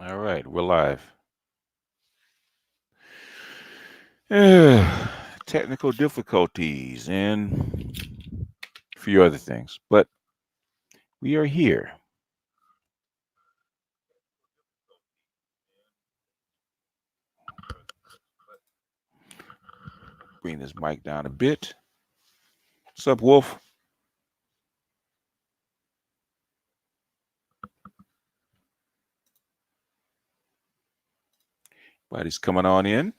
All right, we're live. Technical difficulties and a few other things, but we are here. Bring this mic down a bit. What's up, Wolf? Everybody's coming on in.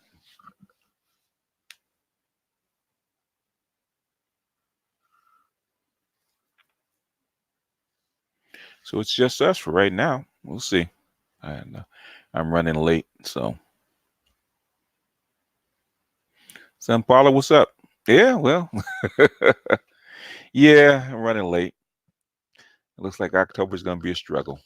So it's just us for right now. We'll see. And I'm running late, so. San Paulo, what's up? Yeah, well, yeah, I'm running late. It looks like October's going to be a struggle.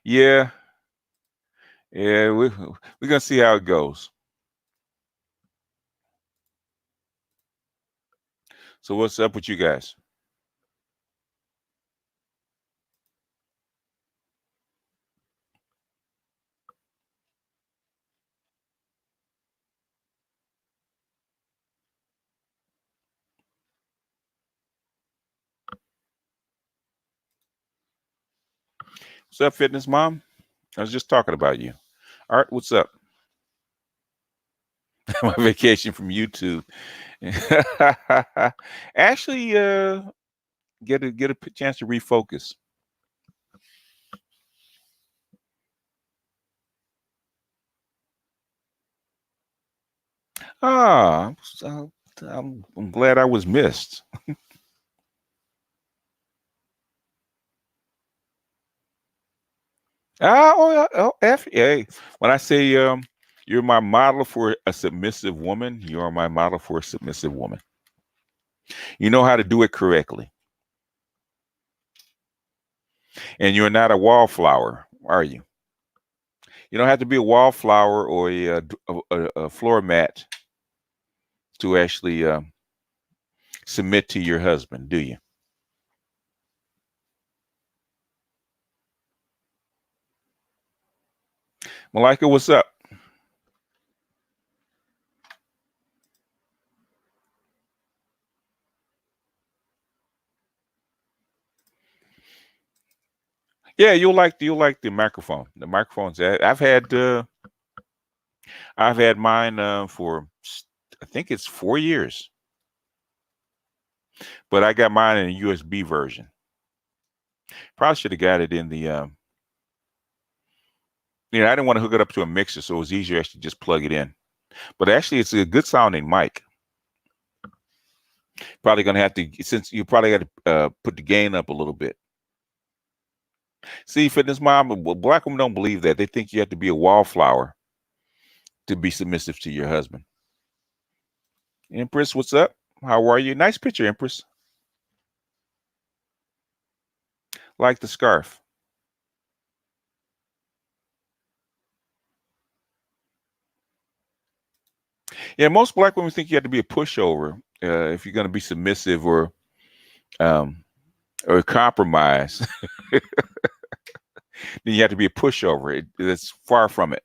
Yeah, yeah, we're gonna see how it goes. So what's up with you guys? What's up, fitness mom? I was just talking about you. Art, what's up? My vacation from YouTube. Actually, get a chance to refocus. Ah, I'm glad I was missed. Hey, when I say you're my model for a submissive woman, you are my model for a submissive woman. You know how to do it correctly, and you're not a wallflower, are you? You don't have to be a wallflower or a floor mat to actually submit to your husband, do you? Malika, what's up? Yeah, you'll like the microphone. The microphones. I've had mine for I think it's 4 years, but I got mine in a USB version. Probably should have got it in the I didn't want to hook it up to a mixer, so it was easier actually just plug it in. But actually, it's a good sounding mic. Probably gonna have to since you probably got to put the gain up a little bit. See, fitness mom, well, black women don't believe that. They think you have to be a wallflower to be submissive to your husband. Empress, what's up? How are you? Nice picture, Empress. Like the scarf. Yeah, most black women think you have to be a pushover if you're going to be submissive um, or compromise. Then you have to be a pushover. That's far from it.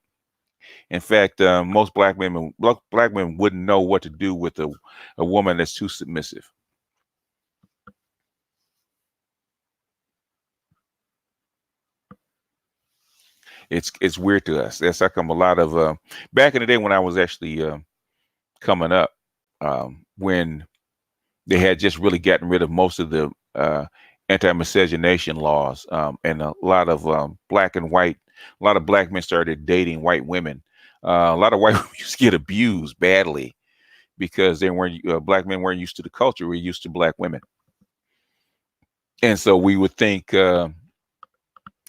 In fact, most black women wouldn't know what to do with a woman that's too submissive. It's weird to us. That's how come a lot of back in the day when I was actually coming up, when they had just really gotten rid of most of the anti-miscegenation laws, and a lot of black and white, a lot of black men started dating white women. A lot of white women used to get abused badly because they weren't black men weren't used to the culture. We're used to black women, and so we would think that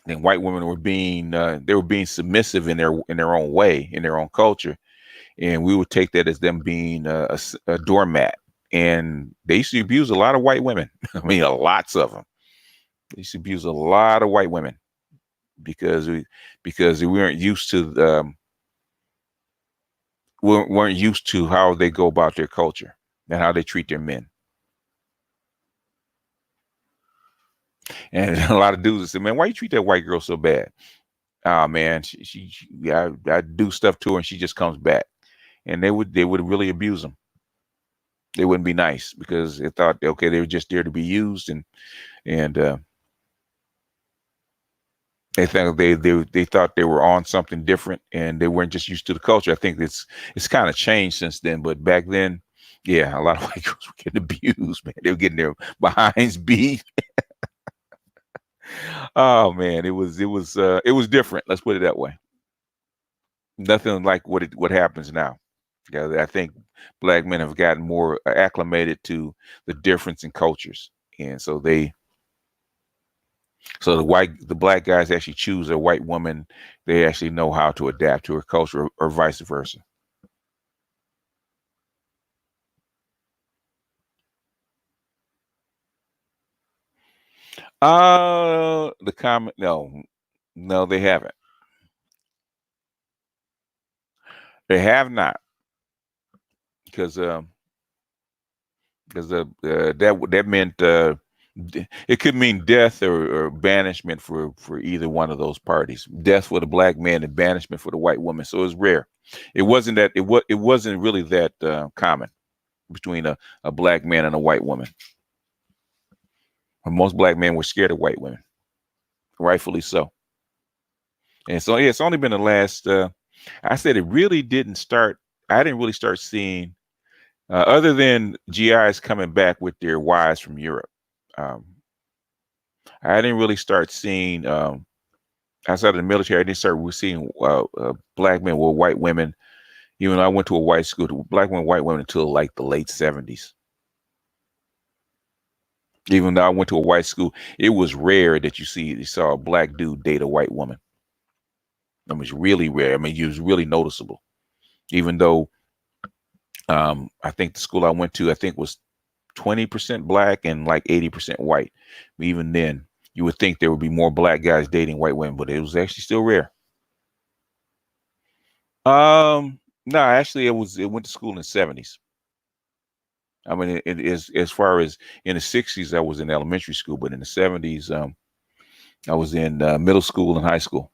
white women were being they were being submissive in their own way, in their own culture, and we would take that as them being a doormat. And they used to abuse a lot of white women. I mean, lots of them. They used to abuse a lot of white women. because we weren't used to weren't used to how they go about their culture and how they treat their men. And a lot of dudes say, "Man, why you treat that white girl so bad?" Oh man, I do stuff to her and she just comes back. And they would really abuse them. They wouldn't be nice because they thought, okay, they were just there to be used, and they think they thought they were on something different, and they weren't just used to the culture. I think it's kind of changed since then, but back then, yeah, a lot of white girls were getting abused, man. They were getting their behinds beat. Oh man, it was different. Let's put it that way. Nothing like what happens now. Yeah, I think black men have gotten more acclimated to the difference in cultures, and so the black guys actually choose a white woman. They actually know how to adapt to her culture, or vice versa. The comment, no, no, they haven't. They have not, because that meant it could mean death or banishment for either one of those parties. Death for the black man and banishment for the white woman. So it's rare. It wasn't really that common between a black man and a white woman. And most black men were scared of white women, rightfully so. And so yeah, it's only been the last. I said it really didn't start. I didn't really start seeing other than GIs coming back with their wives from Europe. Um, I didn't really start seeing outside of the military. I didn't start seeing black men with white women. Even though I went to a white school, black women, white women until like the late '70s. Even though I went to a white school, it was rare that you saw a black dude date a white woman. It was really rare. I mean, it was really noticeable. Even though I think the school I went to, I think was 20% black and like 80% white. But even then, you would think there would be more black guys dating white women, but it was actually still rare. No, actually, it went to school in the '70s. I mean, it is as far as in the '60s, I was in elementary school, but in the '70s, I was in middle school and high school.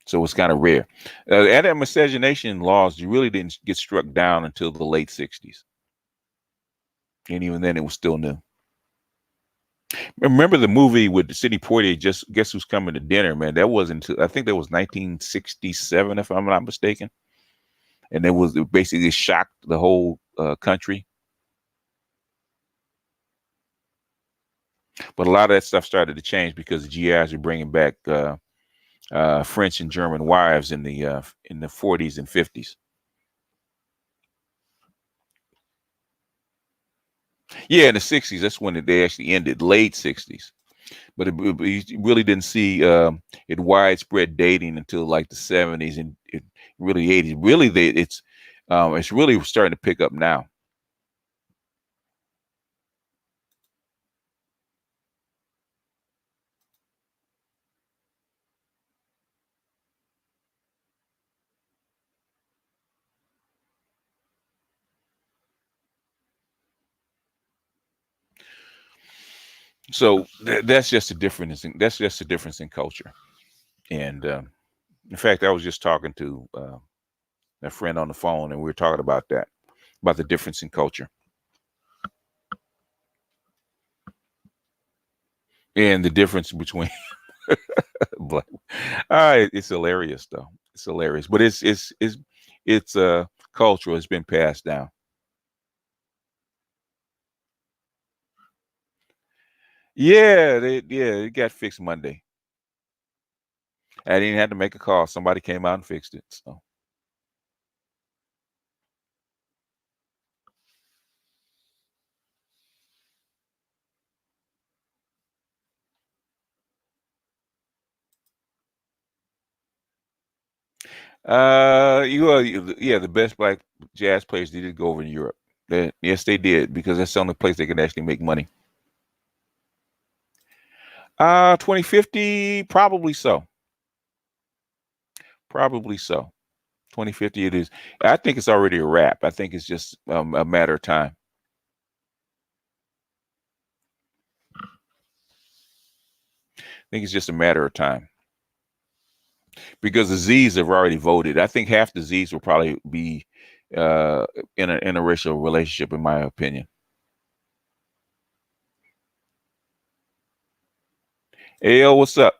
So it's kind of rare. Anti-miscegenation laws really didn't get struck down until the late '60s, and even then, it was still new. Remember the movie with Sidney Poitier? Just Guess Who's Coming to Dinner, man. That wasn't until I think that was 1967, if I'm not mistaken, and it basically shocked the whole country. But a lot of that stuff started to change because the GIs are bringing back French and German wives in the '40s and '50s. Yeah, in the '60s, that's when they actually ended, late '60s. But you really didn't see it widespread dating until like the '70s and really '80s. Really, it's really starting to pick up now. So that's just a difference. That's just a difference in culture. And in fact, I was just talking to a friend on the phone, and we were talking about the difference in culture and the difference between black. It's hilarious though. It's hilarious, but it's cultural. It's been passed down. Yeah, it got fixed Monday. I didn't have to make a call. Somebody came out and fixed it. So yeah, the best black jazz players did go over in Europe. Yes, they did because that's the only place they can actually make money. 2050, probably so. Probably so. 2050 it is. I think it's already a wrap. I think it's just a matter of time. I think it's just a matter of time because the Z's have already voted. I think half the Z's will probably be uh, in an interracial relationship, in my opinion. Ayo, what's up?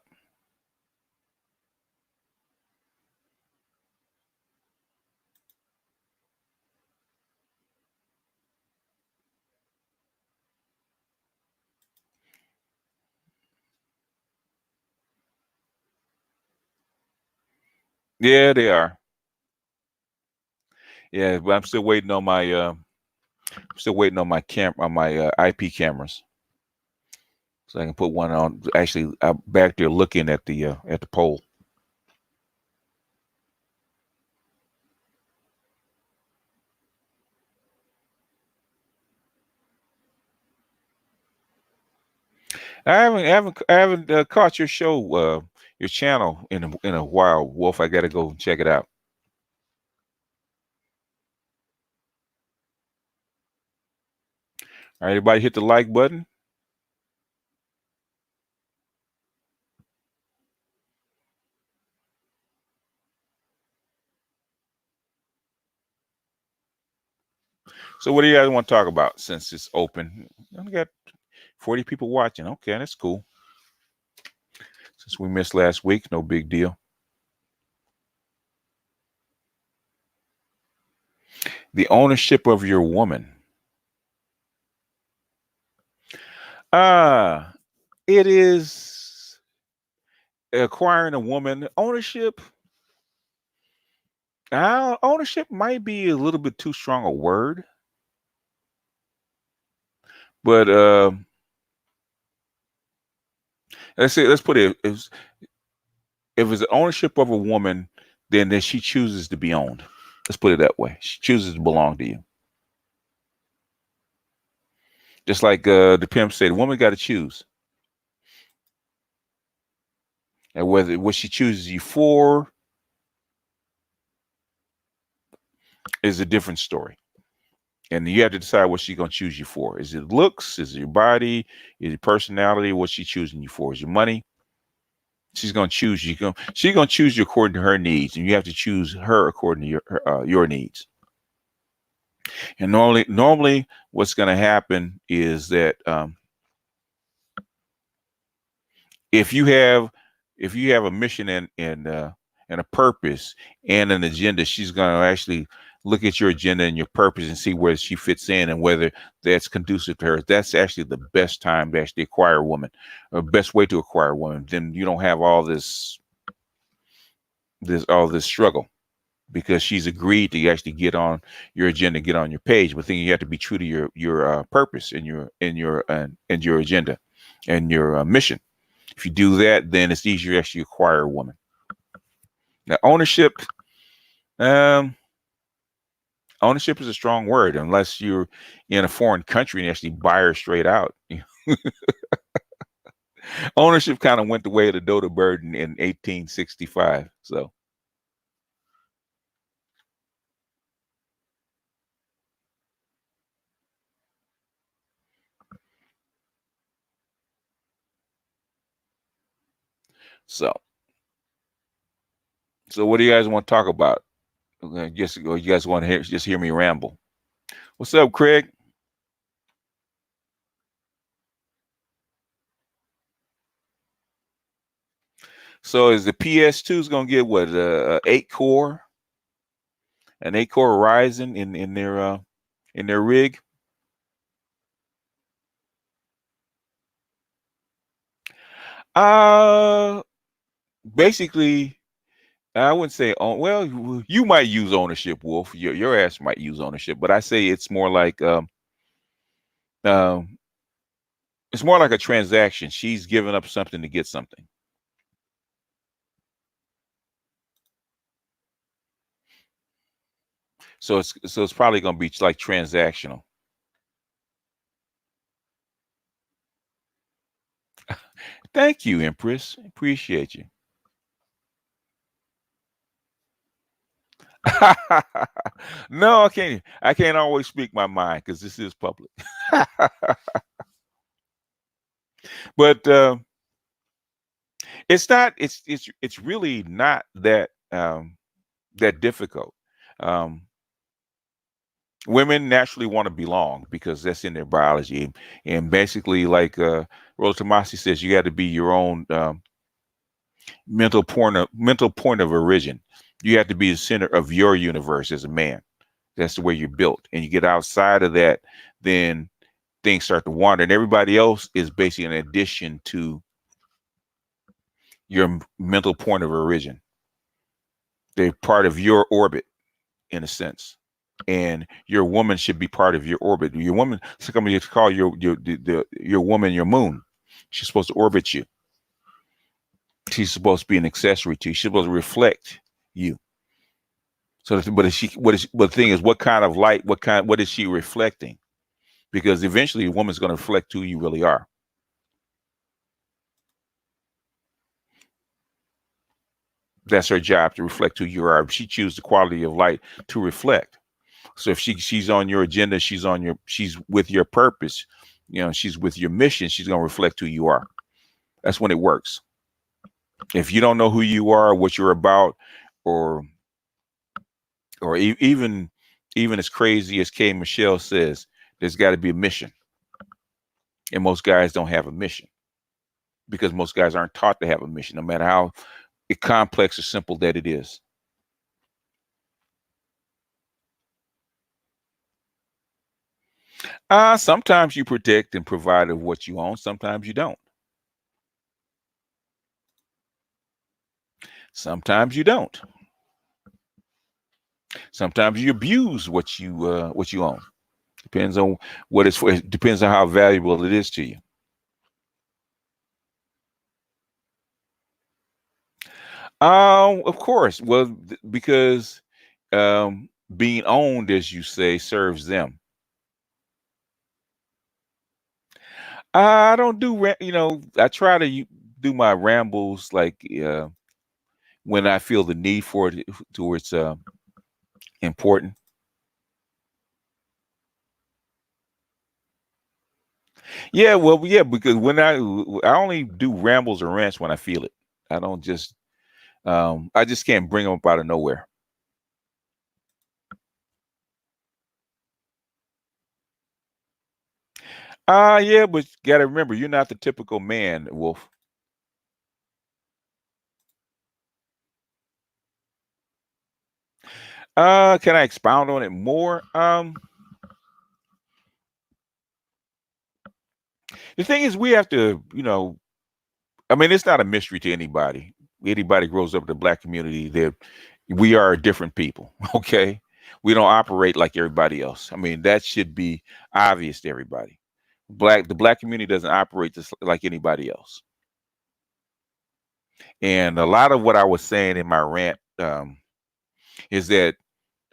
Yeah, they are. Yeah, but I'm still waiting on my IP cameras, so I can put one on. Actually, I'm back there looking at the pole. I haven't caught your channel in a while, Wolf. I got to go check it out. All right, everybody, hit the like button. So, what do you guys want to talk about since it's open? I only got 40 people watching. Okay, that's cool. Since we missed last week, no big deal. The ownership of your woman. Ah, it is acquiring a woman. Ownership might be a little bit too strong a word, but let's put it, if it's the ownership of a woman, then she chooses to be owned. Let's put it that way. She chooses to belong to you. Just like the pimp said, the woman got to choose, and whether what she chooses you for is a different story. And you have to decide what she's gonna choose you for. Is it looks? Is it your body? Is it personality? What's she choosing you for? Is your money? She's gonna choose you. She's gonna choose you according to her needs, and you have to choose her according to your needs. And normally, what's gonna happen is that if you have a mission and a purpose and an agenda, she's going to actually look at your agenda and your purpose and see where she fits in and whether that's conducive to her. That's actually the best time to actually acquire a woman, or best way to acquire a woman. Then you don't have all this struggle because she's agreed to actually get on your agenda, get on your page. But then you have to be true to your purpose and your agenda and your mission. If you do that, then it's easier to actually acquire a woman. Now, um, ownership is a strong word unless you're in a foreign country and actually buy her straight out. Ownership kind of went the way of the dodo bird in 1865. So, so what do you guys want to talk about? Just or you guys want to just hear me ramble? What's up, Craig? So is the PS2 is gonna get what 8 core, an 8 core Ryzen in their rig? Uh Basically, I wouldn't say own. Well, you might use ownership, Wolf. Your ass might use ownership, but I say um, it's more like a transaction. She's giving up something to get something. So it's probably going to be like transactional. Thank you, Empress. Appreciate you. No, I can't. I can't always speak my mind because this is public. But it's not. It's really not that that difficult. Um, Women naturally want to belong because that's in their biology, and basically, like Rosa Tomasi says, you got to be your own mental point of origin. You have to be the center of your universe as a man. That's the way you're built, and you get outside of that, then things start to wander, and everybody else is basically an addition to your mental point of origin. They're part of your orbit in a sense, and your woman should be part of your orbit. Your woman, somebody to call your woman your moon. She's supposed to orbit you. She's supposed to be an accessory to you. She's supposed to reflect you. So, but is she? But the thing is, what kind of light? What is she reflecting? Because eventually, a woman's going to reflect who you really are. That's her job, to reflect who you are. She chooses the quality of light to reflect. So if she's on your agenda, she's with your purpose, she's with your mission, she's going to reflect who you are. That's when it works. If you don't know who you are, what you're about, or even as crazy as K. Michelle says, there's got to be a mission. And most guys don't have a mission because most guys aren't taught to have a mission, no matter how complex or simple that it is. Sometimes you protect and provide of what you own. Sometimes you don't. Sometimes you don't. Sometimes you abuse what you own. Depends on what it's for. It depends on how valuable it is to you. Of course. Well, because being owned, as you say, serves them. I don't do, I try to do my rambles like when I feel the need for it, to it's important. Yeah, well, yeah, because when I only do rambles or rants when I feel it. I don't just I just can't bring them up out of nowhere. Yeah, but you gotta remember, you're not the typical man, Wolf. Can I expound on it more? The thing is, we have to, I mean, it's not a mystery to anybody. Anybody grows up in the black community, that we are different people. Okay, we don't operate like everybody else. I mean, that should be obvious to everybody. The black community doesn't operate just like anybody else. And a lot of what I was saying in my rant is that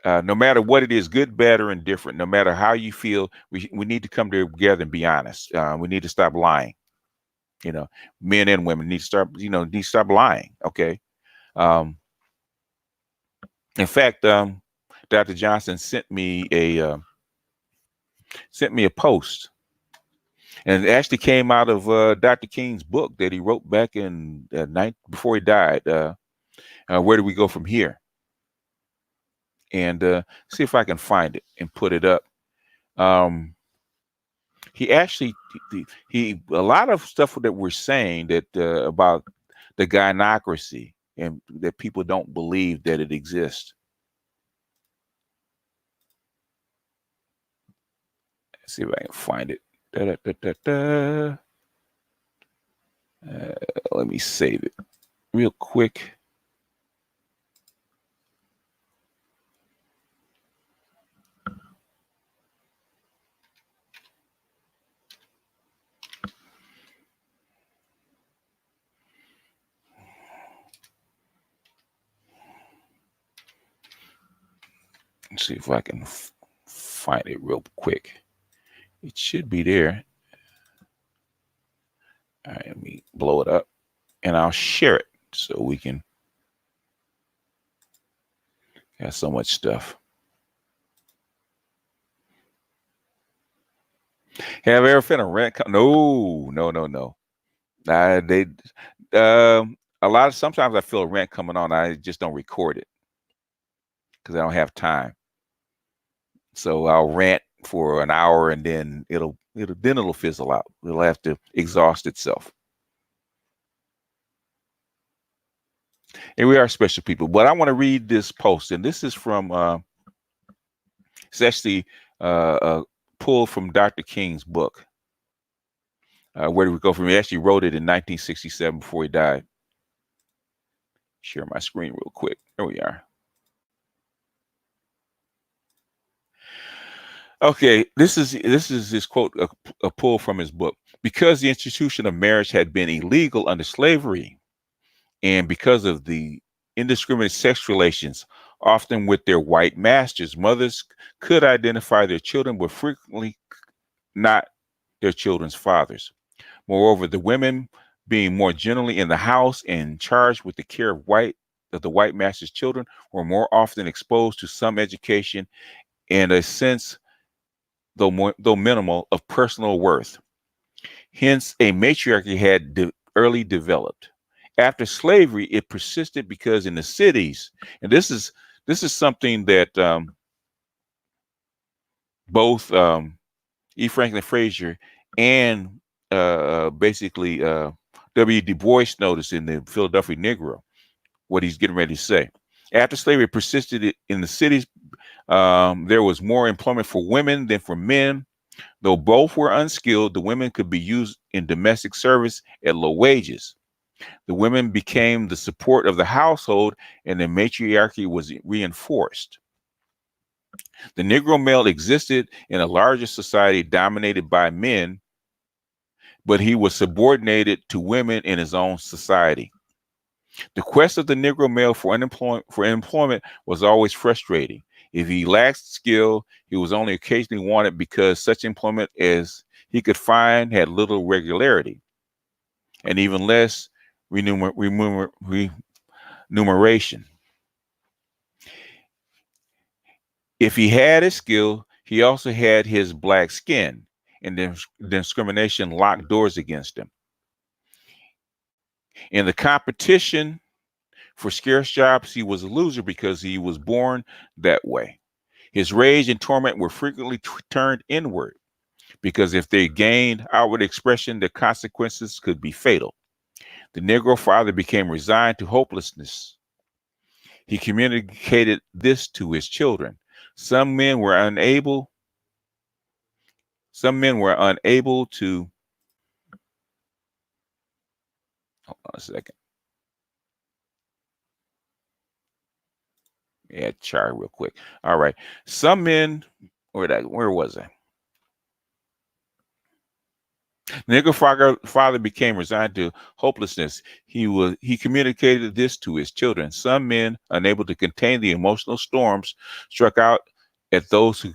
no matter what it is, good, bad, or indifferent, no matter how you feel, we need to come together and be honest. We need to stop lying. You know, Men and women need to start, need to stop lying. Okay. Um, in fact, Dr. Johnson sent me a post, and it actually came out of Dr. King's book that he wrote back in night before he died. Where do we go from here? And see if I can find it and put it up. Um, he actually he a lot of stuff that we're saying that about the gynocracy, and that people don't believe that it exists. Let's see if I can find it. Da, da, da, da, da. Let me save it real quick. Let's see if I can find it real quick. It should be there. All right, let me blow it up and I'll share it so we can have so much stuff. Have you ever been a rent? No. They a lot of sometimes I feel a rant coming on. I just don't record it because I don't have time. So I'll rant for an hour and then it'll fizzle out. It'll have to exhaust itself. And we are special people. But I want to read this post, and this is from it's actually pulled from Dr. King's book. Where do we go from? He actually wrote it in 1967 before he died. Share my screen real quick. There we are. Okay, this is his quote, a pull from his book. Because the institution of marriage had been illegal under slavery, and because of the indiscriminate sex relations, often with their white masters, mothers could identify their children, but frequently not their children's fathers. Moreover, the women, being more generally in the house and charged with the care of the white master's children, were more often exposed to some education and a sense, though minimal, of personal worth. Hence, a matriarchy had early developed. After slavery, it persisted because in the cities, and this is something that both E. Franklin Frazier and basically W. Du Bois noticed in the Philadelphia Negro, what he's getting ready to say. After slavery persisted in the cities, there was more employment for women than for men. Though both were unskilled, the women could be used in domestic service at low wages. The women became the support of the household, and the matriarchy was reinforced. The Negro male existed in a larger society dominated by men, but he was subordinated to women in his own society. The quest of the Negro male for employment was always frustrating. If he lacked skill, he was only occasionally wanted because such employment as he could find had little regularity and even less remuneration. If he had a skill, he also had his black skin, and discrimination locked doors against him. In the competition for scarce jobs, he was a loser because he was born that way. His rage and torment were frequently turned inward because if they gained outward expression, the consequences could be fatal. The Negro father became resigned to hopelessness. He communicated this to his children. Some men were unable to, hold on a second. Yeah, chart real quick. All right. Some men, where was I? The Negro father became resigned to hopelessness. He communicated this to his children. Some men, unable to contain the emotional storms, struck out at those who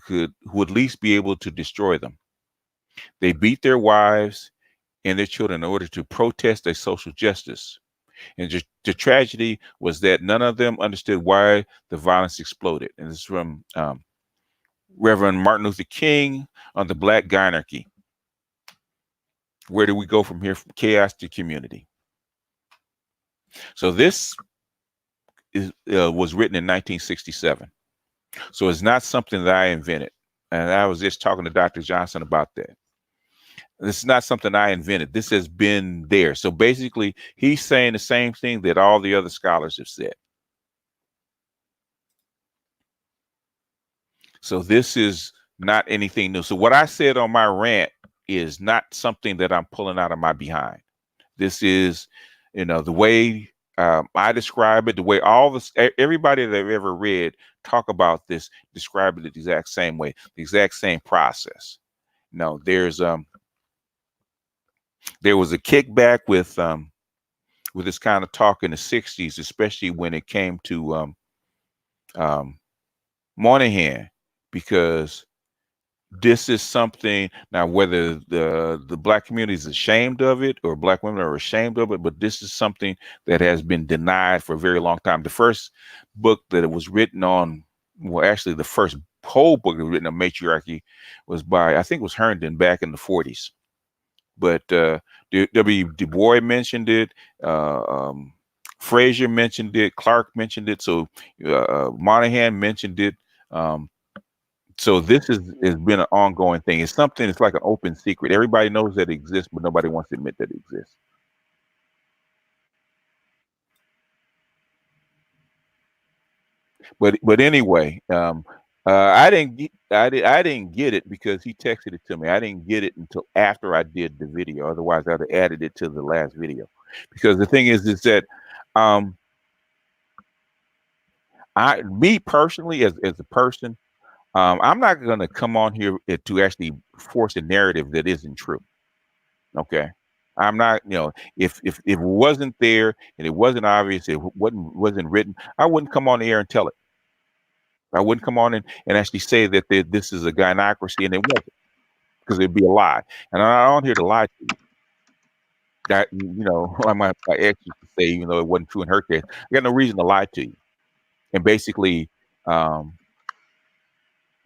would least be able to destroy them. They beat their wives and their children in order to protest a social justice. And the tragedy was that none of them understood why the violence exploded. And this is from Reverend Martin Luther King on the Black Gynarchy. Where do we go from here? From chaos to community. So this was written in 1967. So it's not something that I invented. And I was just talking to Dr. Johnson about that. This is not something I invented. This has been there. So basically, he's saying the same thing that all the other scholars have said. So this is not anything new. So what I said on my rant is not something that I'm pulling out of my behind. This is, the way I describe it, the way everybody that I've ever read talk about this, describe it the exact same way, the exact same process. There was a kickback with this kind of talk in the 60s, especially when it came to Moynihan, because This is something now, whether the black community is ashamed of it or black women are ashamed of it, but this is something that has been denied for a very long time. The first book that it was written on, well, actually, the first whole book that was written on matriarchy was by, I think it was Herndon back in the 40s. But W. Du Bois mentioned it. Fraser mentioned it. Clark mentioned it. So Monahan mentioned it. Um, so this has been an ongoing thing. It's something. It's like an open secret. Everybody knows that it exists, but nobody wants to admit that it exists. But anyway, I didn't get it because he texted it to me. I didn't get it until after I did the video. Otherwise, I'd have added it to the last video. Because the thing is that um, me personally, as a person, I'm not going to come on here to actually force a narrative that isn't true. Okay. I'm not, if it wasn't there and it wasn't obvious, it wasn't written, I wouldn't come on the air and tell it. I wouldn't come on and actually say that this is a gynocracy and it wasn't, because it'd be a lie. And I'm not on here to lie to you. That like my ex used to say, even though it wasn't true in her case, I got no reason to lie to you. And basically, um,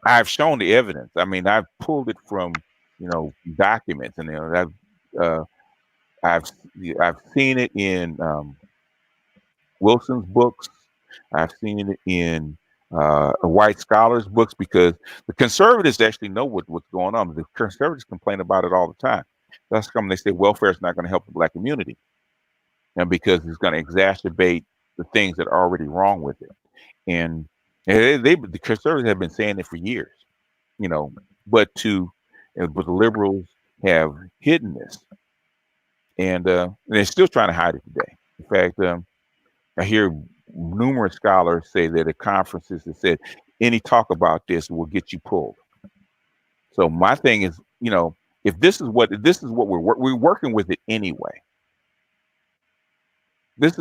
I've shown the evidence. I mean, I've pulled it from documents, and uh, I've I've seen it in Wilson's books. I've seen it in white scholars' books, because the conservatives actually know what's going on. The conservatives complain about it all the time. That's come. They say welfare is not going to help the black community, and because it's going to exacerbate the things that are already wrong with it. And the conservatives have been saying it for years, you know, but but the liberals have hidden this, and they're still trying to hide it today. In fact, I hear numerous scholars say that at conferences that said any talk about this will get you pulled. So my thing is, if this is what we're working with it anyway. This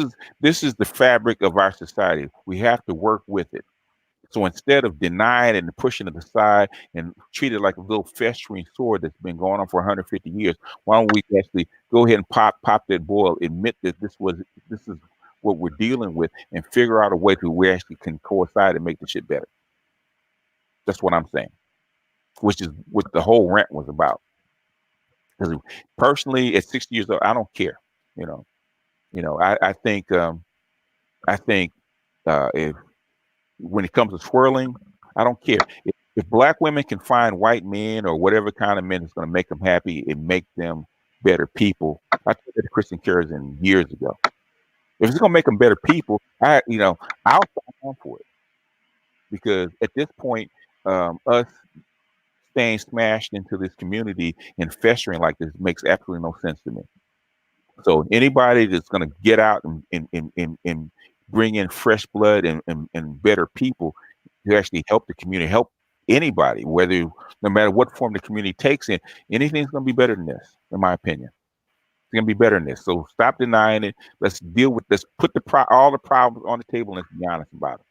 is the fabric of our society. We have to work with it. So instead of denying it and pushing it aside and treat it like a little festering sore that's been going on for 150 years, why don't we actually go ahead and pop that boil, admit that this is what we're dealing with, and figure out a way to we actually can coincide and make the shit better. That's what I'm saying, which is what the whole rant was about. Because personally, at 60 years old, I don't care. You know, I think if when it comes to swirling, I don't care. If black women can find white men or whatever kind of men is going to make them happy and make them better people, I told that to Kristen Kerrison years ago. If it's going to make them better people, I'll sign on for it, because at this point, us staying smashed into this community and festering like this makes absolutely no sense to me. So anybody that's going to get out and bring in fresh blood and better people to actually help the community, help anybody, no matter what form the community takes in, anything's going to be better than this, in my opinion. It's going to be better than this. So stop denying it. Let's deal with this. Put all the problems on the table and let's be honest about it.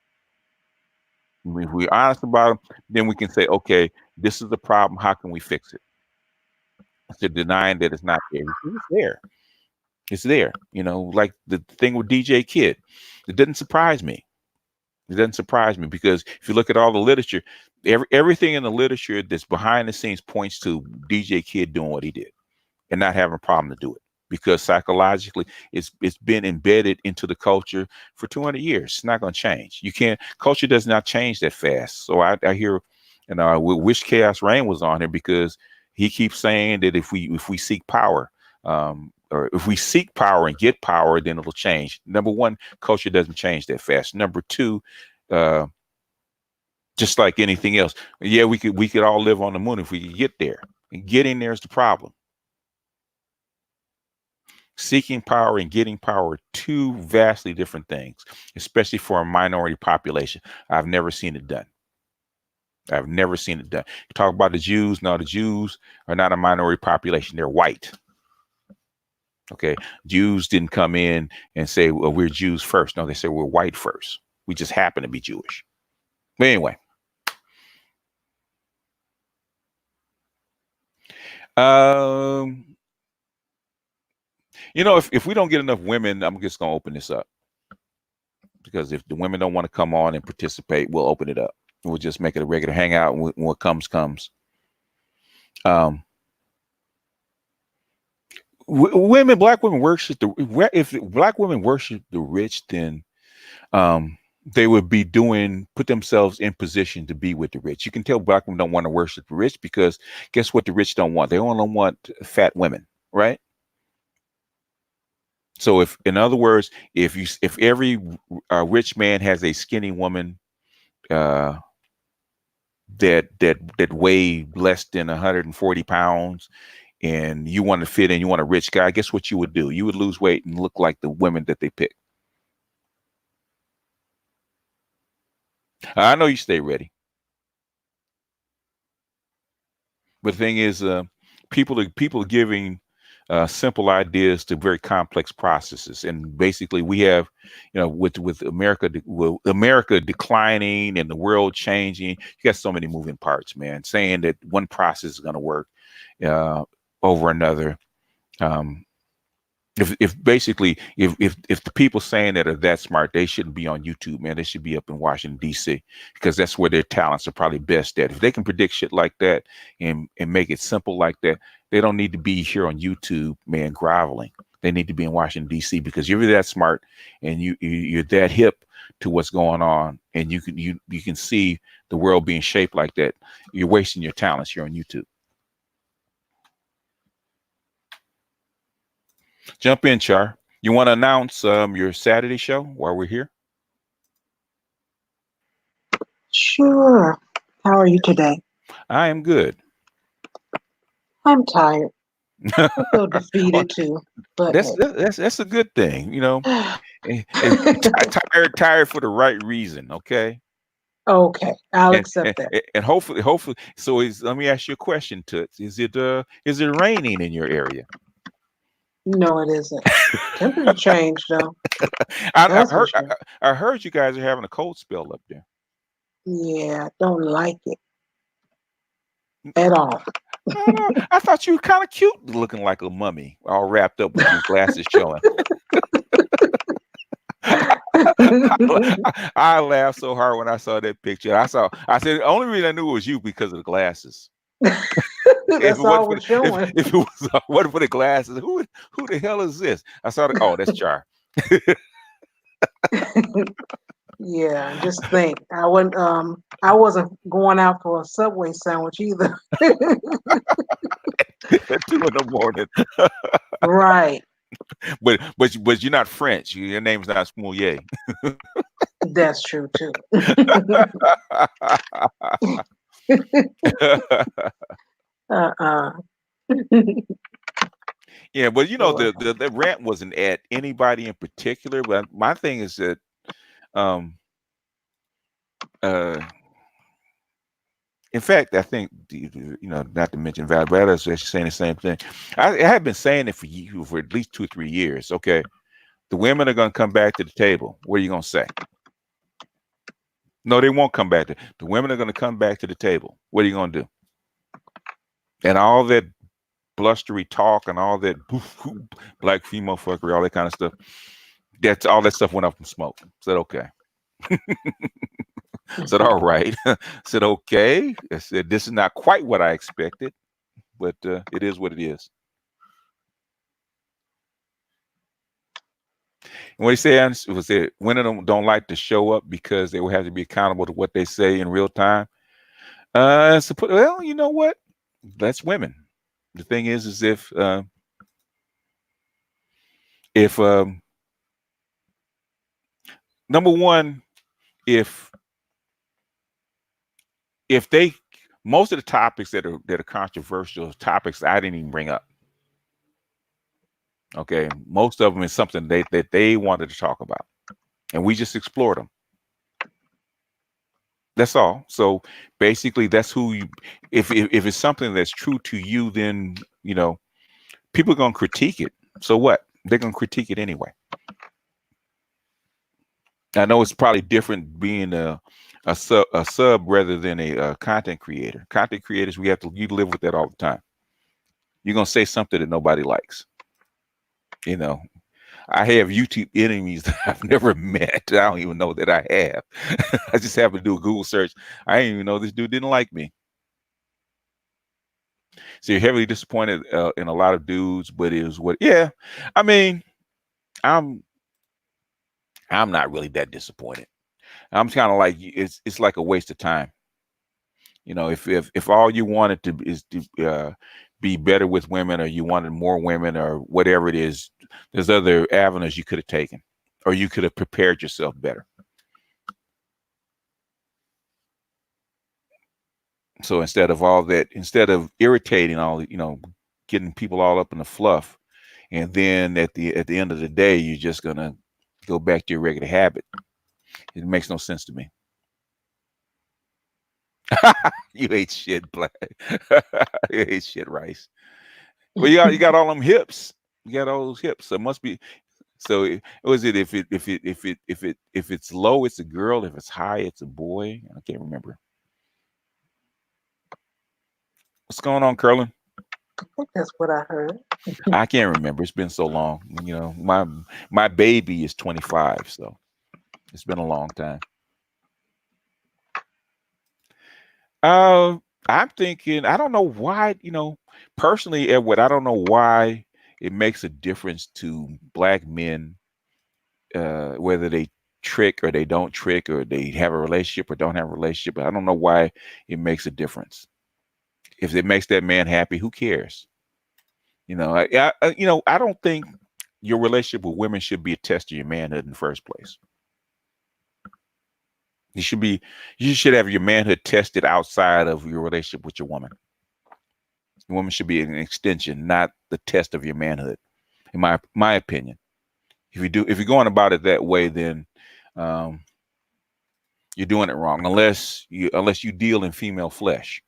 If we're honest about them, then we can say, okay, this is the problem. How can we fix it? Instead of denying that it's not there. It's there. It's there. Like the thing with DJ Kid. It didn't surprise me. It doesn't surprise me, because if you look at all the literature, everything in the literature that's behind the scenes points to DJ Kid doing what he did and not having a problem to do it, because psychologically it's been embedded into the culture for 200 years. It's not going to change. Culture does not change that fast. So I hear, we wish Chaos Rain was on here, because he keeps saying that if we seek power, or if we seek power and get power, then it'll change. Number one, culture doesn't change that fast. Number two, just like anything else, yeah, we could all live on the moon if we could get there. And getting there is the problem. Seeking power and getting power are two vastly different things, especially for a minority population. I've never seen it done. I've never seen it done. You talk about the Jews. No, the Jews are not a minority population. They're white. Okay. Jews didn't come in and say, well, we're Jews first. No, they said we're white first. We just happen to be Jewish. But anyway, Um, if we don't get enough women, I'm just gonna open this up because if the women don't want to come on and participate, we'll open it up. We'll just make it a regular hangout. And what comes, comes. Um, black women worship if black women worship the rich, then they would put themselves in position to be with the rich. You can tell black women don't want to worship the rich because guess what? The rich don't want. They only want fat women, right? So in other words, if every rich man has a skinny woman uh, that weigh less than 140 pounds, and you want to fit in, you want a rich guy, guess what you would do? You would lose weight and look like the women that they pick. I know you stay ready. But the thing is, people are giving simple ideas to very complex processes, and basically, we have, with America declining and the world changing, you got so many moving parts, man. Saying that one process is going to work uh, over another. Um, if basically if the people saying that are that smart, they shouldn't be on YouTube, man. They should be up in Washington D.C. because that's where their talents are probably best at. If they can predict shit like that and make it simple like that, they don't need to be here on YouTube, man, groveling. They need to be in Washington D.C. because you're that smart and you're that hip to what's going on, and you can see the world being shaped like that. You're wasting your talents here on YouTube. Jump in, Char. You want to announce your Saturday show while we're here? Sure. How are you today? I am good. I'm tired. I feel Well, defeated too, but that's a good thing, hey. tired for the right reason, okay? Okay, I'll And accept and, that. and hopefully. So let me ask you a question, Toots. Is it raining in your area? No, it isn't. Temperature change though. I That's for heard sure. I heard you guys are having a cold spell up there. Yeah, don't like it at all. I don't know. I thought you were kind of cute, looking like a mummy, all wrapped up with your glasses showing. I laughed so hard when I saw that picture. I said the only reason I knew it was you because of the glasses. If it That's wasn't all for we're showing. if it was wasn't for the glasses, who the hell is this? I saw oh, that's Char. Yeah, just think. I wasn't going out for a Subway sandwich either. At 2 in the morning. Right. But you're not French. Your name's not Smoulier. That's true too. Uh-uh. Yeah, but Lord. the rant wasn't at anybody in particular. But my thing is that um uh in fact, I think not to mention Val, but others are saying the same thing. I have been saying it for at least 2 or 3 years. Okay, the women are going to come back to the table. What are you going to say? No, they won't come back. The women are going to come back to the table. What are you going to do? And all that blustery talk and all that black female fuckery, all that kind of stuff. That's all that stuff went up in smoke. Said okay. Said all right. Said okay. I said this is not quite what I expected, but it is what it is. And what he said was that women don't like to show up because they will have to be accountable to what they say in real time. Well, you know what? That's women. The thing is if number one, if they most of the topics that are controversial topics I didn't even bring up. Okay, most of them is something that they wanted to talk about, and we just explored them. That's all. So basically, that's who you. If it's something that's true to you, then people are gonna critique it. So what? They're gonna critique it anyway. I know it's probably different being a sub rather than a content creator. Content creators, you live with that all the time. you're gonna say something that nobody likes. You know, I have YouTube enemies that I've never met. I don't even know that I have. I just happened to do a Google search. I didn't even know this dude didn't like me. So you're heavily disappointed in a lot of dudes, but it was what? Yeah, I mean, I'm I'm not really that disappointed. I'm kind of like it's like a waste of time. You know, if all you wanted to is to be better with women, or you wanted more women, or whatever it is, there's other avenues you could have taken, or you could have prepared yourself better. So instead of all that, instead of irritating all, getting people all up in the fluff, and then at the end of the day, you're just gonna go back to your regular habit. It makes no sense to me. You hate shit, Black. You hate shit, Rice. Well, you got all them hips. You got all those hips. So it must be. So was it if it's low, it's a girl. If it's high, it's a boy. I can't remember. What's going on, Curlin? I think that's what I heard. I can't remember. It's been so long. My baby is 25, so it's been a long time. Uh, I'm thinking. I don't know why. Personally, Edward, I don't know why it makes a difference to black men, whether they trick or they don't trick, or they have a relationship or don't have a relationship. I don't know why it makes a difference. If it makes that man happy, who cares? I don't think your relationship with women should be a test of your manhood in the first place. You should have your manhood tested outside of your relationship with your woman. The woman should be an extension, not the test of your manhood, in my opinion. If you're going about it that way, then um, you're doing it wrong. Unless you deal in female flesh.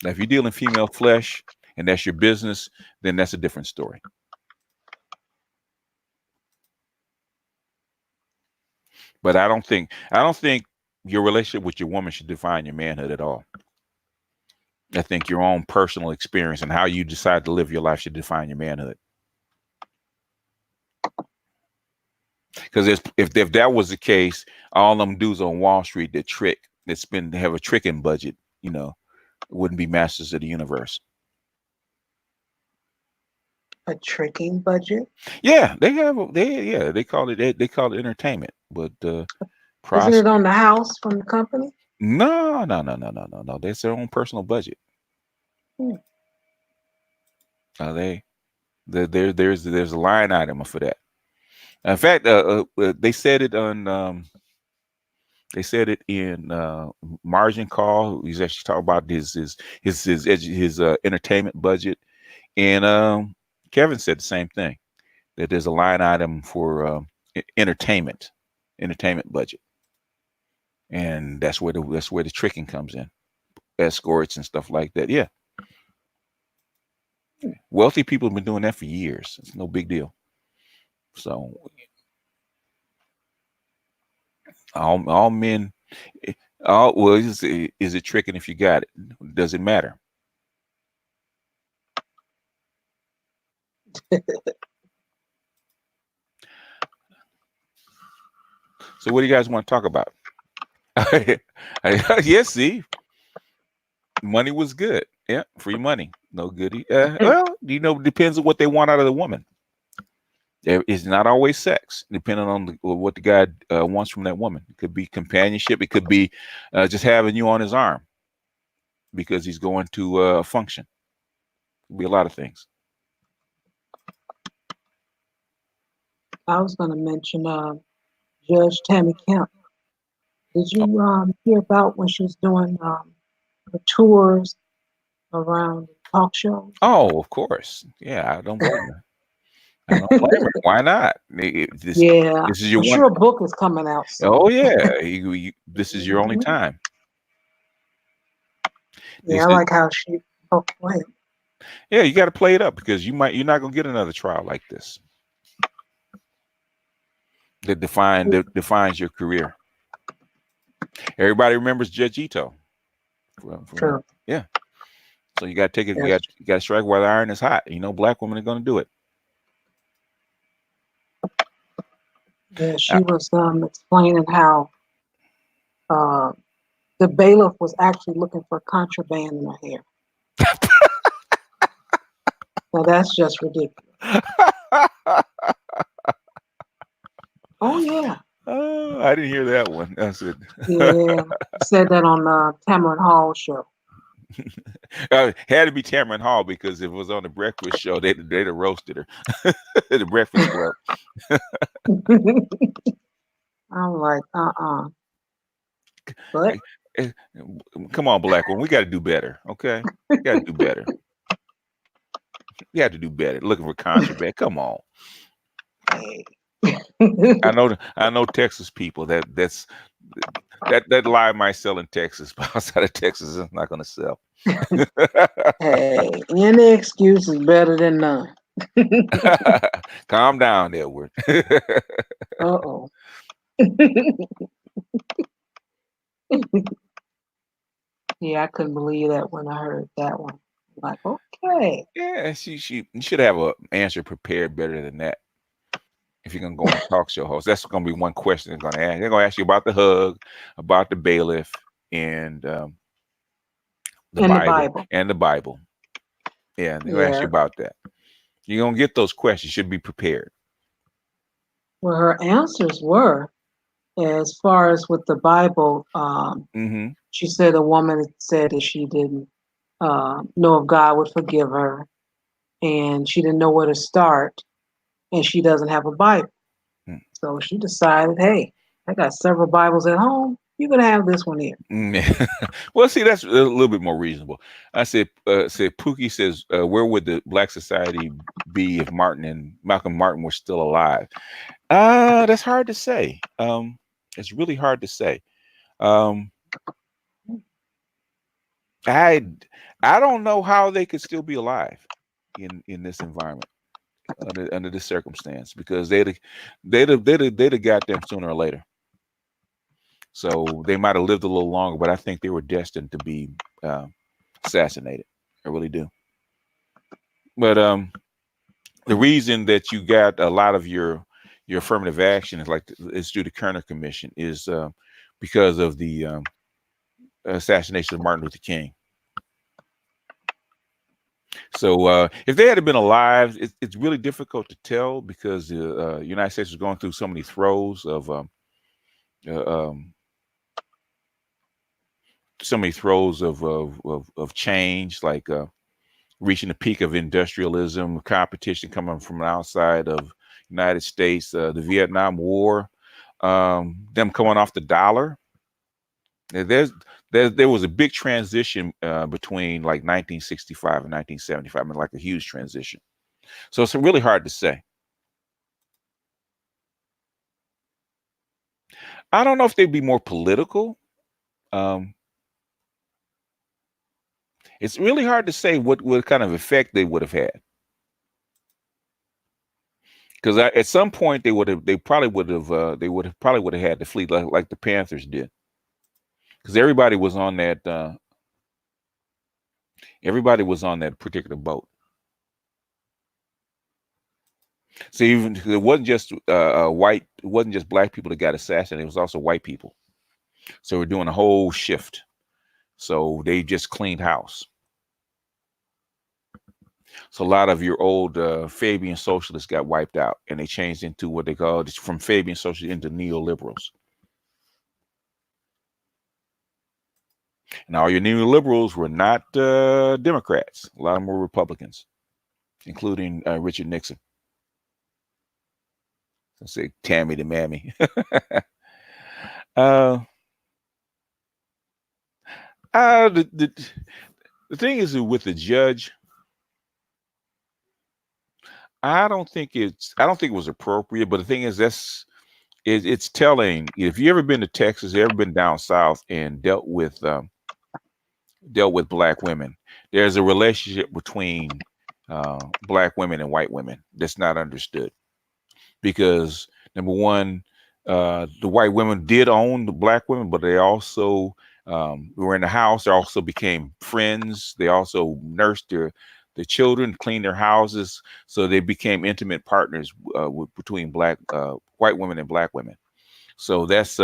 Now, if you deal in female flesh and that's your business, then that's a different story. But I don't think your relationship with your woman should define your manhood at all. I think your own personal experience and how you decide to live your life should define your manhood. Because if that was the case, all them dudes on Wall Street that have a tricking budget, wouldn't be masters of the universe. A tricking budget? Yeah, they call it entertainment, but Isn't pros it on the house from the company? no, no, no, no, no, no, no. That's their own personal budget. Hmm. They there's a line item for that. In fact, they said it in margin call. He's actually talking about his entertainment budget, and Kevin said the same thing, that there's a line item for entertainment budget, and that's where the tricking comes in, escorts and stuff like that. Yeah, wealthy people have been doing that for years. It's no big deal. So all men, well, is it tricking if you got it? Does it matter? So what do you guys want to talk about? Yes, see, money was good. Yeah, free money, no goodie. Well, depends on what they want out of the woman. It's not always sex, depending on what the guy wants from that woman. It could be companionship. It could be just having you on his arm because he's going to a function. It could be a lot of things. I was going to mention Judge Tammy Kemp. Did you hear about when she was doing the tours around the talk shows? Oh, of course. Yeah, I don't blame her. I don't blame her. Why not? This Yeah, this is your I'm one. sure a book is coming out Oh soon. yeah, this is your only Mhm. time. Yeah, This I is like how she. Oh, go ahead. Yeah, you got to play it up because you're not gonna get another trial like this that defines your career. Everybody remembers Judge Ito. True. Yeah. So you got to take it. That's You got to strike while the iron is hot. You know, black women are going to do it. yeah. Uh, She was explaining how uh, the bailiff was actually looking for contraband in her hair. Now that's just ridiculous. Oh yeah, oh, I didn't hear that one. That's it. yeah. He said that on Tamron Hall show. Had to be Tamron Hall because if it was on the Breakfast Show, they'd have roasted her. The Breakfast Club. I'm like, but Eh, eh, Come on, black one. We got to do better. Okay, got to do better. You have to do better. Looking for contraband. Come on. hey. I know Texas people that lie might sell in Texas, but outside of Texas, it's not going to sell. Hey, any excuse is better than none. Calm down, Edward. Uh-oh. Yeah, I couldn't believe that when I heard that one. Like, okay. Yeah, she you should have an answer prepared better than that. If you're gonna go on a talk show host, that's gonna be one question they're gonna ask. They're gonna ask you about the hug, about the bailiff, and the In the Bible Bible. and the Bible. Yeah, they're gonna ask you Yeah. about that. You're gonna get those questions. You should be prepared. Well, her answers were, as far as with the Bible, Mm-hmm. she said a woman said that she didn't know if God would forgive her, and she didn't know where to start, and she doesn't have a Bible. So she decided, hey, I got several Bibles at home. You can have this one here. Well, see, that's a little bit more reasonable. Said Pookie says, where would the Black society be if Martin and Malcolm Martin were still alive? That's hard to say. It's really hard to say. Um, I I don't know how they could still be alive in this environment under this circumstance because they'd have got them sooner or later. So they might have lived a little longer, but I think they were destined to be uh, assassinated. I really do. But the reason that you got a lot of your affirmative action is it's due to Kerner Commission is because of the assassination of Martin Luther King. So if they had been alive, it's really difficult to tell because the United States was going through so many throes of uh, um, change, like reaching the peak of industrialism, competition coming from the outside of United States, the Vietnam War, them coming off the dollar. There was a big transition between like 1965 and 1975. I mean, like a huge transition. So it's really hard to say. I don't know if they'd be more political. Um, it's really hard to say what kind of effect they would have had. Because at some point they probably would have had to flee like the Panthers did. Because everybody was on that particular boat. So even it wasn't just it wasn't just black people that got assassinated. It was also white people. So we're doing a whole shift. So they just cleaned house. So a lot of your old Fabian socialists got wiped out, and they changed into what they call from Fabian socialists into neoliberals. And all your neoliberals were not Democrats. A lot of them were Republicans, including Richard Nixon. I say Tammy the Mammy. uh, the thing is with the judge, I don't think it was appropriate. But the thing is, it's telling. If you ever been to Texas, you ever been down south and dealt with black women, there's a relationship between black women and white women that's not understood. Because number one, the white women did own the black women, but they also were in the house. They also became friends. They also nursed their children, cleaned their houses, so they became intimate partners between white women and black women. So that's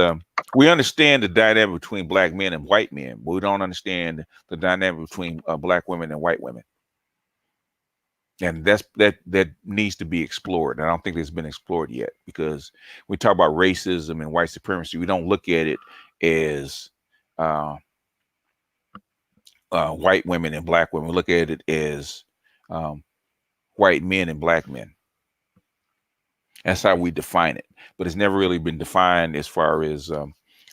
we understand the dynamic between black men and white men, but we don't understand the dynamic between black women and white women. And that needs to be explored. And I don't think it's been explored yet, because we talk about racism and white supremacy. We don't look at it as uh, white women and black women. We look at it as um, white men and black men. That's how we define it. But it's never really been defined as far as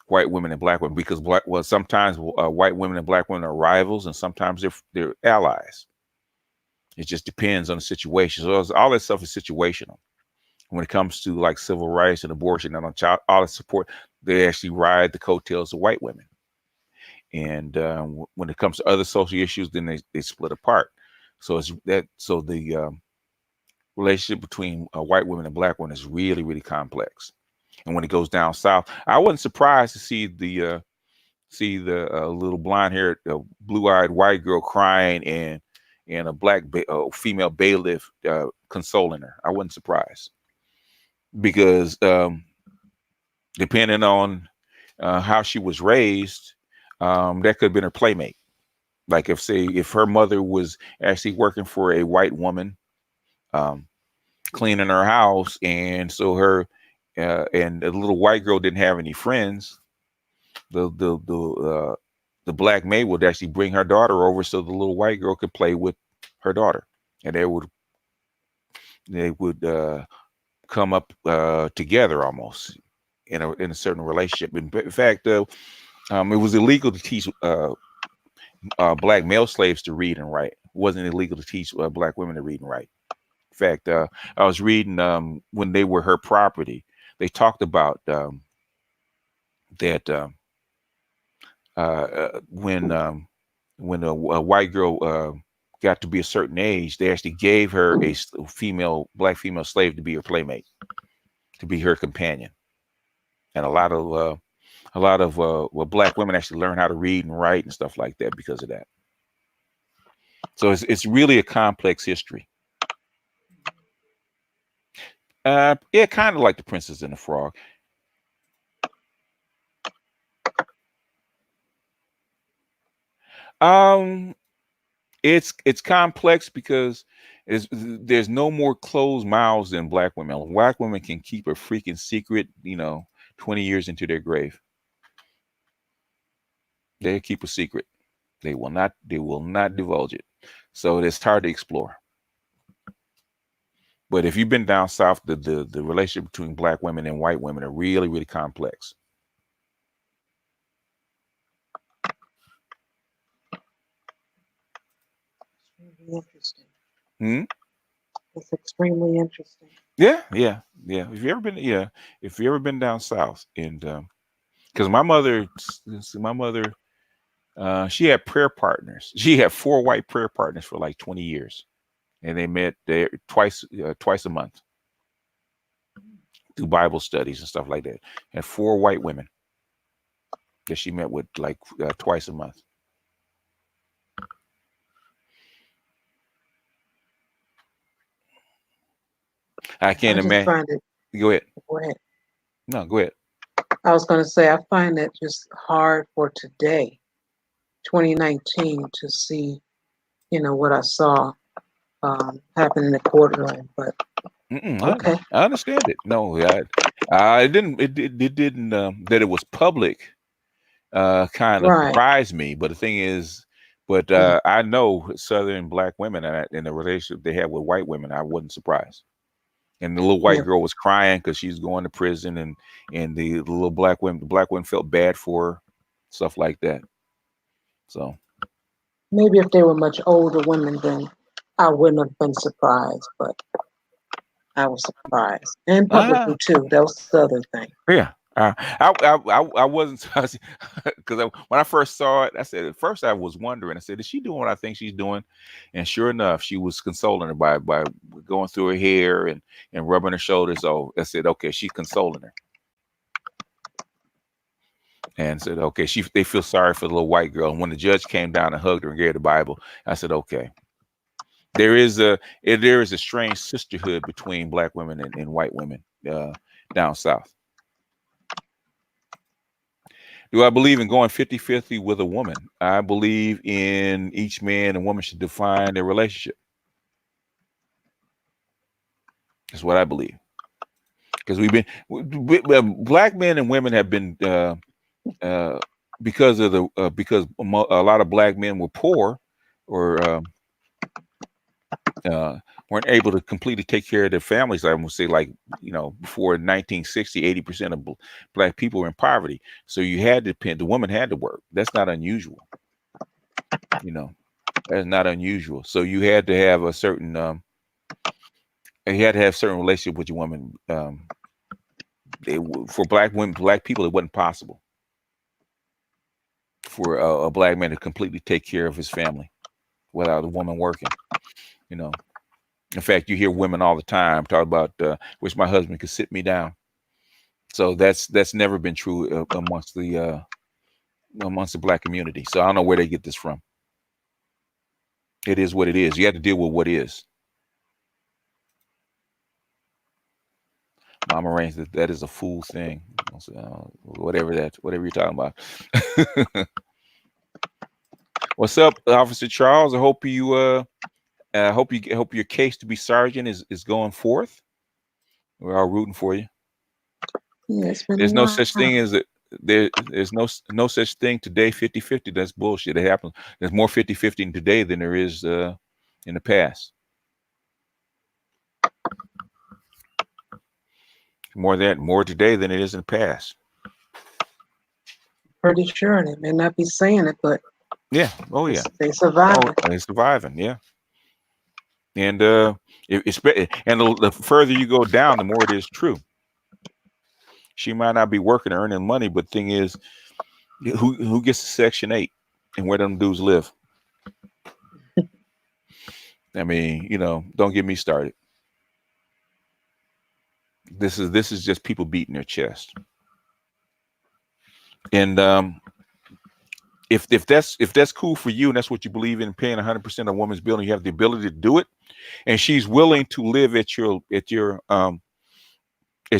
white women and black women, because sometimes white women and black women are rivals, and sometimes they're allies. It just depends on the situation. So all that stuff is situational. When it comes to like civil rights and abortion and on child, all the support, they actually ride the coattails of white women. And when it comes to other social issues, then they split apart. So the relationship between white women and black women is really, really complex. And when it goes down south, I wasn't surprised to see the little blonde-haired, blue-eyed white girl crying, and a female bailiff consoling her. I wasn't surprised, because depending on how she was raised, that could have been her playmate. Like if her mother was actually working for a white woman, um, cleaning her house, and so her and the little white girl didn't have any friends, the black maid would actually bring her daughter over so the little white girl could play with her daughter, and they would come up together almost in a certain relationship. In fact, it was illegal to teach black male slaves to read and write. It wasn't illegal to teach black women to read and write. In fact, I was reading when they were her property, they talked about that when a white girl got to be a certain age, they actually gave her a black female slave to be her playmate, to be her companion. And a lot of black women actually learn how to read and write and stuff like that because of that. So it's really a complex history. Yeah, kind of like the Princess and the Frog. Um, it's complex because there's no more closed mouths than black women. Black women can keep a freaking secret, 20 years into their grave. They keep a secret. They will not divulge it. So it's hard to explore. But if you've been down south, the relationship between black women and white women are really, really complex. Really interesting. Hmm? It's extremely interesting. Yeah, yeah, yeah. If you ever been down south, and because my mother, she had prayer partners. She had 4 white prayer partners for like 20 years, and they met there twice a month, do Bible studies and stuff like that. And 4 white women that she met with like twice a month. I I can't just imagine. find it. Go ahead. Go ahead. No, go ahead. I was going to say I find it just hard for today, 2019, to see what I saw happen in the courtroom. But okay, I understand it. No, I didn't. It didn't. That it was public kind of right, surprised me. But the thing is, but yeah, I know Southern black women, and in the relationship they had with white women, I wasn't surprised. And the little yeah. white girl was crying because she's going to prison, and the black women felt bad for her, stuff like that. So Maybe if they were much older women, then I wouldn't have been surprised. But I was surprised, and ah, publicly too. That was the other thing. yeah. I wasn't because when I first saw it, I said at first I was wondering. I said, "Is she doing what I think she's doing?" And sure enough, she was consoling her by going through her hair and rubbing her shoulders. Oh, I said, "Okay, she's consoling her." and said, okay, they feel sorry for the little white girl. And when the judge came down and hugged her and gave her the Bible, I said, okay, there is a strange sisterhood between black women and white women down south. Do I believe in going 50-50 with a woman? I believe in each man and woman should define their relationship. That's what I believe. Because black men and women have been uh, because of the because a lot of black men were poor or uh, weren't able to completely take care of their families. I would say, like, before 1960, 80% of black people were in poverty. So you had to depend. The woman had to work. That's not unusual. That's not unusual. So you had to have a certain you had to have certain relationship with your woman. For black women, black people, it wasn't possible for a black man to completely take care of his family without a woman working. In fact, you hear women all the time talk about wish my husband could sit me down. So that's never been true amongst the black community. So I don't know where they get this from. It is what it is. You have to deal with what is. Mama Rain said that is a fool thing. Whatever you're talking about. What's up, Officer Charles? I hope hope your case to be sergeant is going forth. We're all rooting for you. Yeah, it's been a There's no while. such thing as there's no such thing today 50-50. That's bullshit. It happens. There's more 50-50 today than there is in the past. More today than it is in the past. Pretty sure they may not be saying it, but yeah. Oh yeah. They surviving. Oh, they're surviving. Yeah. And the further you go down, the more it is true. She might not be working or earning money, but the thing is, who gets to Section 8 and where them dudes live? I mean, don't get me started. This is just people beating their chest. And if that's cool for you and that's what you believe in, paying 100% of a woman's bill, and you have the ability to do it, and she's willing to live at your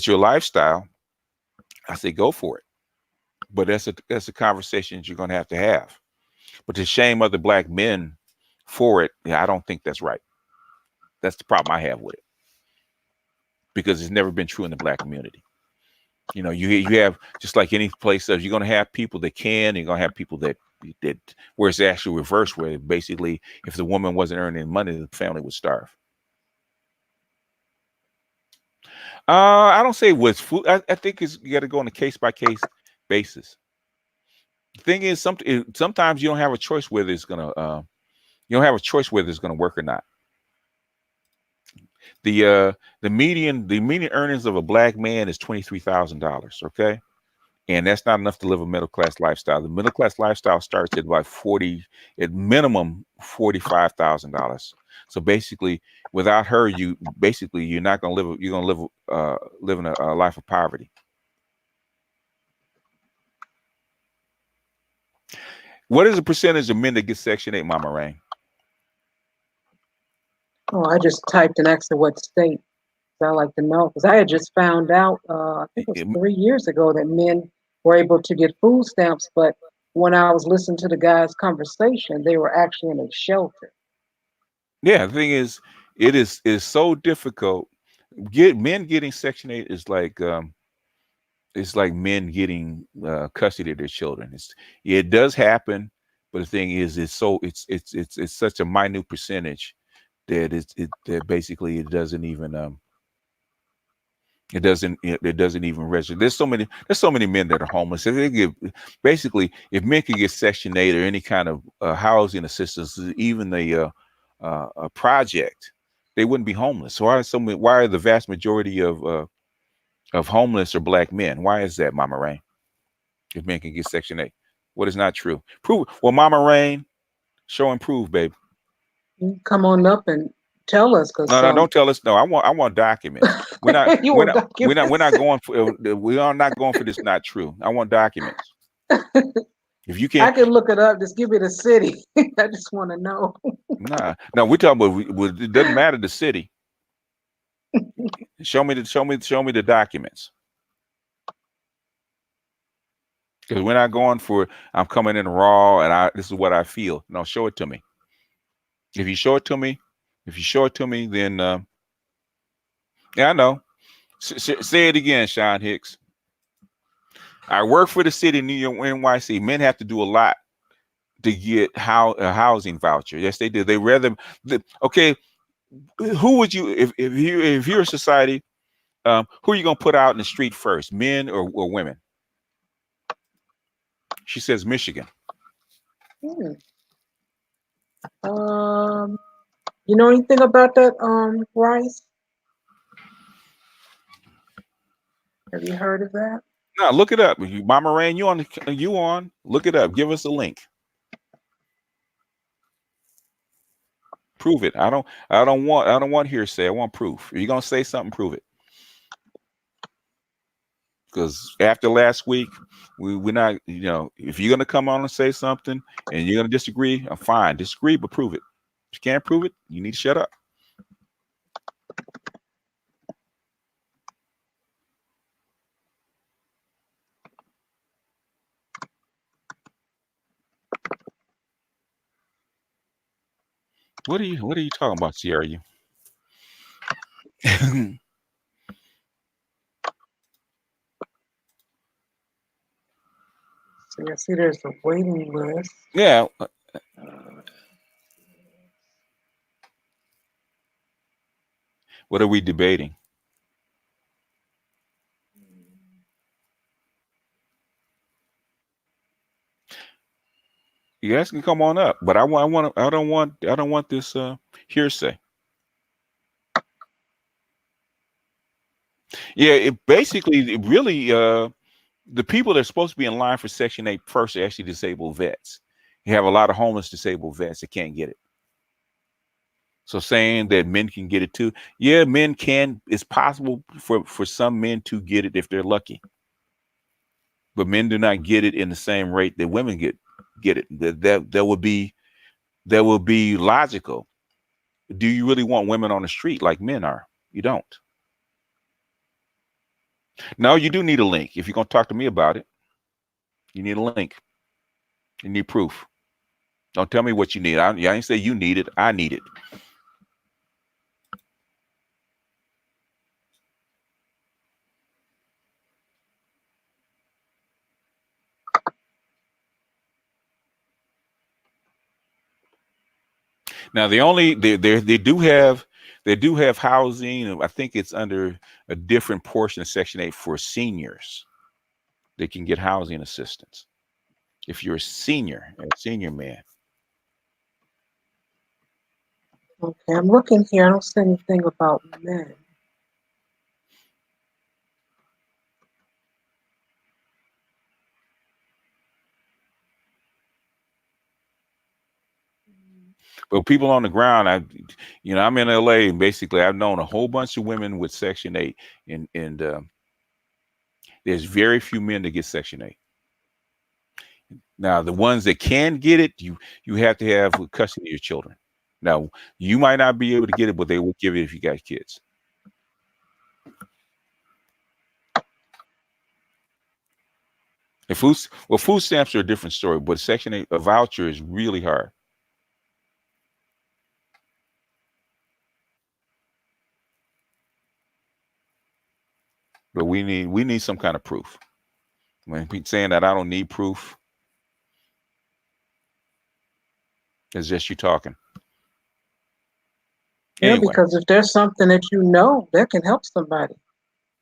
lifestyle, I say go for it. But that's a conversation you're going to have. But to shame other black men for it, I don't think that's right. That's the problem I have with it, because it's never been true in the black community. You have, just like any place else, you're going to have people that can, you're going to have people that where it's actually reversed, where basically if the woman wasn't earning money, the family would starve. I don't say what's food. I think you got to go on a case-by-case basis. The thing is, sometimes you don't have a choice whether it's gonna work or not. The median earnings of a black man is $23,000. Okay, and that's not enough to live a middle class lifestyle. The middle class lifestyle starts at like at minimum $45,000. So basically, without her, you're not gonna live. You're gonna live in a life of poverty. What is the percentage of men that get Section 8, Mama Rain? Oh, I just typed and asked her what state. So I like to know, because I had just found out, I think it was 3 years ago, that men were able to get food stamps, but when I was listening to the guy's conversation, they were actually in a shelter. Yeah, the thing is, it is so difficult. Men getting Section 8 is like it's like men getting custody of their children. It does happen, but the thing is, it's such a minute percentage that that basically it doesn't even register. There's so many men that are homeless. If they basically, if men could get Section 8 or any kind of housing assistance, even a project, they wouldn't be homeless. So why are the vast majority of homeless are black men? Why is that, Mama Rain? If men can get Section 8, what is not true? Prove. Well, Mama Rain, show and prove, baby. You come on up and tell us, because No, don't tell us. No, I want documents. We're not. you we're want not. We're not. We're not documents? going for. We are not going for this. Not true. I want documents. If you I can't, can look it up. Just give me the city. I just want to know. nah. No, we're talking about. It doesn't matter the city. Show me the documents. Because we're not going for. I'm coming in raw, and this is what I feel. No, show it to me. If you show it to me, then yeah, I know. Say it again, Sean Hicks. I work for the city of New York, NYC. Men have to do a lot to get a housing voucher. Yes, they do. They rather. Okay, who would you if you're a society? Who are you gonna put out in the street first, men or women? She says Michigan. Hmm. You know anything about that, Rice? Have you heard of that? No, look it up. Mama Rain, you on? Look it up. Give us a link. Prove it. I don't want hearsay. I want proof. If you're gonna say something, prove it. Because after last week, we're not, if you're gonna come on and say something and you're gonna disagree, I'm fine. Disagree, but prove it. If you can't prove it, you need to shut up. What are you talking about, Sierra? You See, I see there's a waiting list. yeah. Uh, What are we debating? You guys can come on up, but I don't want this hearsay. Yeah, it really the people that are supposed to be in line for Section 8 first are actually disabled vets. You have a lot of homeless disabled vets that can't get it. So saying that men can get it too, yeah, men can. It's possible for some men to get it if they're lucky, but men do not get it in the same rate that women get it. That would be logical. Do you really want women on the street like men are? You don't. No, you do need a link. If you're gonna talk to me about it, you need a link. You need proof. Don't tell me what you need. I ain't say you need it. I need it. Now they do have housing. And I think it's under a different portion of Section 8 for seniors. They can get housing assistance if you're a senior man. okay, I'm looking here. I don't see anything about men. But people on the ground, I'm in LA, and basically I've known a whole bunch of women with Section 8, and there's very few men that get Section 8. Now, the ones that can get it, you have to have custody of your children. Now, you might not be able to get it, but they will give it if you got kids. Food stamps are a different story, but Section 8, a voucher is really hard. But we need some kind of proof. When people saying that I don't need proof, it's just you talking. Yeah, Anyway. because if there's something that you know that can help somebody,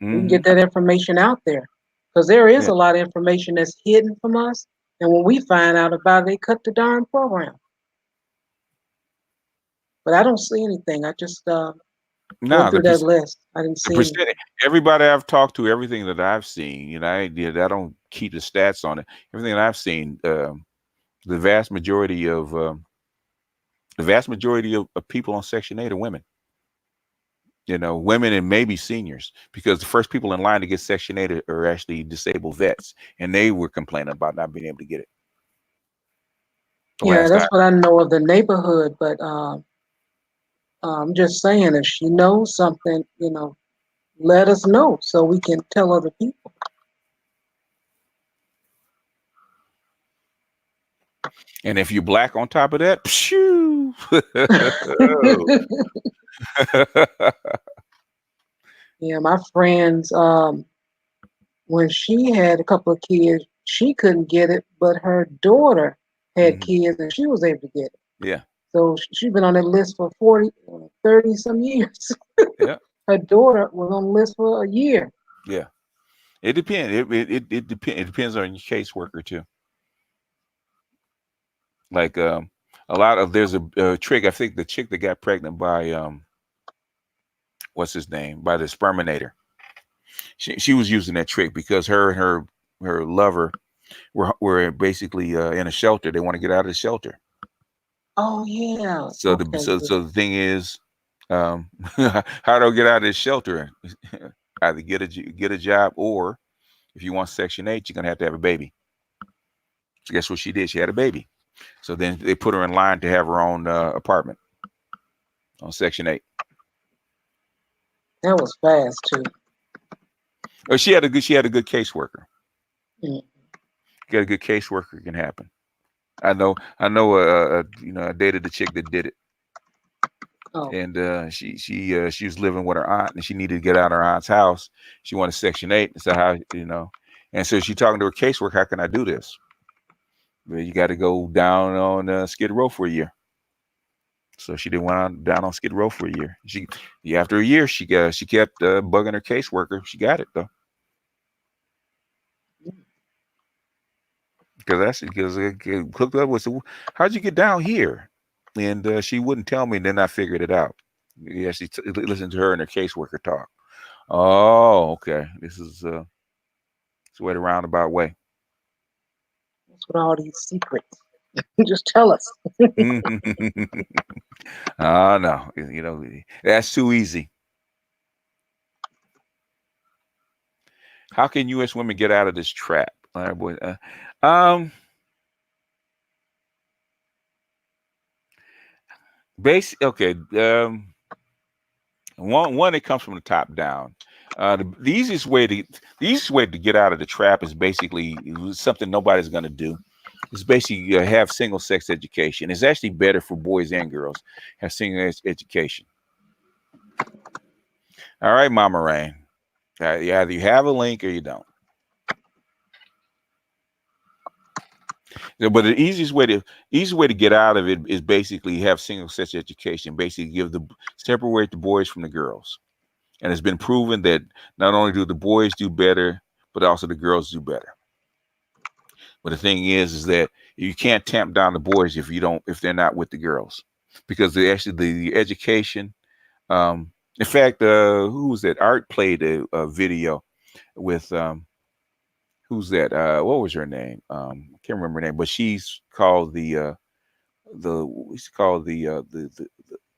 we can Hmm. get that information out there. Because there is Yeah. a lot of information that's hidden from us, and when we find out about it, they cut the darn program. But I don't see anything. I just going Nah, through that list. I didn't the see anything. percentage. Everybody I've talked to, everything that I've seen, I don't keep the stats on it. Everything that I've seen, the vast majority of people on Section 8 are women. women and maybe seniors, because the first people in line to get Section 8 are actually disabled vets, and they were complaining about not being able to get it the Yeah, last that's time. what I know of the neighborhood. But I'm just saying, if she knows something, let us know so we can tell other people. And if you're black on top of that, phew. Yeah, my friends, when she had a couple of kids, she couldn't get it, but her daughter had Mhm. kids and she was able to get it. Yeah, So she's been on that list for 40, 30 some years. yeah, Her daughter was on the list for a year. yeah. It depends. It depends on your caseworker too. Like a lot of there's a trick. I think the chick that got pregnant by what's his name, by the sperminator. She was using that trick because her and her lover were basically in a shelter. They want to get out of the shelter. Oh, yeah. So the Okay. so Yeah. so the thing is, how do I get out of this shelter? Either get a job, or if you want Section 8, you're gonna have to have a baby. So guess what she did? She had a baby. So then they put her in line to have her own apartment on Section 8. That was fast, too. Oh, she had a good caseworker. Mm. Get a good caseworker can happen. I know. I dated the chick that did it, Oh, and she was living with her aunt, and she needed to get out of her aunt's house. She wanted Section 8, and so and so she talking to her caseworker. How can I do this? Well, you got to go down on Skid Row for a year. So she did went on down on Skid Row for a year. After a year, she kept bugging her caseworker. She got it though, because I hooked up with. How'd you get down here? And she wouldn't tell me. And then I figured it out. Yeah, she listened to her and her caseworker talk. Oh, okay. This way the roundabout way. what's with all these secrets? Just tell us. Oh no, that's too easy. How can U.S. women get out of this trap? All right, boy. Um, Okay. One it comes from the top down. The easiest way to get out of the trap is basically something nobody's going to do. It's basically have single sex education. It's actually better for boys and girls have single education. All right, Mama Rain. Either you have a link or you don't. Yeah, but the easiest way to get out of it is basically have single sex education. Basically, separate the boys from the girls. And it's been proven that not only do the boys do better, but also the girls do better. But the thing is that you can't tamp down the boys if they're not with the girls, because the education. In fact, who was that? Art played a video with who's that? What was her name? I can't remember her name, but she's called the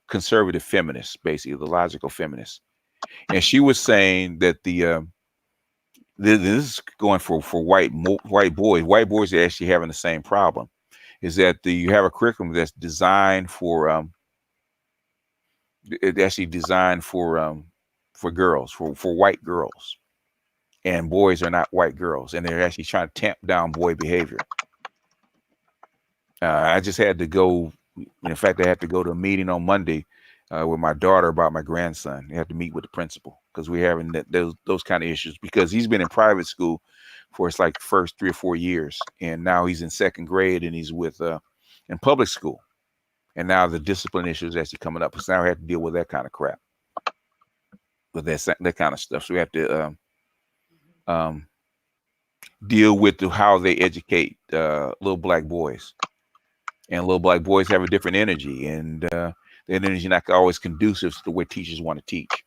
conservative feminist, basically the logical feminist, and she was saying that this is going for white boys. White boys are actually having the same problem. Is that you have a curriculum that's designed for girls, for white girls, and boys are not white girls, and they're actually trying to tamp down boy behavior. I just had to go. In fact, I had to go to a meeting on Monday with my daughter about my grandson. I had to meet with the principal because we're having those kind of issues, because he's been in private school for it's like first 3 or 4 years, and now he's in second grade and he's with in public school, and now the discipline issues actually coming up. So now I have to deal with that kind of crap, with that kind of stuff. So we have to um, deal with how they educate little black boys. And little black boys have a different energy, and that energy not always conducive to the way teachers want to teach.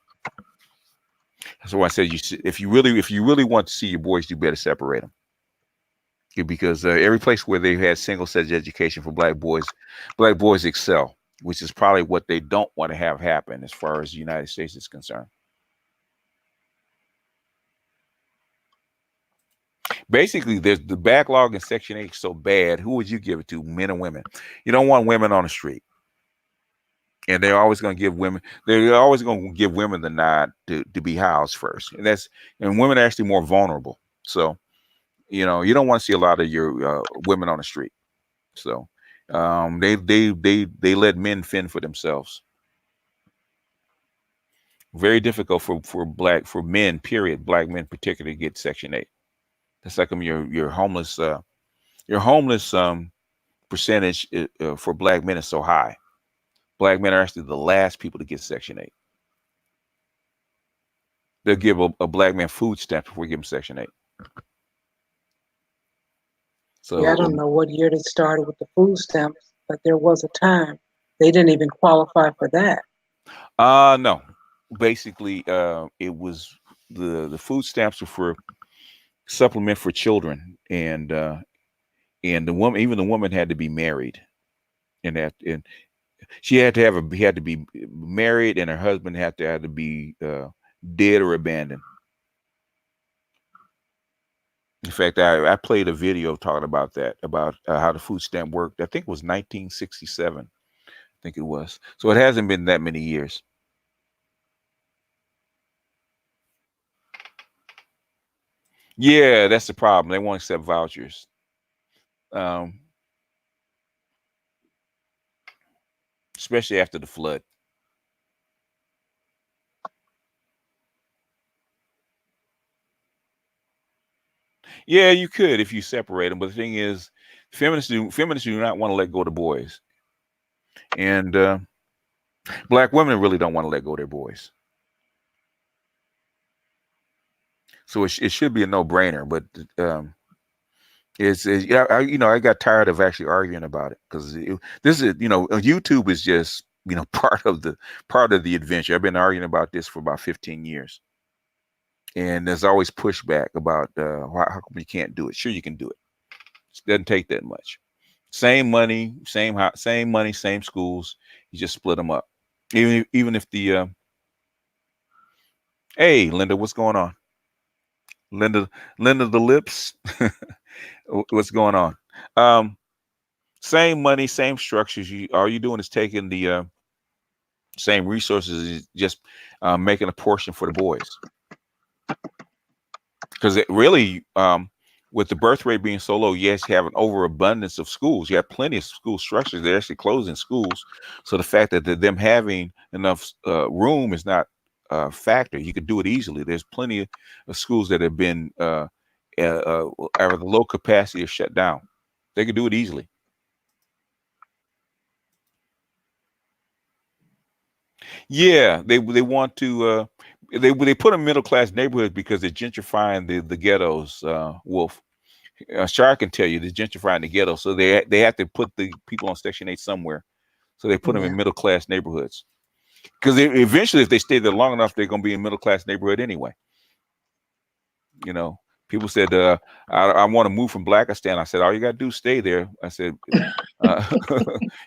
That's why I said if you really want to see your boys do better, separate them. Because every place where they've had single sex education for black boys excel. which is probably what they don't want to have happen as far as the United States is concerned. Basically, there's the backlog in Section 8 so bad. Who would you give it to, men or women? You don't want women on the street. And they're always going to give women, they're always going to give women the nod to be housed first. And women are actually more vulnerable. So, you don't want to see a lot of your women on the street. So they let men fend for themselves. Very difficult for men, period, black men particularly, to get Section 8. That's like your homeless percentage for black men is so high. Black men are actually the last people to get Section 8. They'll give a black man food stamps before we give him Section 8. Yeah, I So don't know what year they started with the food stamps, but there was a time they didn't even qualify for that. no. Basically, it was the food stamps were for supplement for children, and the woman, even the woman, had to be married, and she had to had to be married, and her husband had to be dead or abandoned. In fact, I played a video talking about that, about how the food stamp worked. I think it was 1967. I think it was. So it hasn't been that many years. Yeah, that's the problem. They won't accept vouchers. Um, Especially after the flood. Yeah, you could if you separate them, but the thing is, feminists do not want to let go of the boys, and black women really don't want to let go of their boys. So it should be a no brainer, but um, yeah, I got tired of actually arguing about it because this is YouTube is just part of the adventure. I've been arguing about this for about 15 years, and there's always pushback about how come you can't do it. Sure, you can do it. It doesn't take that much. Same money, same money, same schools. You just split them up. Even if the hey, Linda, what's going on? Linda, Linda, the lips. What's going on? Um, Same money, same structures. All you doing is taking the same resources, just making a portion for the boys. Because it really, with the birth rate being so low, yes, you have an overabundance of schools. You have plenty of school structures. They're actually closing schools. So the fact that them having enough room is not a factor. You could do it easily. There's plenty of schools that have been at the low capacity or shut down. They could do it easily. Yeah, they want to. They put in middle class neighborhoods because they're gentrifying the ghettos. Wolf, Shar can tell you they're gentrifying the ghetto, so they have to put the people on Section 8 somewhere. So they put them in Yeah. middle class neighborhoods because eventually, if they stay there long enough, they're going to be in middle class neighborhood anyway. You know, people said I want to move from Blackistan. I said all you got to do is stay there. I said uh,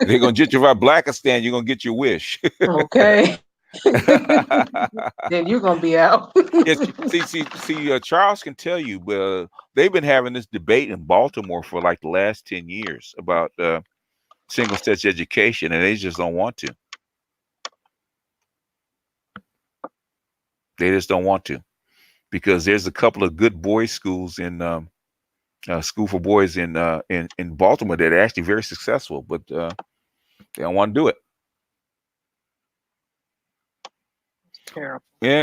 they're going to gentrify Blackistan. You're going to get your wish. Okay. Then you're gonna be out. Yes, Charles can tell you, they've been having this debate in Baltimore for like the last 10 years about single sex education, and they just don't want to. They just don't want to because there's a couple of good boys' schools in school for boys in Baltimore that are actually very successful, but they don't want to do it. It's terrible. Yeah,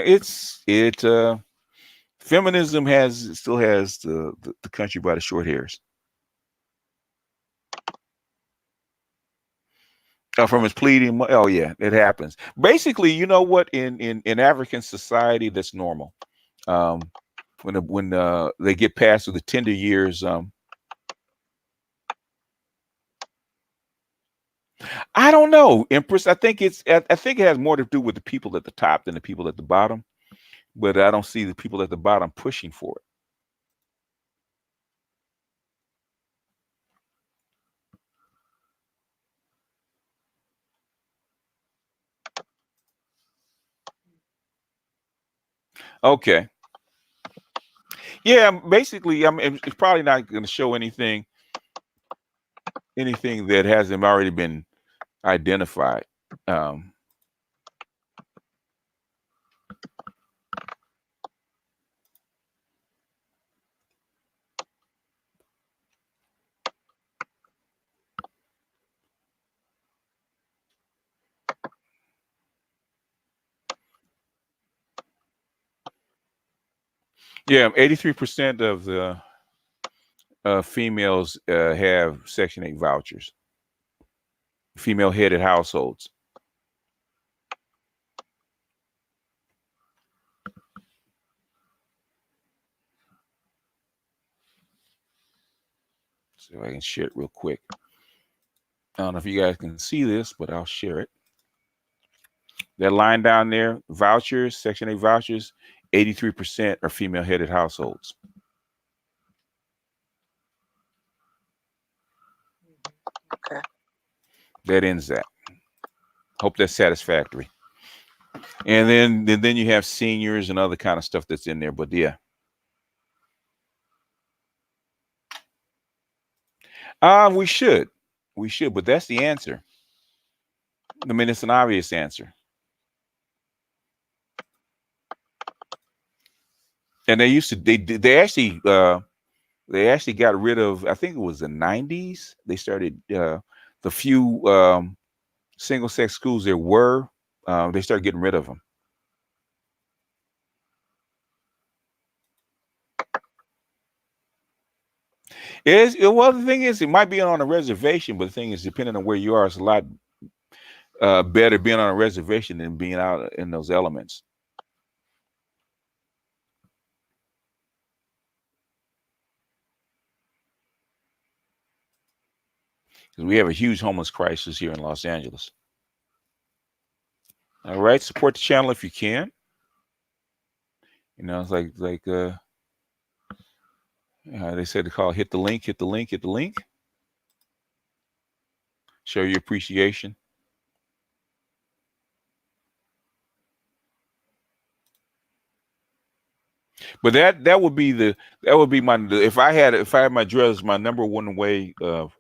feminism still has the country by the short hairs. From his pleading. Oh yeah, it happens. Basically, you know what? In African society, that's normal. Um, when they get past the tender years, I don't know, Empress. I think it has more to do with the people at the top than the people at the bottom. But I don't see the people at the bottom pushing for it. Okay. Yeah, basically, I mean, it's probably not going to show anything that hasn't already been identified. Um, yeah, 83% of the females have Section 8 vouchers, female headed households. So I can share it real quick. I don't know if you guys can see this, but I'll share it. That line down there, vouchers, Section 8 vouchers, 83% are female headed households. Okay. That ends that. Hope that's satisfactory. And then you have seniors and other kind of stuff that's in there. But yeah, we should, but that's the answer. I mean, it's an obvious answer. And they actually got rid of. I think it was the '90s. They started the few single sex schools there were. They started getting rid of them. Well, the thing is, it might be on a reservation, but the thing is, depending on where you are, it's a lot better being on a reservation than being out in those elements. Because we have a huge homeless crisis here in Los Angeles. All right, support the channel if you can. You know, it's like they said to call hit the link, hit the link, hit the link. Show your appreciation. But that would be my if I had my drugs, my number one way of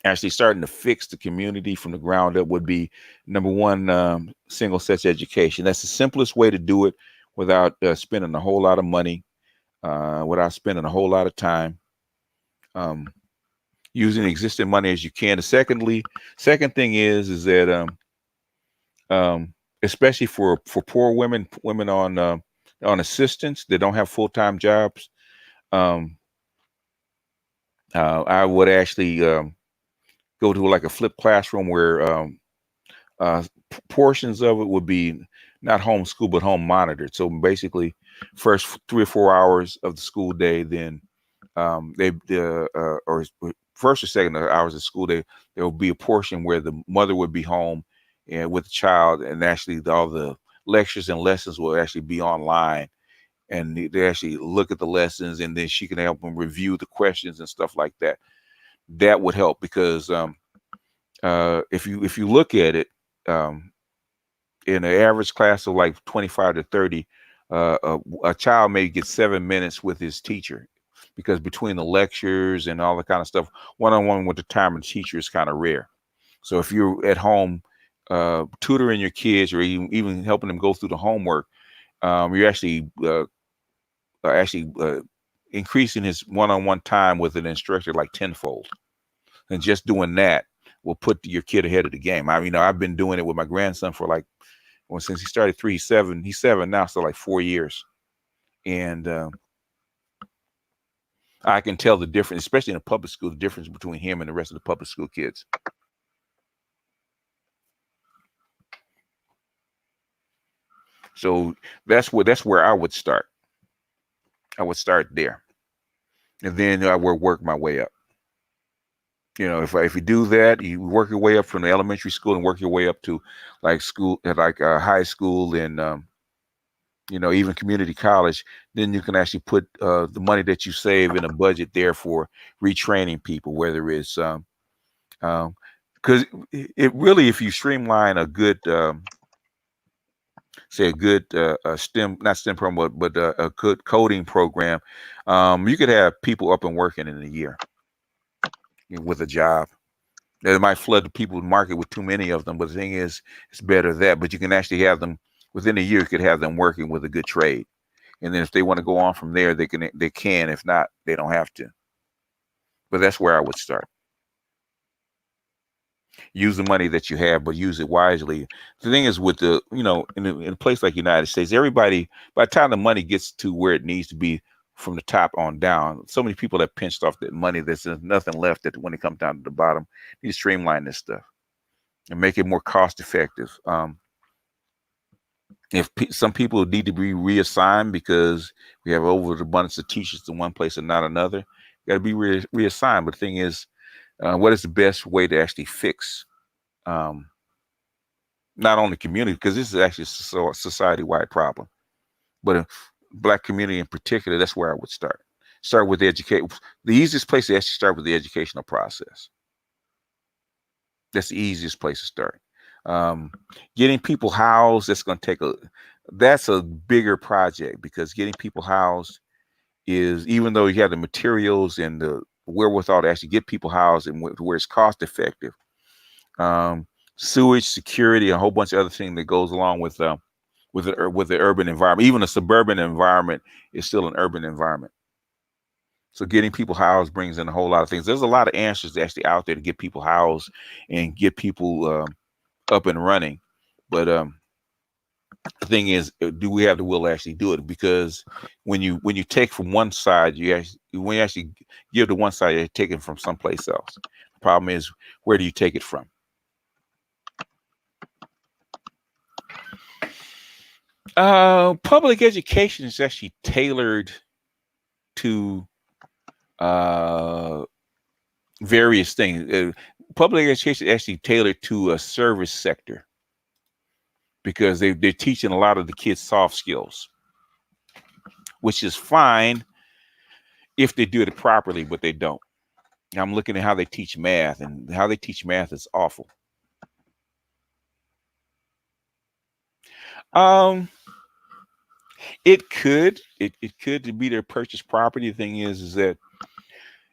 actually starting to fix the community from the ground up would be number one, single sex education. That's the simplest way to do it without spending a whole lot of money, without spending a whole lot of time. Using existing money as you can. Second thing is that especially for poor women on assistance that don't have full-time jobs, I would actually go to like a flipped classroom where portions of it would be not homeschool but home monitored. So basically, first 3 or 4 hours of the school day, then or first or second hours of school day, there will be a portion where the mother would be home and with the child, and actually all the lectures and lessons will actually be online, and they actually look at the lessons, and then she can help them review the questions and stuff like that. That would help because if you look at it, in an average class of like 25 to 30, a child may get 7 minutes with his teacher, because between the lectures and all the kind of stuff, one-on-one with the time and teacher is kind of rare. So if you're at home tutoring your kids, or even helping them go through the homework, you're actually increasing his one-on-one time with an instructor like tenfold. And just doing that will put your kid ahead of the game. I've been doing it with my grandson for like, well, since he started 3, he's 7. He's 7 now, so like 4 years. And I can tell the difference, especially in a public school, the difference between him and the rest of the public school kids. So that's where I would start. I would start there, and then I would work my way up. You know, if you do that, you work your way up from the elementary school and work your way up to like school, like high school, and even community college. Then you can actually put the money that you save in a budget there for retraining people, whether it's because it really, if you streamline a good say a good STEM, not STEM program, but a good coding program, you could have people up and working in a year with a job. It might flood the people's market with too many of them, but the thing is, it's better that. But you can actually have them within a year. You could have them working with a good trade, and then if they want to go on from there, they can. They can. If not, they don't have to. But that's where I would start. Use the money that you have, but use it wisely. The thing is, with the in a place like United States, everybody, by the time the money gets to where it needs to be from the top on down, so many people have pinched off that money. There's nothing left that when it comes down to the bottom. You need to streamline this stuff and make it more cost effective. If some people need to be reassigned because we have overabundance of teachers in one place and not another, got to be reassigned. But the thing is, what is the best way to actually fix um, not only community, because this is actually a society-wide problem, but a Black community in particular? That's where I would start. Start with the education. The easiest place to actually start with the educational process. That's the easiest place to start. Getting people housed, that's a bigger project, because getting people housed is, even though you have the materials and the wherewithal to actually get people housed and where it's cost effective, sewage, security, a whole bunch of other things that goes along with the urban environment. Even a suburban environment is still an urban environment. So getting people housed brings in a whole lot of things. There's a lot of answers actually out there to get people housed and get people up and running. But the thing is, do we have the will to actually do it? Because when you take from one side, when you actually give to one side, you're taking from someplace else. The problem is, where do you take it from? Public education is actually tailored to various things. Public education is actually tailored to a service sector, because they're teaching a lot of the kids soft skills, which is fine if they do it properly, but they don't. I'm looking at how they teach math, and how they teach math is awful. It could be their purchased property. The thing is that,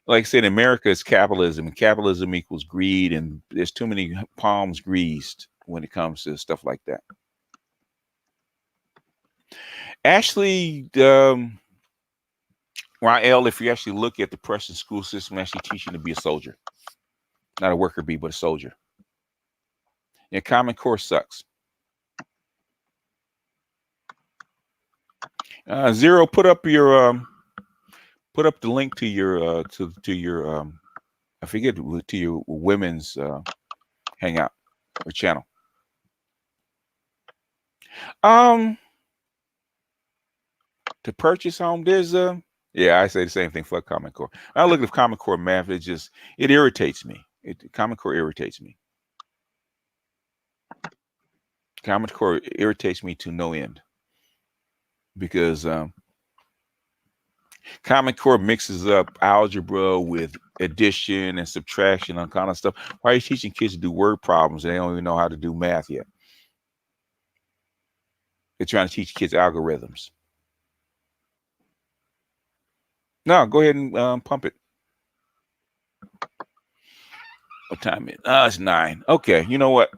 like I said, America is capitalism, and capitalism equals greed, and there's too many palms greased when it comes to stuff like that. Actually, Rael, if you actually look at the Prussian school system, actually teaching to be a soldier, not a worker bee, but a soldier. And Common Core sucks. Zero, put up the link to your to your I forget, to your women's hangout or channel. To purchase home, there's yeah, I say the same thing. Fuck Common Core. I look at Common Core math. It irritates me. Common Core irritates me. Common Core irritates me to no end, because Common Core mixes up algebra with addition and subtraction and kind of stuff. Why are you teaching kids to do word problems and they don't even know how to do math yet? They're trying to teach kids algorithms. No, go ahead and pump it. What time is it? It's 9. Okay, you know what?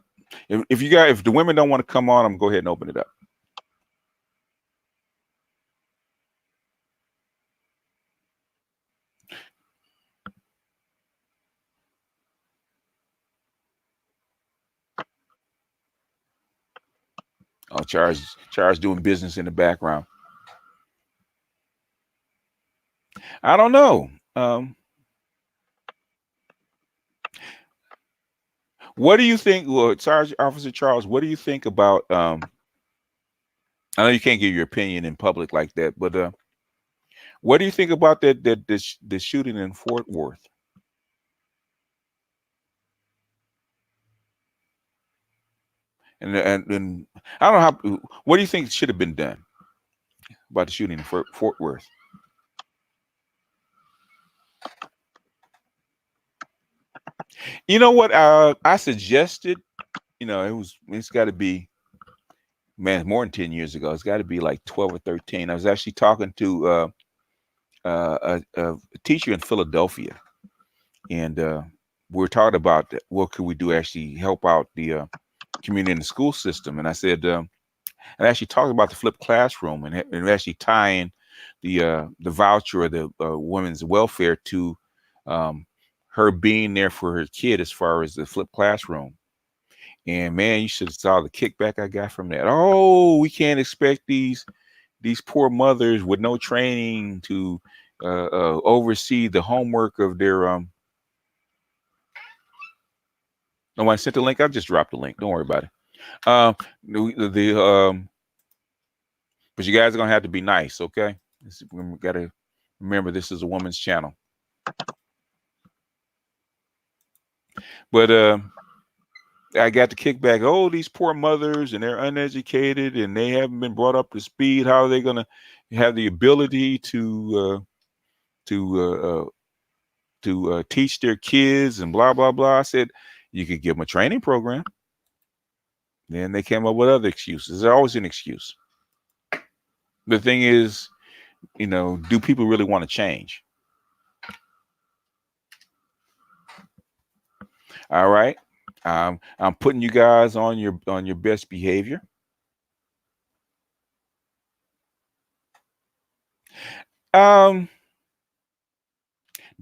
If the women don't want to come on, I'm gonna go ahead and open it up. Oh, Charles doing business in the background. I don't know. What do you think? Well, Sergeant Officer Charles, what do you think about? I know you can't give your opinion in public like that, but what do you think about the shooting in Fort Worth? And I don't know how. What do you think should have been done about the shooting in Fort Worth? You know what? I suggested. It's got to be man, more than 10 years ago. It's got to be like 12 or 13. I was actually talking to a teacher in Philadelphia, and we were talking about what could we do actually help out the community and the school system. And I said, and actually talked about the flipped classroom and actually tying the voucher or the women's welfare to um, her being there for her kid as far as the flipped classroom. And man, you should have saw the kickback I got from that. Oh, we can't expect these poor mothers with no training to oversee the homework of their no, I sent the link. I just dropped the link. Don't worry about it. The but you guys are gonna have to be nice, okay? We gotta remember this is a woman's channel. But I got the kickback. Oh, these poor mothers, and they're uneducated, and they haven't been brought up to speed. How are they gonna have the ability to teach their kids and blah blah blah? I said you could give them a training program. Then they came up with other excuses. There's always an excuse. The thing is, do people really want to change? All right. I'm putting you guys on your best behavior. Um,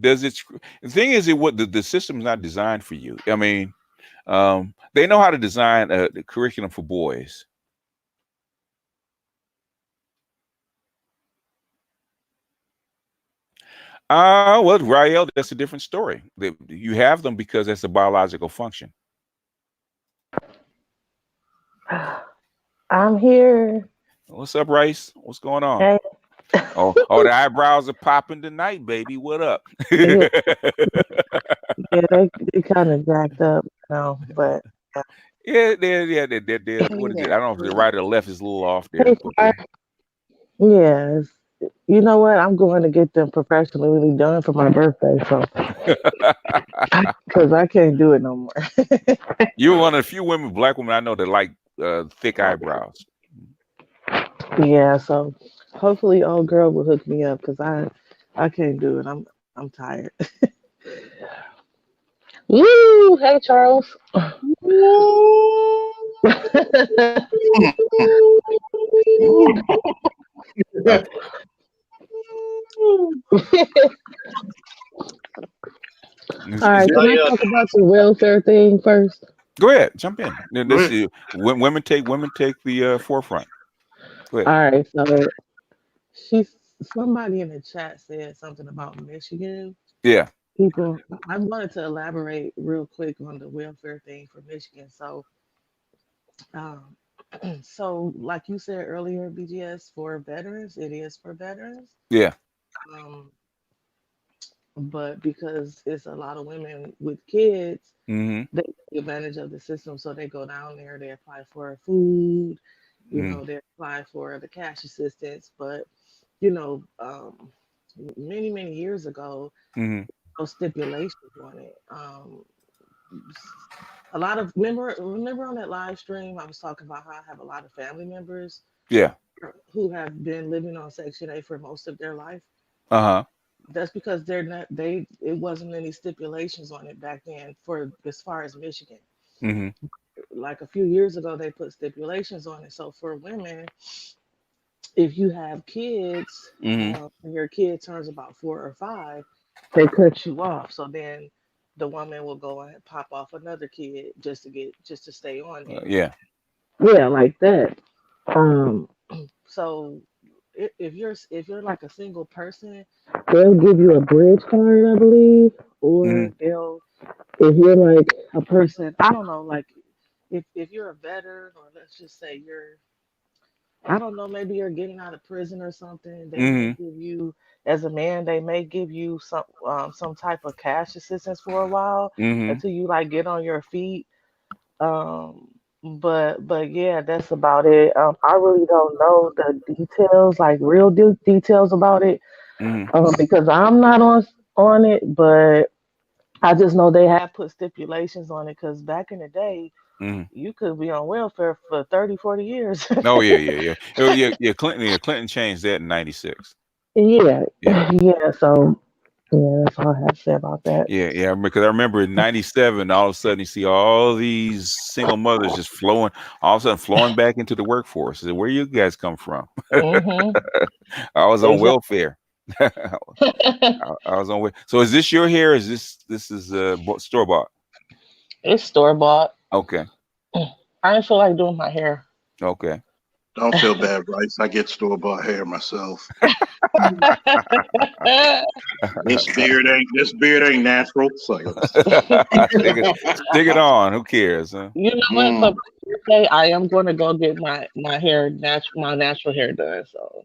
does it? The thing is, what the system is not designed for you. I mean, they know how to design the curriculum for boys. Well, Rael, that's a different story. You have them because that's a biological function. I'm here. What's up, Rice? What's going on? Hey. Oh, the eyebrows are popping tonight, baby. What up? Yeah, yeah, they kind of jacked up, but Yeah, they're what is it? I don't know if the right or the left is a little off there, hey, but yeah, you know what? I'm going to get them professionally done for my birthday, so because I can't do it no more. you're one of the few black women I know that like thick eyebrows. Yeah, so hopefully old girl will hook me up because I can't do it. I'm tired. Woo! Hey Charles. All right, can I talk about the welfare thing first? Go ahead, jump in. Let's see. Women take the forefront. Go ahead. All right, so she's somebody in the chat said something about Michigan. Yeah. People, I wanted to elaborate real quick on the welfare thing for Michigan. Um, so like you said earlier, BGS for veterans, it is for veterans. Yeah. Um, but because it's a lot of women with kids, Mm-hmm. they take advantage of the system. So they go down there, they apply for food, Mm-hmm. they apply for the cash assistance. But, you know, many, many years ago, Mm-hmm. no stipulations on it. A lot of remember on that live stream, I was talking about how I have a lot of family members Yeah. who have been living on Section 8 for most of their life. Uh-huh. That's because they're not it wasn't any stipulations on it back then for as far as Michigan. Mm-hmm. Like a few years ago they put stipulations on it. So for women, if you have kids, Mm-hmm. and your kid turns about 4 or 5, they cut you off. So then the woman will go and pop off another kid just to stay on there. Yeah. Yeah, like that. Um, so if you're like a single person, they'll give you a bridge card, I believe, or Mm-hmm. they'll if you're like a person, I don't know, like if you're a veteran, or let's just say I don't know, maybe you're getting out of prison or something, they may Mm-hmm. give you, as a man, they may give you some type of cash assistance for a while Mm-hmm. until you like get on your feet. Um, but yeah, that's about it. I really don't know the details, like real details about it, Mm-hmm. because I'm not on it, but I just know they have put stipulations on it because back in the day, Mhm. You could be on welfare for 30, 40 years. Oh yeah. Oh yeah. Clinton changed that in '96. Yeah, Yeah. yeah. So yeah, that's all I have to say about that. Yeah. Because I remember in '97, all of a sudden you see all these single mothers just flowing, all of a sudden flowing back into the workforce. I said, where you guys come from? Hmm. I was on Exactly. welfare. I was on. So is this your hair? Is this is store bought? It's store bought. Okay. I didn't feel like doing my hair. Okay. Don't feel bad, Bryce. I get store-bought hair myself. This beard ain't natural. So Stick it on. Who cares? Huh? You know what? For mm, my birthday, I am going to go get my hair my natural hair done. So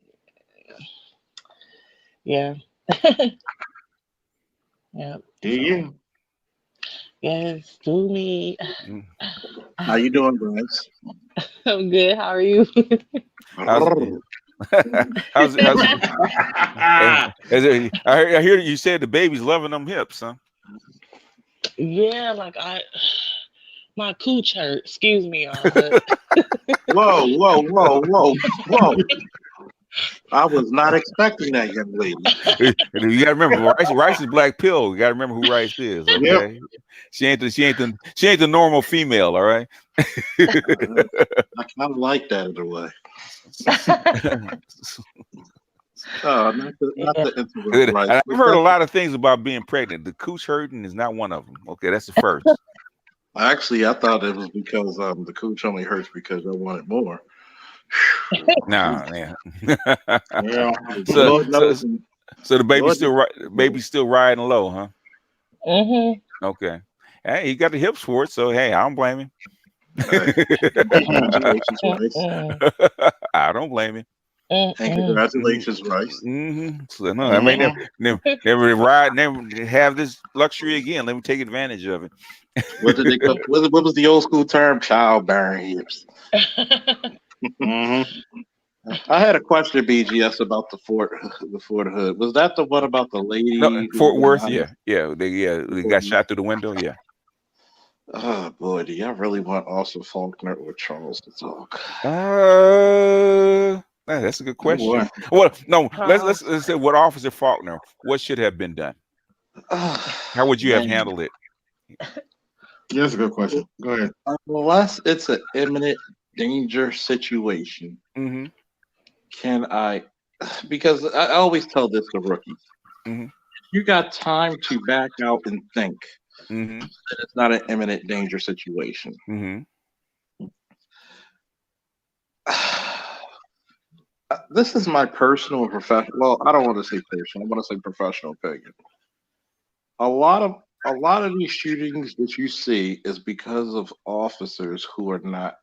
yeah, yeah. So yeah. yes, do me. Mm. How you doing, Bryce? I'm good. How are you? How's how's it? I hear you said the baby's loving them hips, huh? Yeah, like my cooch hurt. Excuse me, y'all, but Whoa. I was not expecting that, young lady. You gotta remember Rice is black pill. You gotta remember who Rice is, Yep. okay? She ain't the normal female, all right? I kind of like that in a way. Not yeah. to interrupt, Bryce. I've But heard a lot of things about being pregnant. The cooch hurting is not one of them. Okay, that's the first. actually, I thought it was because the cooch only hurts because I wanted more. Nah, yeah. Yeah, so Lord so knows. so the baby's Lord still baby's still riding low, huh? Mhm. Okay. Hey, he got the hips for it, so hey, I don't blame him. knows. Congratulations, Bryce. Mm-mm. I don't blame him. And Mm-mm. congratulations, Bryce. So, no, I mean, never ride, never have this luxury again. Let me take advantage of it. What did they call? What was the old school term? Childbearing hips. hmm I had a question, BGS, about the Fort Hood. Was that the one about the No, lady who Fort was in the Worth, house? they got shot through the window, yeah. Oh boy, do y'all really want Austin Faulkner or Charles to talk? That's a good Oh boy. question. Well, no, Huh? let's say what Officer Faulkner, what should have been done? How would you have Man, handled it? Yeah, that's a good question. Go ahead. unless it's an imminent danger situation, Mm-hmm. can I? Because I always tell this to rookies: Mm-hmm. you got time to back out and think Mm-hmm. that it's not an imminent danger situation. Mm-hmm. This is my personal and professional. Well, I don't want to say personal. I want to say professional opinion. A lot of these shootings that you see is because of officers who are not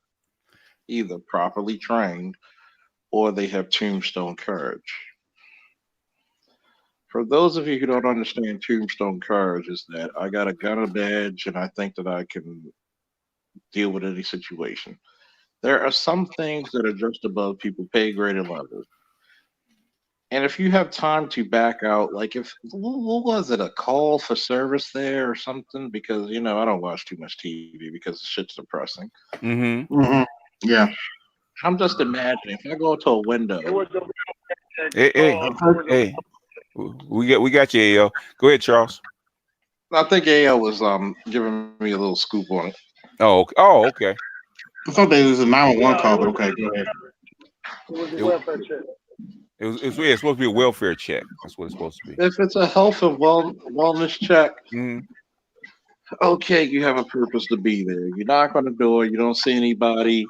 either properly trained or they have tombstone courage. For those of you who don't understand tombstone courage, is that I got a gun and a badge and I think that I can deal with any situation. There are some things that are just above people pay grade and level. And if you have time to back out, like if what was it, a call for service there or something? Because I don't watch too much TV because the shit's depressing. Mm-hmm. Mm-hmm. Yeah. I'm just imagining if I go to a window. Hey, we got you, AO. Go ahead, Charles. I think AO was giving me a little scoop on it. Oh, okay. I thought there was a 911 call, but okay, go ahead. It's supposed to be a welfare check. That's what it's supposed to be. If it's a health and wellness check, Mm-hmm. okay, you have a purpose to be there. You knock on the door, you don't see anybody,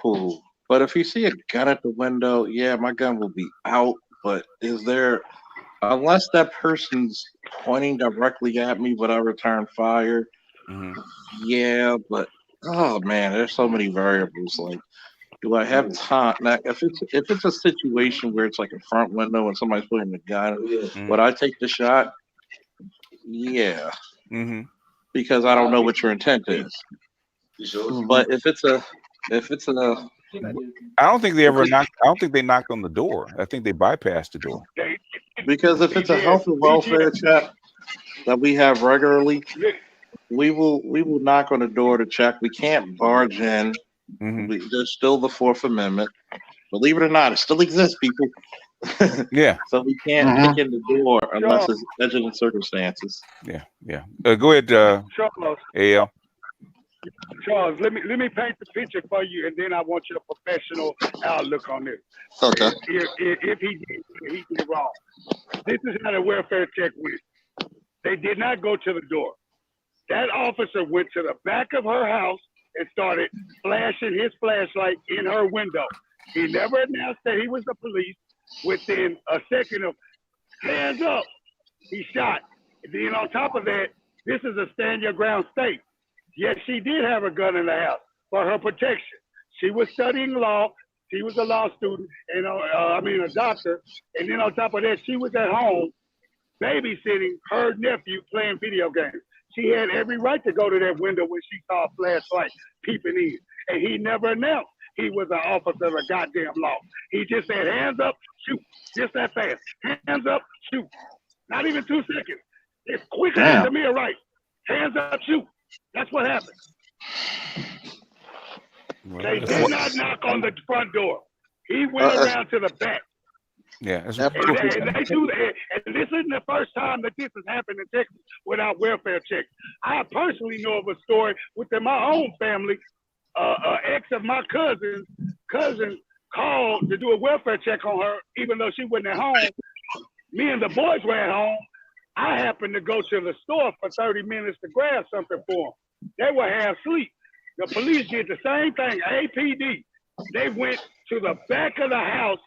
cool. But if you see a gun at the window, yeah, my gun will be out. But is there, unless that person's pointing directly at me, would I return fire? Mm-hmm. Yeah, but oh man, there's so many variables. Like, do I have time? Now, if it's a situation where it's like a front window and somebody's pointing a gun, would I take the shot? Yeah, Mm-hmm. because I don't know what your intent is. But if it's a I don't think they ever knocked. I don't think they knocked on the door. I think they bypassed the door. because if it's a health and welfare check that we have regularly, we will knock on the door to check. We can't barge in. There's still the Fourth Amendment. Believe it or not, it still exists, people. Yeah. So we can't kick in the door unless it's exigent circumstances. Yeah. Yeah. Go ahead, Charles, AL. Charles, let me paint the picture for you, and then I want your professional outlook on this. Okay. If he did wrong, this is how the welfare check went. They did not go to the door. That officer went to the back of her house and started flashing his flashlight in her window. He never announced that he was the police. Within a second of hands up, he shot. And then on top of that, this is a stand your ground state. Yes, she did have a gun in the house for her protection. She was studying law. She was a law student, and a doctor. And then on top of that, she was at home babysitting her nephew playing video games. She had every right to go to that window when she saw a flashlight peeping in. And he never announced he was an officer of the goddamn law. He just said, hands up, shoot. Just that fast. Hands up, shoot. Not even 2 seconds. It's quicker than the mere right. Hands up, shoot. That's what happened. They did not knock on the front door. He went around to the back. Yeah. And they do that. And this isn't the first time that this has happened in Texas without welfare checks. I personally know of a story within my own family. Ex of my cousin called to do a welfare check on her, even though she wasn't at home. Me and the boys were at home. I happened to go to the store for 30 minutes to grab something for them. They were half asleep. The police did the same thing, APD. They went to the back of the house.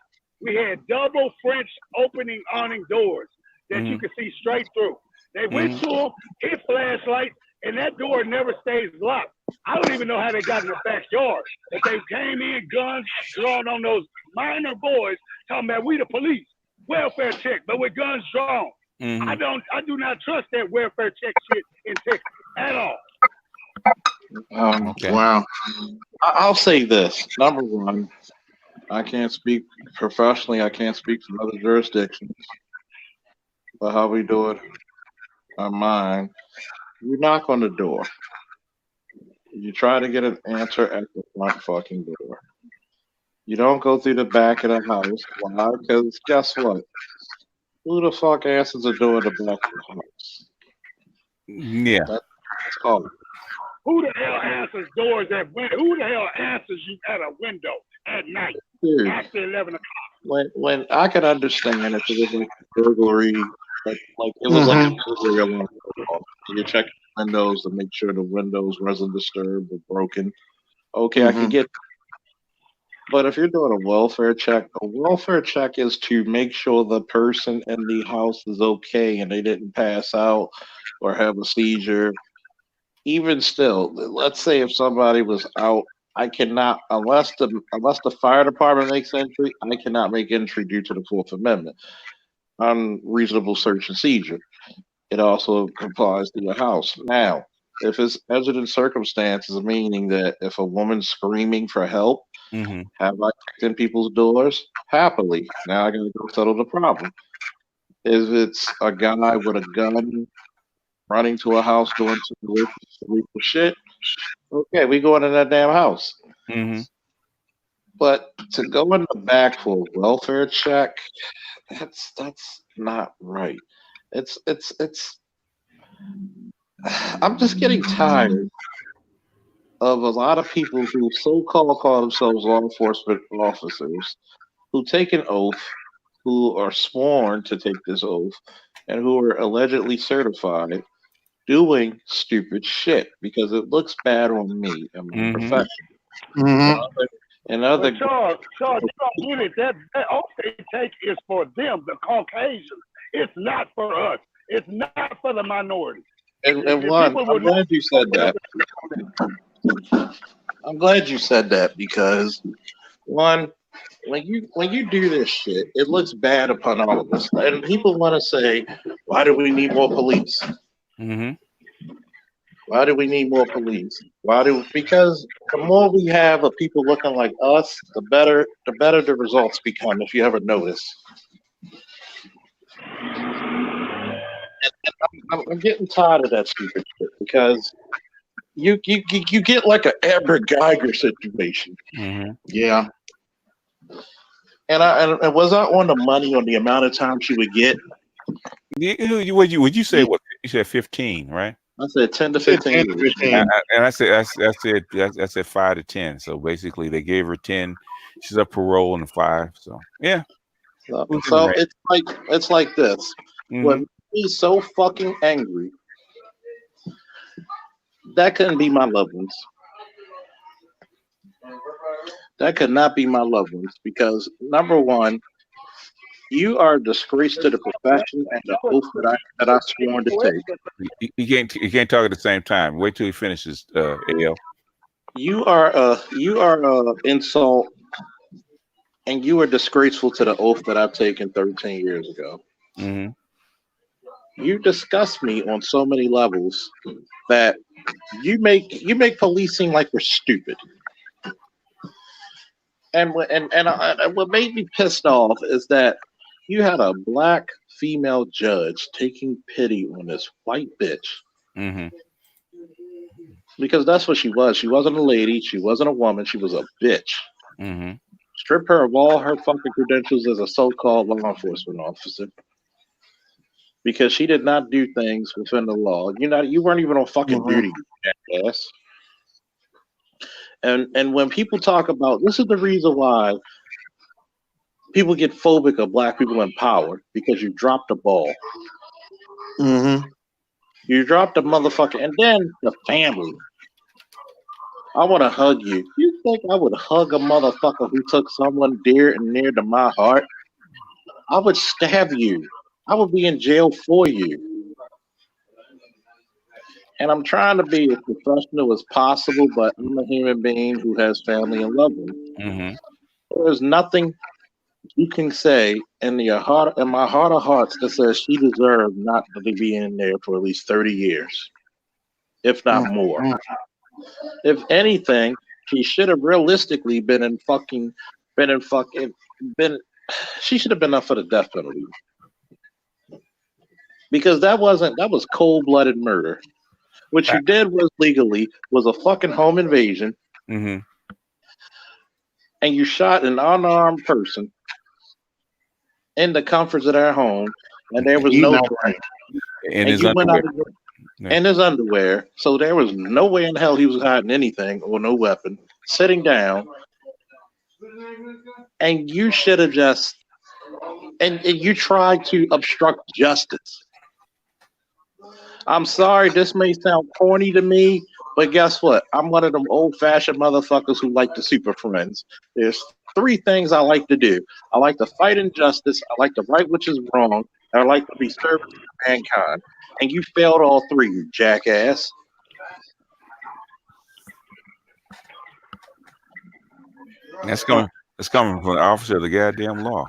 We had double French opening awning doors that you could see straight through. They went to them, hit flashlights, and that door never stays locked. I don't even know how they got in the backyard. But they came in, guns drawn on those minor boys, talking about we the police. Welfare check, but with guns drawn. I do not trust that welfare check shit in Texas at all. Wow. I'll say this. Number one, I can't speak professionally. I can't speak for other jurisdictions. But how we do it on mine, you knock on the door. You try to get an answer at the front fucking door. You don't go through the back of the house. Why? Because guess what? Who the fuck answers the door at the back of the house? Yeah. That's all. Who the hell answers doors at window? Who the hell answers you at a window at night Dude, after 11 o'clock? when I can understand if it was like burglary, like it was like a burglary alarm. You check windows to make sure the windows wasn't disturbed or broken. Okay, I can get. But if you're doing a welfare check is to make sure the person in the house is okay and they didn't pass out or have a seizure. Even still, let's say if somebody was out, I cannot, unless the fire department makes entry, I cannot make entry due to the Fourth Amendment. Unreasonable search and seizure. It also applies to your house. Now, if it's exigent circumstances, meaning that if a woman's screaming for help, have I kicked in people's doors? Happily. Now I gotta go settle the problem. If it's a guy with a gun running to a house doing some illegal shit, okay, we go into that damn house. But to go in the back for a welfare check, that's not right. It's I'm just getting tired of a lot of people who so-called call themselves law enforcement officers who take an oath, who are sworn to take this oath, and who are allegedly certified doing stupid shit because it looks bad on me and my profession. And other Charles, you don't get it. That oath they take is for them, the Caucasians. It's not for us. It's not for the minority. And one, I'm glad you said that. I'm glad you said that because one, when you do this shit, it looks bad upon all of us. And people want to say, why do we need more police? Why do we need more police? Because the more we have of people looking like us, the better the results become, if you ever notice. And I'm getting tired of that stupid shit. because you get like an Amber Geiger situation. Mm-hmm. Yeah. And was I on the money on the amount of time she would get? Would you say what you said 15, right? I said 10 to 10 15 to years. 15. And I said 5 to 10. So basically, they gave her 10. She's up parole in 5. So yeah, So it's like this. What Mm-hmm. made me so fucking angry, that couldn't be my loved ones. That could not be my loved ones because number one, you are a disgrace to the profession and the oath that I sworn to take. You can't talk at the same time. Wait till he finishes. AL. You are a insult, and you are disgraceful to the oath that I've taken 13 years ago. Mm-hmm. You disgust me on so many levels that you make police seem like we're stupid. And what made me pissed off is that you had a black female judge taking pity on this white bitch Mm-hmm. because that's what she was. She wasn't a lady. She wasn't a woman. She was a bitch. Mm-hmm. Strip her of all her fucking credentials as a so-called law enforcement officer because she did not do things within the law. You weren't even on fucking duty, you jackass. And when people talk about this is the reason why people get phobic of black people in power because you dropped the ball. Mm-hmm. You dropped the motherfucker, and then the family. I want to hug you. You think I would hug a motherfucker who took someone dear and near to my heart? I would stab you. I would be in jail for you. And I'm trying to be as professional as possible, but I'm a human being who has family and loved ones. Mm-hmm. There's nothing you can say in my heart of hearts that says she deserved not to be in there for at least 30 years, if not more. If anything, she should have realistically been. She should have been up for the death penalty because that was cold-blooded murder. What you did was a fucking home invasion, Mm-hmm. and you shot an unarmed person in the comforts of their home, and there was no threat. In And his you went underwear. out in his underwear, so there was no way in hell he was hiding anything or no weapon. Sitting down, and you should have just and you tried to obstruct justice. I'm sorry, this may sound corny to me, but guess what? I'm one of them old-fashioned motherfuckers who like the super friends. There's 3 things I like to do. I like to fight injustice, I like to right which is wrong, and I like to be service to mankind. And you failed all 3, you jackass. That's coming from the officer of the goddamn law.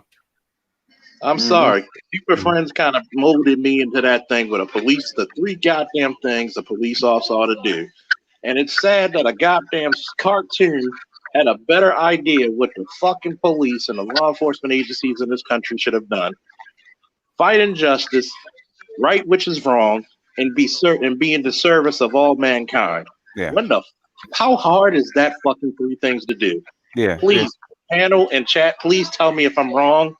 I'm sorry. Super friends kind of molded me into that thing with the 3 goddamn things a police officer ought to do. And it's sad that a goddamn cartoon had a better idea what the fucking police and the law enforcement agencies in this country should have done. Fight injustice, right which is wrong, and be in the service of all mankind. Yeah. How hard is that fucking 3 things to do? Yeah. Please, panel and chat, please tell me if I'm wrong.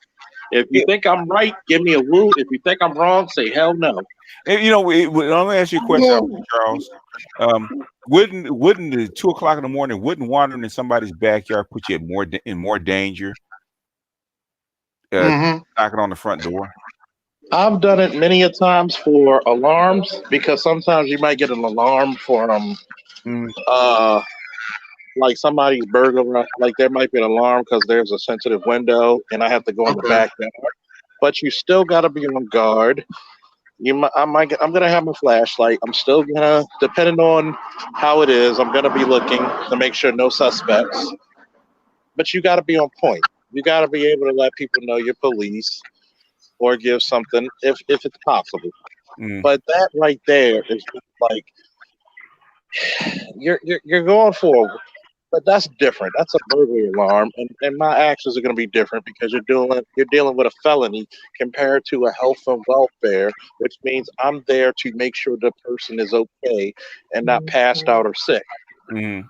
If you think I'm right, give me a woo. If you think I'm wrong, say hell no. And, let me ask you a question, Charles. Wouldn't the 2:00 in the morning, wouldn't wandering in somebody's backyard put you in more danger? Knocking on the front door. I've done it many a times for alarms because sometimes you might get an alarm for like somebody's burglar. Like there might be an alarm because there's a sensitive window, and I have to go in the backyard. But you still got to be on guard. I'm gonna have my flashlight. I'm still gonna, depending on how it is, I'm gonna be looking to make sure no suspects. But you got to be on point. You got to be able to let people know you're police, or give something if it's possible. But that right there is like you're going for But that's different. That's a burglary alarm, and my actions are going to be different because you're dealing with a felony compared to a health and welfare, which means I'm there to make sure the person is okay and not passed out or sick. Mm-hmm.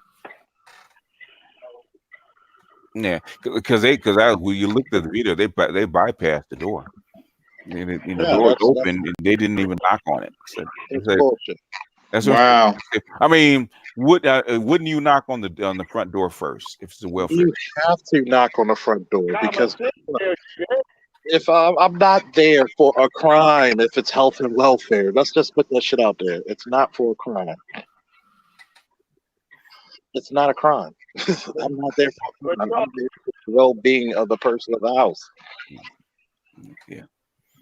Yeah, because when you looked at the video, they bypassed the door. The Yeah, door's that's open, and they didn't even knock on it. So, it's so bullshit. that's what Wow. I mean. Wouldn't you knock on the front door first if it's a welfare? You have to knock on the front door Common because sense tells you that. if I'm not there for a crime, if it's health and welfare, let's just put that shit out there. It's not for a crime. It's not a crime. I'm not there for a But crime. I'm there for the well-being of the person of the house. Yeah,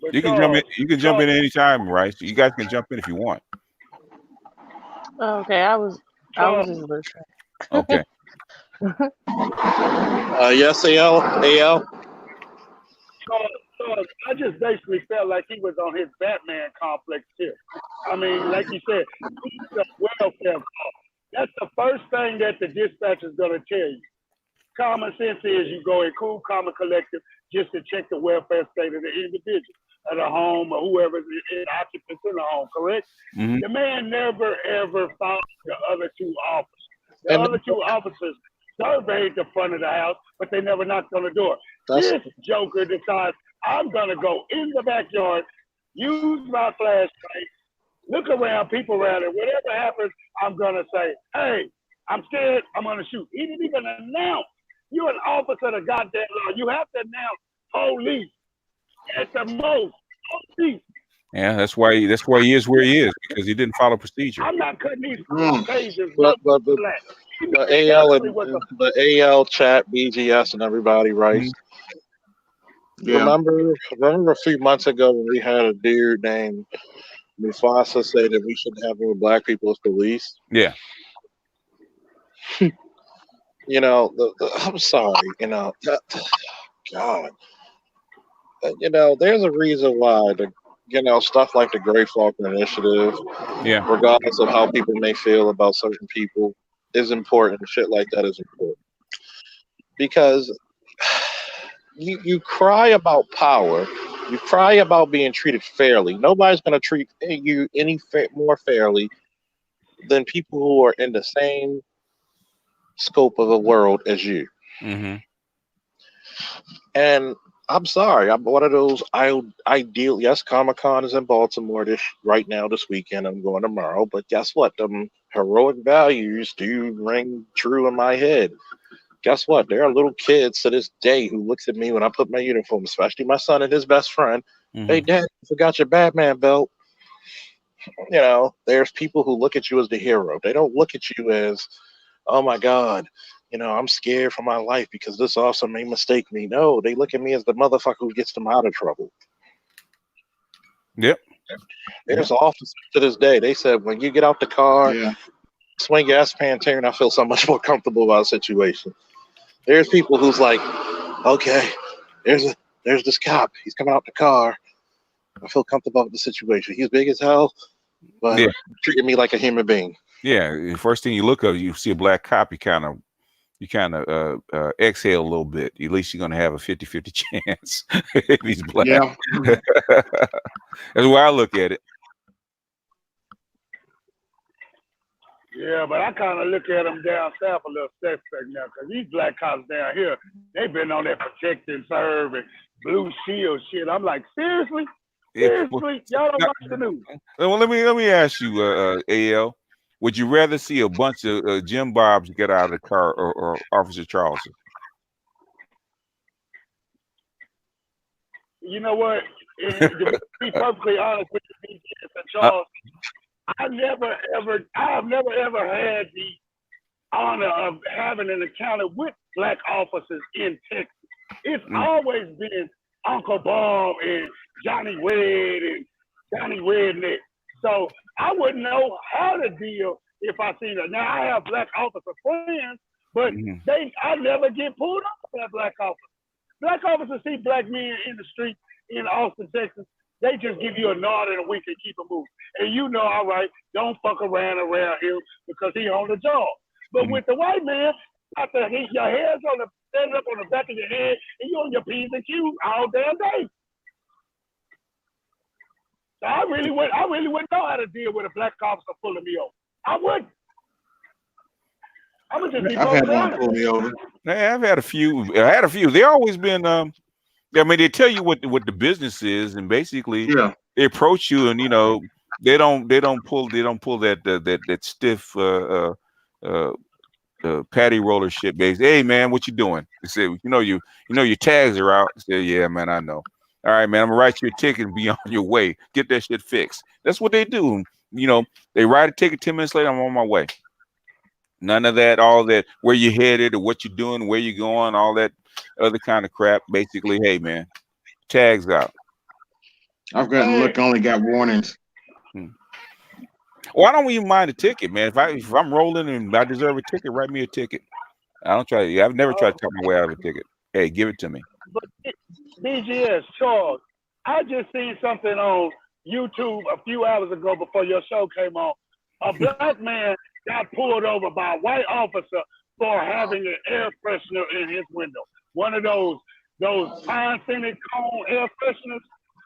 but you can jump in. Charles, You can jump in anytime, right? So you guys can jump in if you want. Oh, okay, I was just listening. Okay. Yes, AL. Charles, I just basically felt like he was on his Batman complex tip. I mean, like you said, he's a welfare call. That's the first thing that the dispatcher is going to tell you. Common sense is you go in cool, calm, and collective just to check the welfare state of the individual at a home or whoever's in occupants in the home, correct? Mm-hmm. The man never, ever found the other two officers. The And other two officers surveyed the front of the house, but they never knocked on the door. that's This joker decides, I'm going to go in the backyard, use my flashlight, look around, people around, and whatever happens, I'm going to say, hey, I'm scared, I'm going to shoot. He didn't even announce. You're an officer of the goddamn law. You have to announce police at the most. Police. Yeah, that's why he is where he is because he didn't follow procedure. I'm not cutting these Mm. pages. but No but black. He knew the AL exactly and what the the AL chat, BGS, and everybody, right? Mm-hmm. Yeah. Remember a few months ago when we had a dude named Mufasa say that we shouldn't have more black people as police? Yeah. You know, I'm sorry. God, there's a reason why stuff like the Gray Falcon Initiative, Yeah. regardless of how people may feel about certain people, is important. Shit like that is important because you cry about power, you cry about being treated fairly. Nobody's gonna treat you any more fairly than people who are in the same scope of the world as you. Mm-hmm. And I'm sorry, I'm one of those ideal. Yes, Comic Con is in Baltimore right now this weekend. I'm going tomorrow, but guess what? Them heroic values do ring true in my head. Guess what? There are little kids to this day who looks at me when I put my uniform, especially my son and his best friend. Mm-hmm. Hey, Dad, you forgot your Batman belt. There's people who look at you as the hero. They don't look at you as, oh my God, I'm scared for my life because this officer may mistake me. No, they look at me as the motherfucker who gets them out of trouble. Yep. There's officers to this day. They said when you get out the car, Yeah. swing your ass Pantene, I feel so much more comfortable about the situation. There's people who's like, okay, there's this cop. He's coming out the car. I feel comfortable with the situation. He's big as hell, but Yeah. treating me like a human being. Yeah. The first thing you look up, you see a black cop, you kind of exhale a little bit. At least you're going to have a 50-50 chance if he's black. Yeah. That's why I look at it. Yeah, but I kind of look at them down south a little suspect now because these black cops down here, they've been on that protect and serve and blue shield shit. I'm like, seriously? Seriously? Y'all don't watch the news. Well, let me ask you, AL. Would you rather see a bunch of Jim Bobs get out of the car or Officer Charleston? You know what? To be perfectly honest with you, BGS and Charles, I have never ever had the honor of having an encounter with black officers in Texas. It's always been Uncle Bob and Johnny Red and Johnny Redneck. So I wouldn't know how to deal if I seen it. Now I have black officer friends, but I never get pulled up by black officers. Black officers see black men in the street in Austin, Texas. They just give you a nod and a wink and keep it moving. And all right, don't fuck around here because he on the job. But with the white man, Got your hair's on the standing up on the back of your head, and you on your P's and Q's all damn day. So I really wouldn't know how to deal with a black officer pulling me over. I wouldn't. I would just be I've had one honest. pull me over. Yeah, I've had a few. I had a few. They always been. I mean, they tell you what the business is, and basically Yeah. they approach you, and they don't pull that stiff patty roller shit. Basically, hey man, what you doing? They say, your tags are out. I say, yeah, man, I know. All right, man, I'm gonna write you a ticket and be on your way. Get that shit fixed. That's what they do. They write a ticket. 10 minutes later, I'm on my way. None of that, all that, where you headed or what you're doing, where you going, all that other kind of crap. Basically, hey man, tags out. I've got look only got warnings. Well, I don't even mind a ticket, man. If I'm rolling and I deserve a ticket, write me a ticket. I've never tried to talk my way out of a ticket. Hey, give it to me. But BGS, Charles, I just seen something on YouTube a few hours ago before your show came on. A black man got pulled over by a white officer for having an air freshener in his window. One of those pine scented cone air fresheners,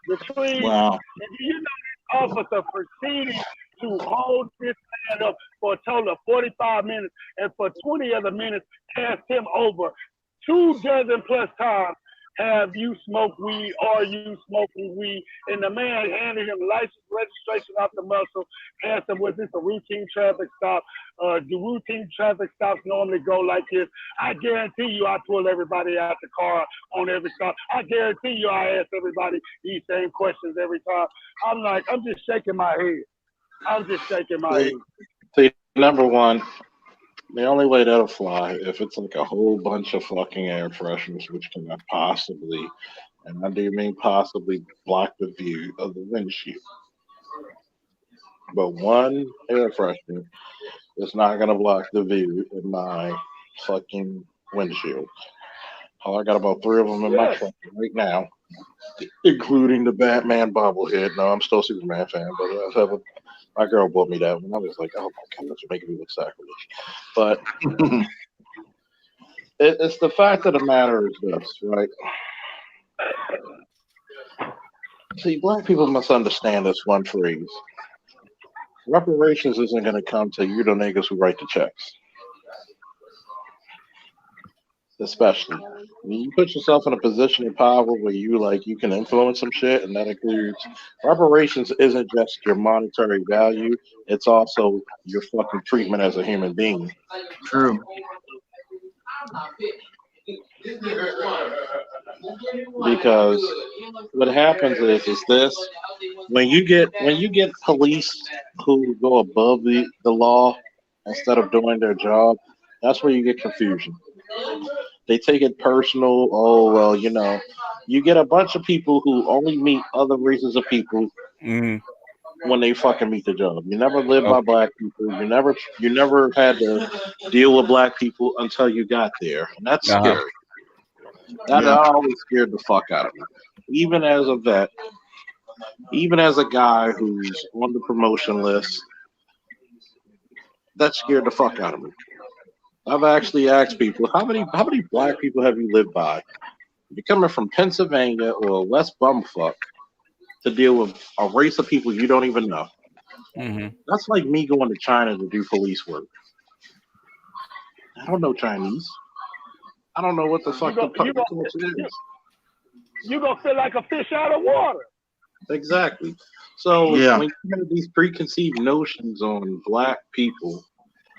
the trees. Wow. And you know this officer proceeded to hold this man up for a total of 45 minutes, and for 20 other minutes passed him over 24 times. Have you smoked weed? Are you smoking weed? And the man handed him license, registration off the muscle, asked him, was this a routine traffic stop? Do routine traffic stops normally go like this? I guarantee you I pull everybody out the car on every stop. I guarantee you I ask everybody these same questions every time. I'm just shaking my head. I'm just shaking my head. See, number one, the only way that'll fly if it's like a whole bunch of fucking air fresheners, which cannot possibly, and I do mean possibly, block the view of the windshield. But one air freshener is not gonna block the view in my fucking windshield. Oh, I got about 3 of them in my truck right now, including the Batman bobblehead. No, I'm still a Superman fan, but my girl bought me that one. I was like, oh my god, that's making me look sacrilege. But it's the fact of the matter is this, right? See, black people must understand this one phrase. Reparations isn't going to come to you, the niggas who write the checks. Especially. When you put yourself in a position of power where you can influence some shit, and that includes reparations isn't just your monetary value, it's also your fucking treatment as a human being. True. Because what happens is this: when you get police who go above the law instead of doing their job, that's where you get confusion. They take it personal. Oh well, you get a bunch of people who only meet other races of people when they fucking meet the job. You never live by black people. You never had to deal with black people until you got there, and that's scary. That always scared the fuck out of me. Even as a vet, even as a guy who's on the promotion list, that scared the fuck out of me. I've actually asked people, how many black people have you lived by? You're coming from Pennsylvania or West Bumfuck to deal with a race of people you don't even know. Mm-hmm. That's like me going to China to do police work. I don't know Chinese. I don't know what the fuck the culture is. You're going to feel like a fish out of water. Exactly. So when you have these preconceived notions on black people,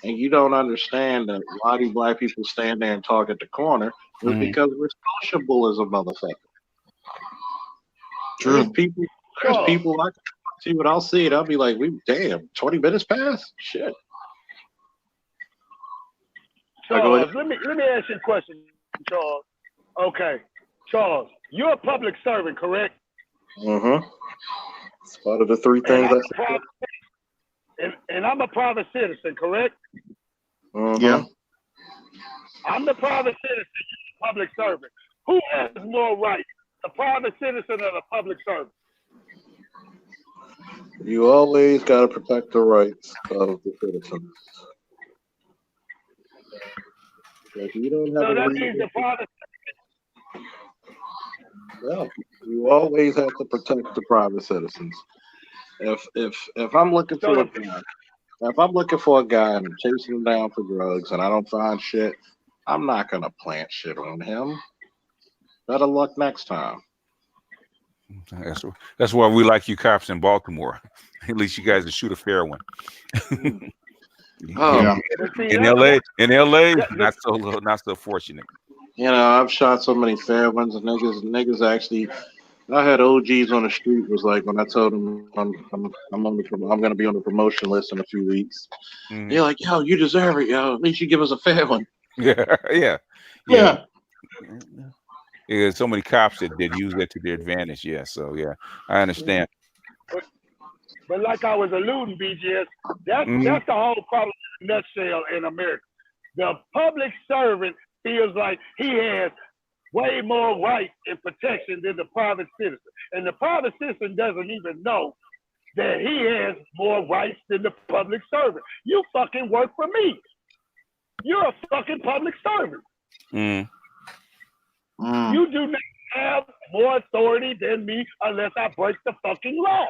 and you don't understand that why do black people stand there and talk at the corner, it's because we're sociable as a motherfucker. True. There's people I can see what I'll see it. I'll be like, 20 minutes past? Shit. Charles, let me ask you a question, Charles. Okay. Charles, you're a public servant, correct? Mm-hmm. It's part of the 3 things I said. And I'm a private citizen, correct? Mm-hmm. Yeah. I'm the private citizen, you're a public servant. Who has more rights, the private citizen or the public servant? You always got to protect the rights of the citizens. If you don't have So a that means reason, the father. well, you always have to protect the private citizens. If I'm looking So for a the, guy, if I'm looking for a guy and I'm chasing him down for drugs and I don't find shit, I'm not gonna plant shit on him. Better luck next time. That's why we like you cops in Baltimore. At least you guys will shoot a fair one. Oh, Yeah. but see In that, LA, that not so fortunate. you know, I've shot so many fair ones, and niggas actually. I had OGs on the street was like when I told them I'm gonna be on the promotion list in a few weeks. Mhm. They're like, yo, you deserve it, yo. At least you give us a fair one. Yeah, yeah, yeah. Yeah. There's so many cops that use that to their advantage. Yeah, so yeah, I understand. but like I was alluding, BGS, Mhm. that's the whole problem in a nutshell in America. The public servant feels like he has way more rights and protection than the private citizen. And the private citizen doesn't even know that he has more rights than the public servant. You fucking work for me. You're a fucking public servant. Mm. Mm. You do not have more authority than me unless I break the fucking law.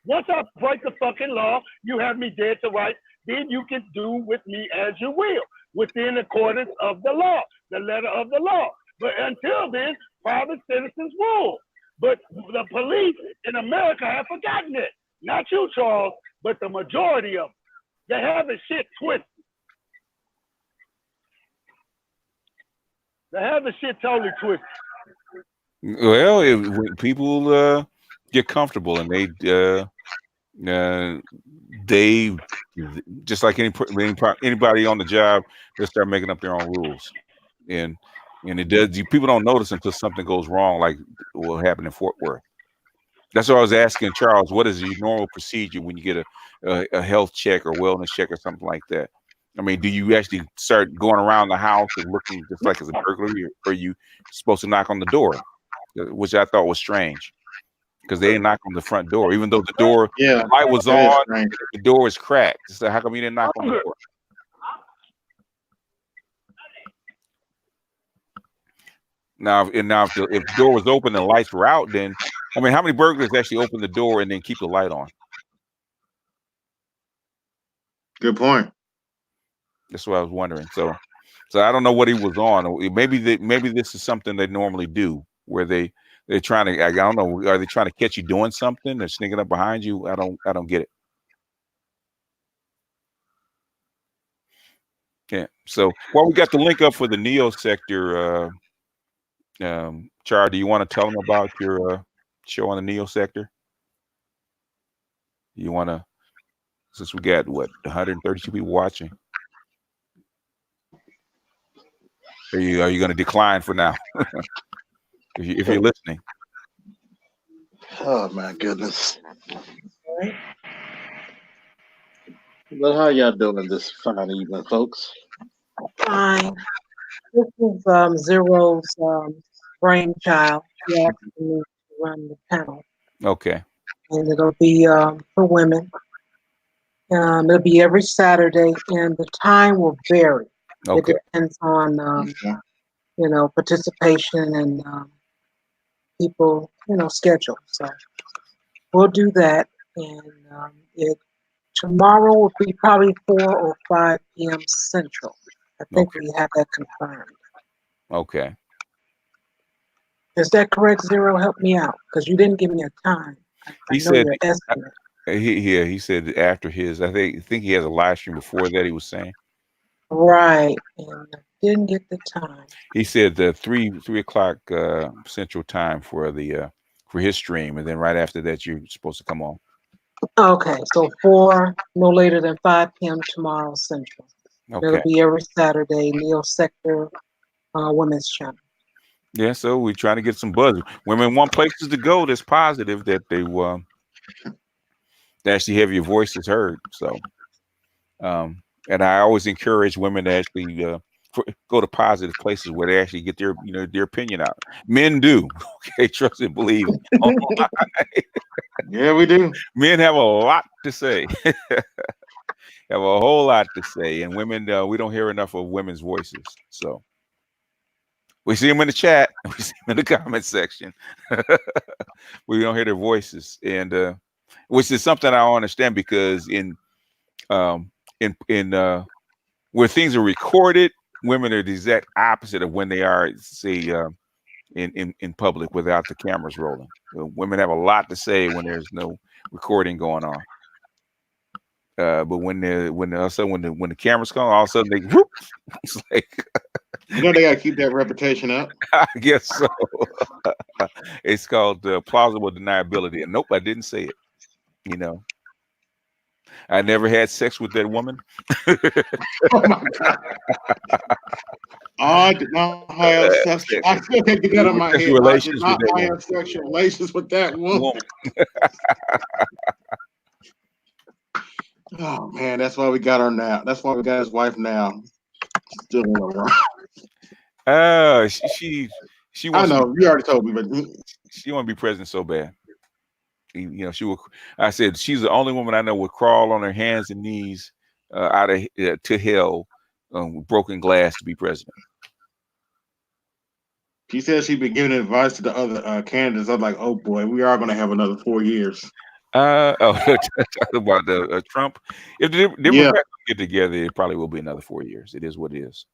Once I break the fucking law, you have me dead to rights. Then you can do with me as you will, within accordance of the law, the letter of the law. But until then, private citizens rule. But the police in America have forgotten it. Not you, Charles, but the majority of them. They have the shit twisted. They have the shit totally twisted. Well, when people get comfortable and they just like anybody on the job, they start making up their own rules, and it does. People don't notice until something goes wrong, like what happened in Fort Worth. That's what I was asking Charles. What is your normal procedure when you get a health check or wellness check or something like that? I mean, do you actually start going around the house and looking just like it's a burglary, or are you supposed to knock on the door, which I thought was strange because they didn't knock on the front door, even though the Yeah. light was That is on, strange. the door was cracked. So how come you didn't knock on the door? Now, if the door was open and the lights were out, then I mean, how many burglars actually open the door and then keep the light on? Good point. That's what I was wondering. So I don't know what he was on. Maybe this is something they normally do, where they're trying to. I don't know. Are they trying to catch you doing something? They're sneaking up behind you. I don't get it. Yeah. So while we got the link up for the Neo sector, Char, do you want to tell them about your show on the Neo sector? You want to, since we got 132 people watching. Are you going to decline for now? if you're listening. Oh my goodness. But how y'all doing this fine evening, folks? Fine. This is Zero's brainchild. She asked me to run the panel, Okay. and it'll be for women. It'll be every Saturday, and the time will vary. Okay. It depends on participation and people schedule. So we'll do that, and tomorrow will be probably 4 or 5 p.m. Central. I think Okay. we have that confirmed. Okay. Is that correct, Zero? Help me out, because you didn't give me a time. I He know said your estimate. he said after his. I think he has a live stream before that. He was saying. Right, and I didn't get the time. He said the 3 o'clock Central Time for his stream, and then right after that you're supposed to come on. Okay, so 4, no later than 5 p.m. tomorrow Central. Okay. It'll be every Saturday, Neo Sector Women's Channel. Yeah, so we're trying to get some buzz. Women want places to go that's positive, that they actually have your voices heard. So, and I always encourage women to actually go to positive places where they actually get their opinion out. Men do. Okay, trust and believe. Yeah, we do. Men have a lot to say. have a whole lot to say, and women, we don't hear enough of women's voices. So we see them in the chat, we see them in the comment section. We don't hear their voices, and which is something I don't understand, because um, in where things are recorded, women are the exact opposite of when they are, say, in public without the cameras rolling. Women have a lot to say when there's no recording going on. But when all of a sudden when the cameras come, all of a sudden they whoop. It's like, You know they gotta keep that reputation up. I guess so. It's called plausible deniability. And nope, I didn't say it. You know, I never had sex with that woman. Oh my God. I did not have sex. I still can't get that on my head. Sexual I did relations not with that have sexual relations with that woman. woman. Oh man, that's why we got her now. That's why we got his wife now. Still around. She I wants know you already told me, but she want to be president so bad. You know, she will. I said she's the only woman I know would crawl on her hands and knees out of to hell with broken glass to be president. she said she'd been giving advice to the other candidates. I'm like, oh boy, we are going to have another 4 years. Talk about the Trump. If the Yeah. Democrats get together, it probably will be another 4 years. It is what it is.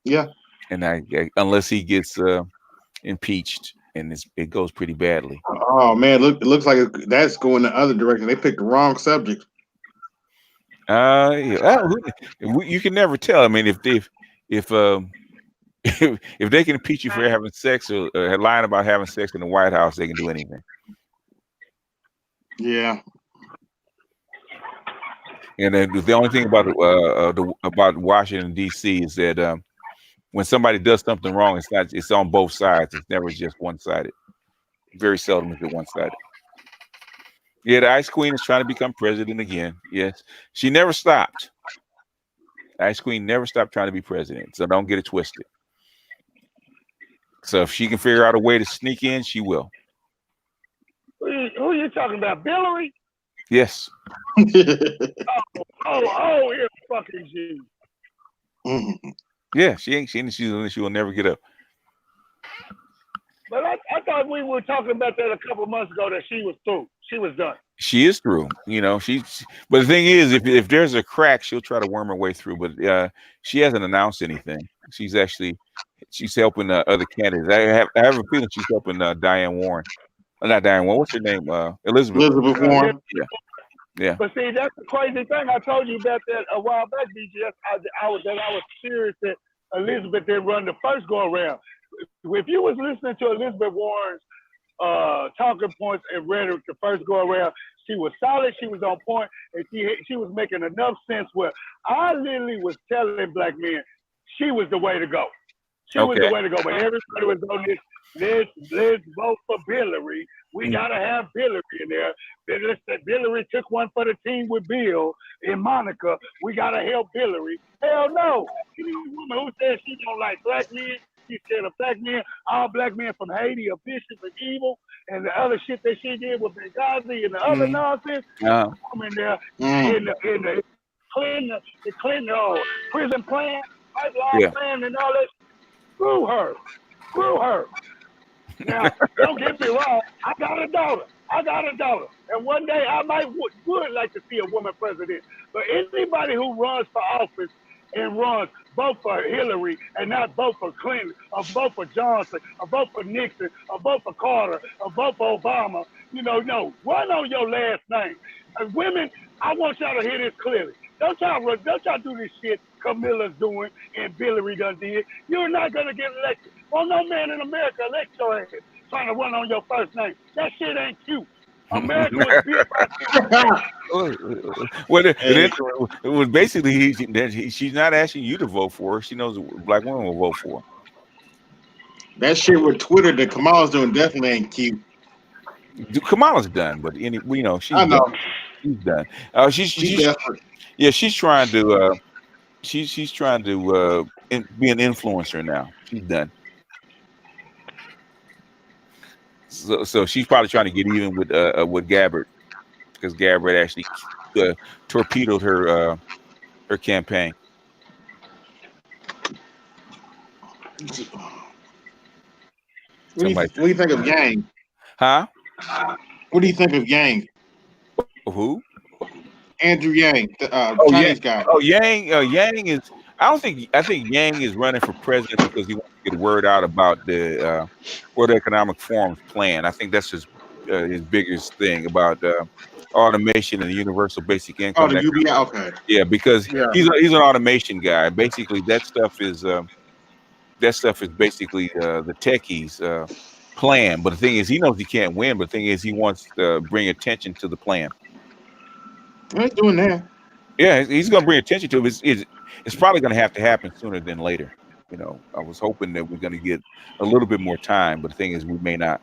Yeah. And unless he gets impeached, and it goes pretty badly. Oh man, it looks like that's going the other direction. They picked the wrong subject. Yeah. You can never tell. I mean, if if they can impeach you for having sex or lying about having sex in the White House, they can do anything. Yeah. And then the only thing about about Washington D.C. is that when somebody does something wrong, it's on both sides. It's never just one-sided. Very seldom is it one-sided. Yeah, the Ice Queen is trying to become president again. Yes, she never stopped. Ice Queen never stopped trying to be president. So don't get it twisted. So if she can figure out a way to sneak in, she will. Who are you talking about, Hillary? Yes. Oh, it's fucking G. Yeah, she will never get up. But I thought we were talking about that a couple months ago, that she was through. She was done. She is through. You know, but the thing is, if there's a crack, she'll try to worm her way through. But she hasn't announced anything. She's helping other candidates. I have a feeling she's helping Diane Warren. Not Diane Warren. What's her name? Elizabeth Warren. Yeah. But see, that's the crazy thing. I told you about that a while back, BGS. I was serious that Elizabeth didn't run the first go around. If you was listening to Elizabeth Warren's talking points and rhetoric the first go around, she was solid, she was on point, and she was making enough sense where I literally was telling black men she was the way to go. She was the way to go. But everybody was on this, let's vote for Hillary. We gotta have Hillary in there. Hillary took one for the team with Bill and Monica. We gotta help Hillary. Hell no. Any woman who says she don't like black men, she's scared of black men, all black men from Haiti are vicious and evil, and the other shit that she did with Benghazi and the other nonsense. I'm in there in the Clinton prison plan, pipeline plan, and all that. Screw her. Now, don't get me wrong. I got a daughter. And one day I would like to see a woman president. But anybody who runs for office and runs vote for Hillary and not vote for Clinton or vote for Johnson or vote for Nixon or vote for Carter or vote for Obama, no. Run on your last name. And women, I want y'all to hear this clearly. Don't y'all do this shit Camilla's doing and Hillary done did. You're not going to get elected. Well, no man in America elect your ass trying to run on your first name. That shit ain't cute. America was built by well, it was basically she's not asking you to vote for her. She knows black women will vote for her. That shit with Twitter that Kamala's doing definitely ain't cute. Kamala's done, but she's done. She's done. She's desperate. Yeah, she's trying to she's trying to be an influencer now. She's done. So she's probably trying to get even with Gabbard, because Gabbard actually torpedoed her campaign. Somebody, What do you think of Yang? huh? What do you think of Yang? Who? Andrew Yang, the Oh yeah. Chinese guy. Oh Yang. Yang is. I don't think. I think Yang is running for president because he wants to get word out about the World Economic Forum's plan. I think that's his biggest thing about automation and the universal basic Oh, income. the That kind UBI. of, Okay. yeah, because Yeah. he's an automation guy. Basically, that stuff is basically the techies' plan. But the thing is, he knows he can't win. But the thing is, he wants to bring attention to the plan. He's doing that. Yeah, he's going to bring attention to it. It's probably going to happen sooner than later. You know, I was hoping that we're going to get a little bit more time, but the thing is, we may not.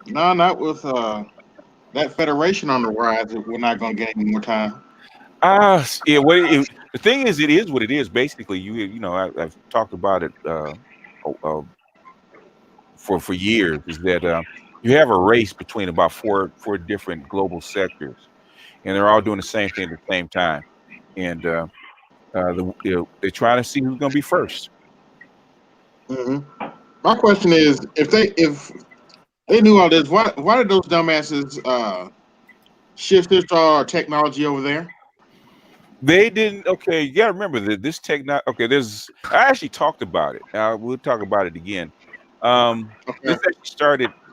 No, not with that federation on the rise. We're not going to get any more time. Yeah. The thing is, it is what it is. Basically, you know, I've talked about it uh, for years. Is that you have a race between about four different global sectors, and they're all doing the same thing at the same time, and they're trying to see who's going to be first. Hmm. My question is, if they knew all this, why did those dumbasses shift our technology over there? They didn't. Okay, you got to remember that this technology. Okay, I actually talked about it. We'll talk about it again. Okay.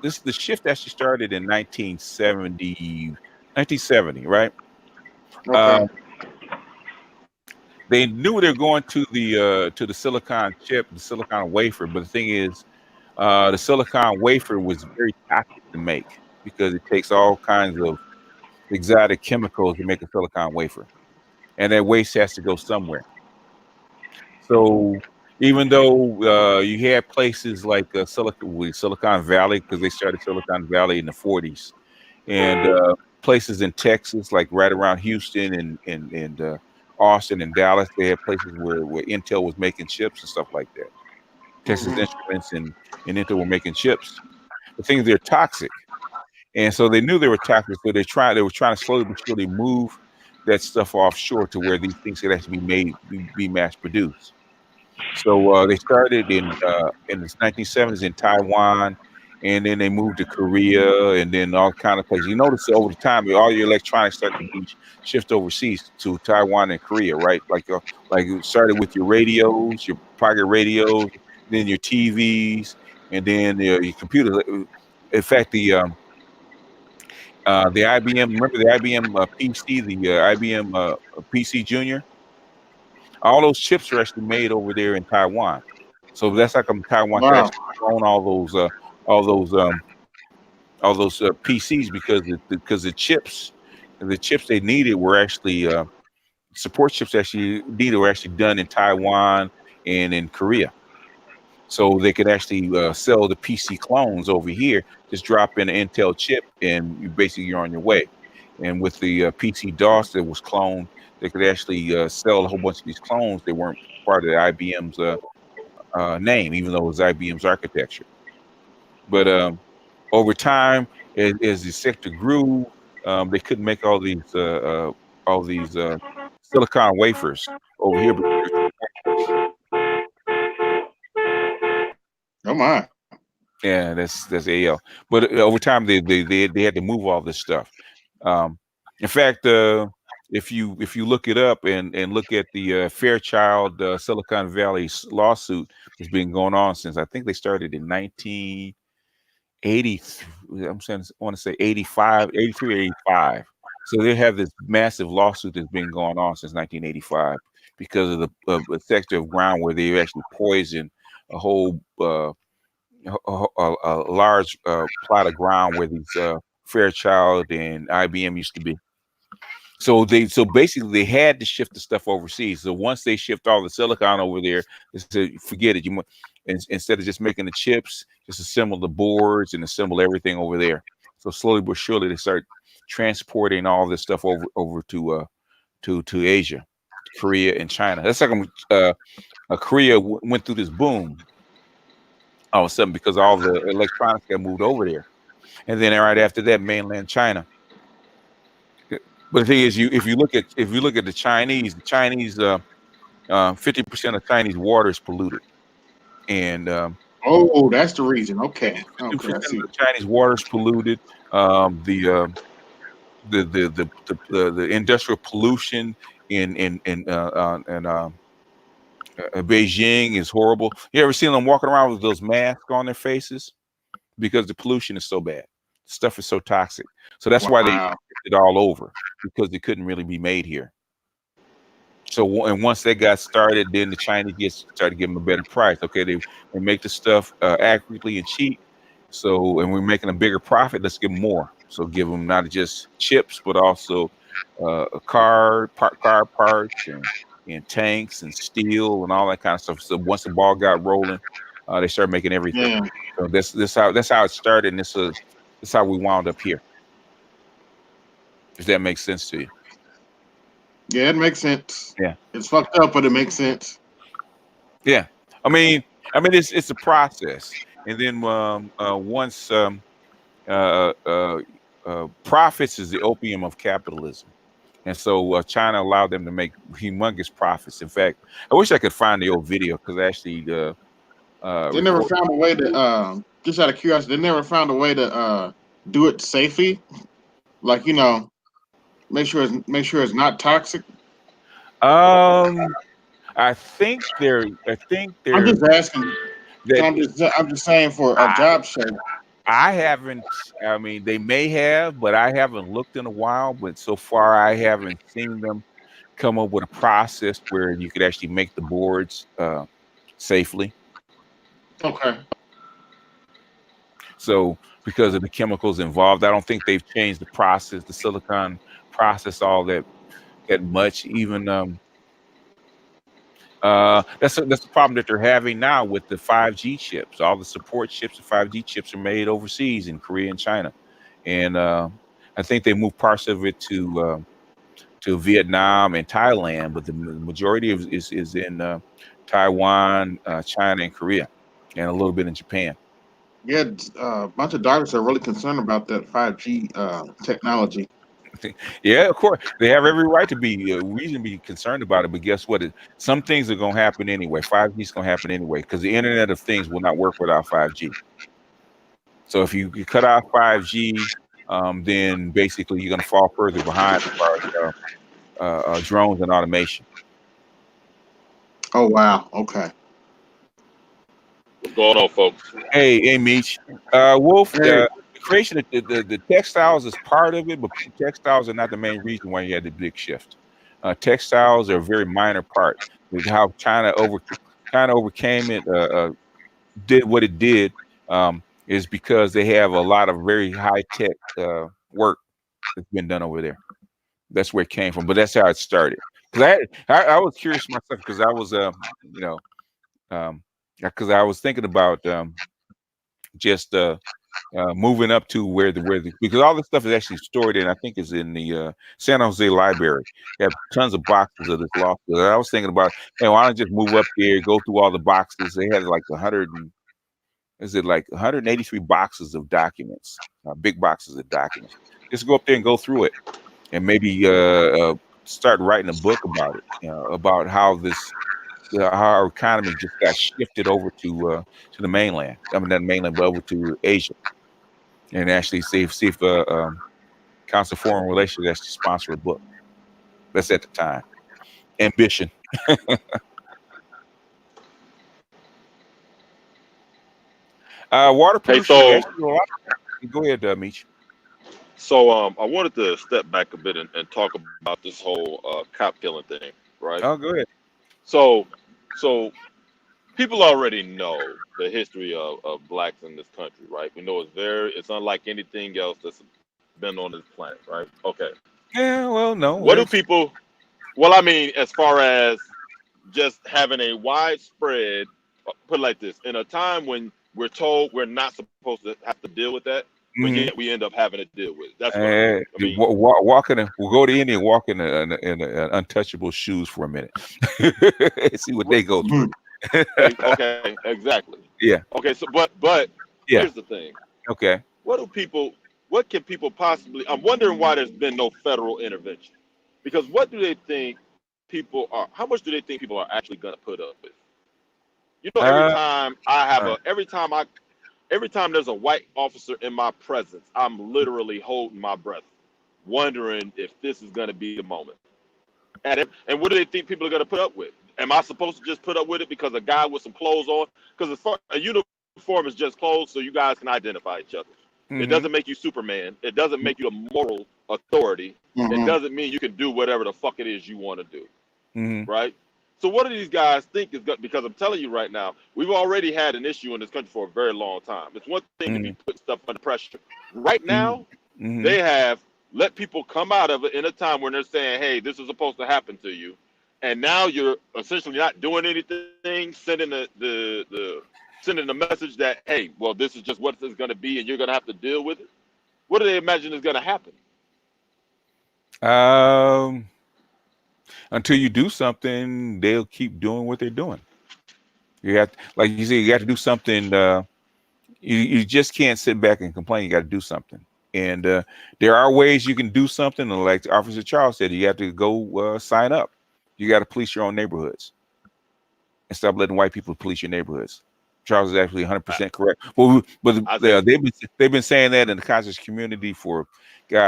The shift actually started in 1970, right? Okay. They knew they were going to the silicon chip, the silicon wafer, but the thing is, the silicon wafer was very toxic to make because it takes all kinds of exotic chemicals to make a silicon wafer, and that waste has to go somewhere. So even though you had places like Silicon Valley, because they started Silicon Valley in the 40s, and places in Texas, like right around Houston and Austin and Dallas, they had places where Intel was making chips and stuff like that. Texas Hmm. Instruments and Intel were making chips. The things they're toxic, and so they knew they were toxic. So they were trying to slowly but surely move that stuff offshore to where these things could actually be mass produced. So they started in the 1970s in Taiwan, and then they moved to Korea, and then all kind of places. You notice over the time, all your electronics start to be shift overseas to Taiwan and Korea, right? Like it started with your radios, your pocket radios, then your TVs, and then your computers. In fact, the IBM, remember the IBM PC, the IBM PC Junior, all those chips are actually made over there in Taiwan. So that's how come Taiwan could Wow. actually own all those PCs because the chips they needed were actually support chips actually needed were actually done in Taiwan and in Korea. So they could actually sell the PC clones over here. Just drop in an Intel chip, and you're on your way. And with the PC DOS that was cloned, they could actually sell a whole bunch of these clones. They weren't part of the IBM's name, even though it was IBM's architecture. But over time, as the sector grew, they couldn't make all these silicon wafers over here because they're too complex. Oh my. Yeah, that's AL. But over time, they had to move all this stuff. Um, in fact, if you look it up and look at the Fairchild Silicon Valley lawsuit that's been going on since I think they started in 1980. I'm saying I want to say 85, 83, 85. So they have this massive lawsuit that's been going on since 1985 because of the sector of ground where they actually poisoned a whole a large plot of ground where these Fairchild and IBM used to be. So basically they had to shift the stuff overseas. So once they shift all the silicon over there, they said forget it. Instead of just making the chips, just assemble the boards and assemble everything over there. So slowly but surely they start transporting all this stuff over to Asia, Korea and China. That's like Korea went through this boom all of a sudden because all the electronics got moved over there. And then right after that, mainland China. But the thing is, if you look at the Chinese, 50% of Chinese water is polluted, and Oh, that's the reason. Okay, 2% okay, I of see. the Chinese water is polluted. Um, the, uh, the industrial pollution in Beijing is horrible. You ever seen them walking around with those masks on their faces because the pollution is so bad, stuff is so toxic. So that's why they Wow. shipped it all over, because it couldn't really be made here. So and once they got started, then the Chinese started giving them a better price. Okay, they make the stuff accurately and cheap. So and we're making a bigger profit. Let's give them more. So give them not just chips, but also a car parts and tanks and steel and all that kind of stuff. So once the ball got rolling, they started making everything. Yeah, So that's how it started, and this is how we wound up here. If that makes sense to you. yeah, it makes sense. Yeah. It's fucked up, but it makes sense. Yeah, I mean, it's a process, and then once profits is the opium of capitalism, and so China allowed them to make humongous profits. In fact, I wish I could find the old video because actually They never record. found a way to just out of curiosity, they never found a way to do it safely. Like, make sure it's not toxic. I think they're I'm just asking. that I'm just saying for a job sake. I haven't. I mean, they may have, but I haven't looked in a while. But so far, I haven't seen them come up with a process where you could actually make the boards safely. Okay. So, because of the chemicals involved, I don't think they've changed the process, the silicon process, all that much. Even that's the problem that they're having now with the 5G chips. All the support chips, the 5G chips are made overseas in Korea and China, and I think they moved parts of it to Vietnam and Thailand, but the majority is in Taiwan, China, and Korea, and a little bit in Japan. Yeah, a bunch of doctors are really concerned about that 5G technology. Yeah, of course, they have every right to be reason to be concerned about it. But guess what? Some things are going to happen anyway. 5G is going to happen anyway because the Internet of Things will not work without 5G. So if you cut out 5G, then basically you're going to fall further behind as far as drones and automation. Oh wow. Okay. What's going on, folks? Hey, Meech. Wolf, Hey. the creation of the textiles is part of it, but textiles are not the main reason why you had the big shift. Textiles are a very minor part. How China overcame it, did what it did, is because they have a lot of very high tech work that's been done over there. That's where it came from, but that's how it started. Because I was curious myself because I was you know because I was thinking about just moving up to where the because all this stuff is actually stored in, I think is in the San Jose Library. They have tons of boxes of this law school. And I was thinking about, hey, why don't I just move up there, go through all the boxes? They had like 183 boxes of documents, big boxes of documents. Just go up there and go through it, and maybe start writing a book about it, about how how our economy just got shifted over to the mainland. I mean, not mainland, but over to Asia, and actually see if Council of Foreign Relations actually sponsor a book. That's at the time. Ambition. Water Hey, pollution. so Actually, go ahead, Meech. I wanted to step back a bit and talk about this whole cop killing thing, right? Oh, go ahead. So, so people already know the history of blacks in this country, right? We know it's unlike anything else that's been on this planet, right? Okay. Yeah, well, no, What do there's. people? Well, I mean, as far as just having a widespread, put it like this, in a time when we're told we're not supposed to have to deal with that, but Mhm. yet we end up having to deal with it. That's what I mean. I mean, We'll go to India and walk in an untouchable shoes for a minute. See what they go through. okay, exactly. Yeah. Okay, so but Yeah. here's the thing. Okay. What do people what can people possibly? I'm wondering why there's been no federal intervention. Because what do they think people are? How much do they think people are actually going to put up with? You know, every Uh, time I have uh, a, every time there's a white officer in my presence, I'm literally holding my breath, wondering if this is going to be the moment. And what do they think people are going to put up with? Am I supposed to just put up with it because a guy with some clothes on? Because a uniform is just clothes, so you guys can identify each other. It mm-hmm, doesn't make you Superman. It doesn't make you a moral authority. It Mm-hmm. doesn't mean you can do whatever the fuck it is you want to do, mm-hmm, right? So what do these guys think is good? Because I'm telling you right now, we've already had an issue in this country for a very long time. It's one thing to mm-hmm, be putting stuff under pressure. Right mm-hmm, now, mm-hmm. they have let people come out of it in a time when they're saying, "Hey, this is supposed to happen to you," and now you're essentially not doing anything, sending the sending the message that, "Hey, well, this is just what it's going to be, and you're going to have to deal with it." What do they imagine is going to happen? Um, until you do something, they'll keep doing what they're doing. You have, like you say, you got to do something. You just can't sit back and complain. You got to do something. And there are ways you can do something. And like Officer Charles said, you have to go sign up. You got to police your own neighborhoods and stop letting white people police your neighborhoods. Charles is actually I, 100% correct. But I say they've been saying that in the conscious community for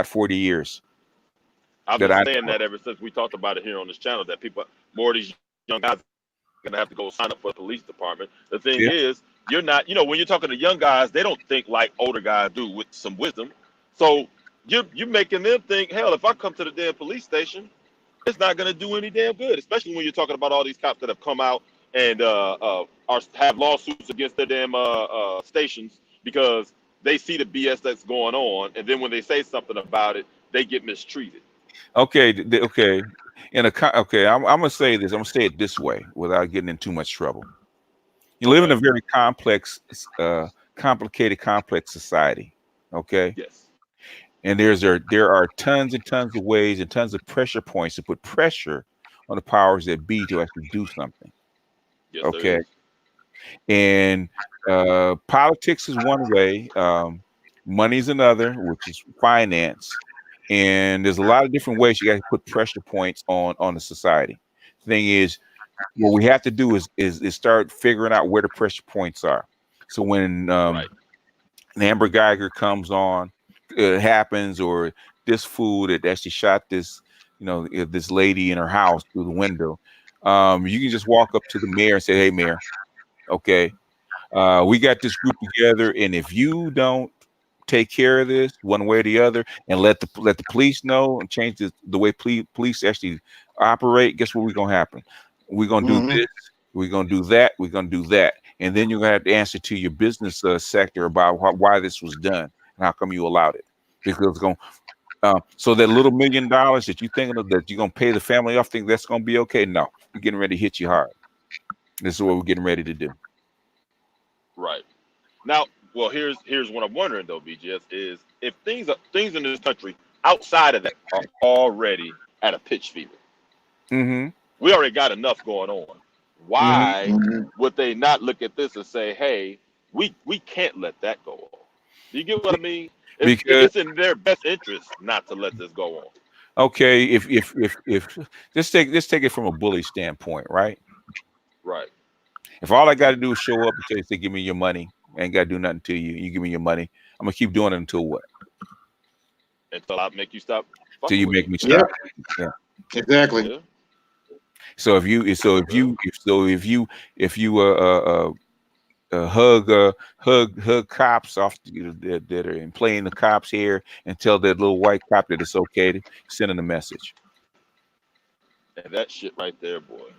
40 years. I've That been I saying that ever since we talked about it here on this channel. That people, more of these young guys, going to have to go sign up for the police department. The thing yeah. is, you're not, when you're talking to young guys, they don't think like older guys do with some wisdom. So you're making them think, hell, if I come to the damn police station, it's not going to do any damn good. Especially when you're talking about all these cops that have come out and have lawsuits against their damn stations because they see the BS that's going on, and then when they say something about it, they get mistreated. Okay. Okay. Okay. I'm gonna say this. I'm gonna say it this way without getting in too much trouble. You live in Okay. a very complicated, complex society. Okay. Yes. And there are tons and tons of ways and tons of pressure points to put pressure on the powers that be to actually do something. Yes, there Okay. is. And politics is one way, money's another, which is finance. And there's a lot of different ways you got to put pressure points on the society. Thing is, what we have to do is start figuring out where the pressure points are. So when Right. Amber Geiger comes on, it happens, or this fool that actually shot this, this lady in her house through the window. You can just walk up to the mayor and say, "Hey, mayor, okay, we got this group together, and if you don't take care of this one way or the other, and let the police know and change the way police actually operate, guess what we're gonna happen? We're gonna do Mm-hmm. this, we're gonna do that, we're gonna do that, and then you're gonna have to answer to your business sector about why this was done and how come you allowed it, because it's going so that little $1 million that you thinking of that you're gonna pay the family off, think that's gonna be okay? No, we're getting ready to hit you hard. This is what we're getting ready to do. Right. Now, well, here's what I'm wondering though, BGS, is if things in this country outside of that are already at a pitch fever. Mm-hmm. We already got enough going on. Mm-hmm. Why would they not look at this and say, "Hey, we can't let that go on"? Do you get what I mean? Because It's in their best interest not to let this go on. okay, if let's take it from a bully standpoint, right? Right. If all I got to do is show up and say, "Give me your money," I ain't got to do nothing to you. You give me your money. I'm gonna keep doing it until what? Until I make you stop Till fucking you with make me. me Yep. stop. Yeah. Exactly. Yeah. So if you Well, hug cops off that are playing the cops here and tell that little white cop that it's okay to send them a message. and that shit right there, boy.